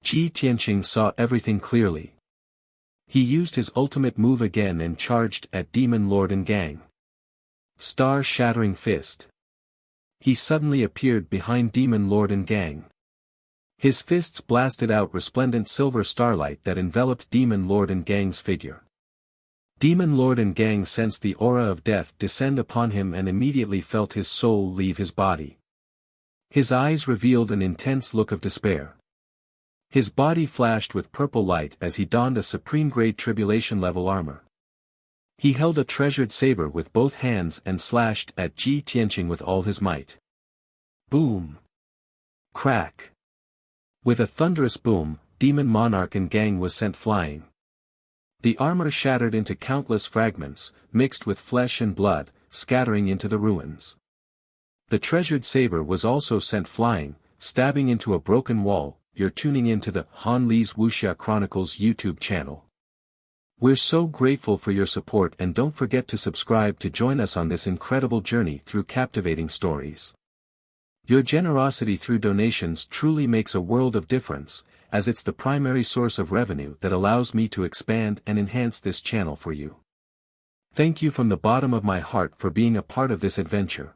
Ji Tianqing saw everything clearly. He used his ultimate move again and charged at Demon Lord and gang. Star-shattering fist. He suddenly appeared behind Demon Lord and gang. His fists blasted out resplendent silver starlight that enveloped Demon Lord and gang's figure. Demon Lord and gang sensed the aura of death descend upon him and immediately felt his soul leave his body. His eyes revealed an intense look of despair. His body flashed with purple light as he donned a supreme-grade tribulation-level armor. He held a treasured saber with both hands and slashed at Ji Tianqing with all his might. Boom! Crack! With a thunderous boom, Demon Monarch and gang was sent flying. The armor shattered into countless fragments, mixed with flesh and blood, scattering into the ruins. The treasured saber was also sent flying, stabbing into a broken wall. You're tuning into the Han Li's Wuxia Chronicles YouTube channel. We're so grateful for your support, and don't forget to subscribe to join us on this incredible journey through captivating stories. Your generosity through donations truly makes a world of difference, as it's the primary source of revenue that allows me to expand and enhance this channel for you. Thank you from the bottom of my heart for being a part of this adventure.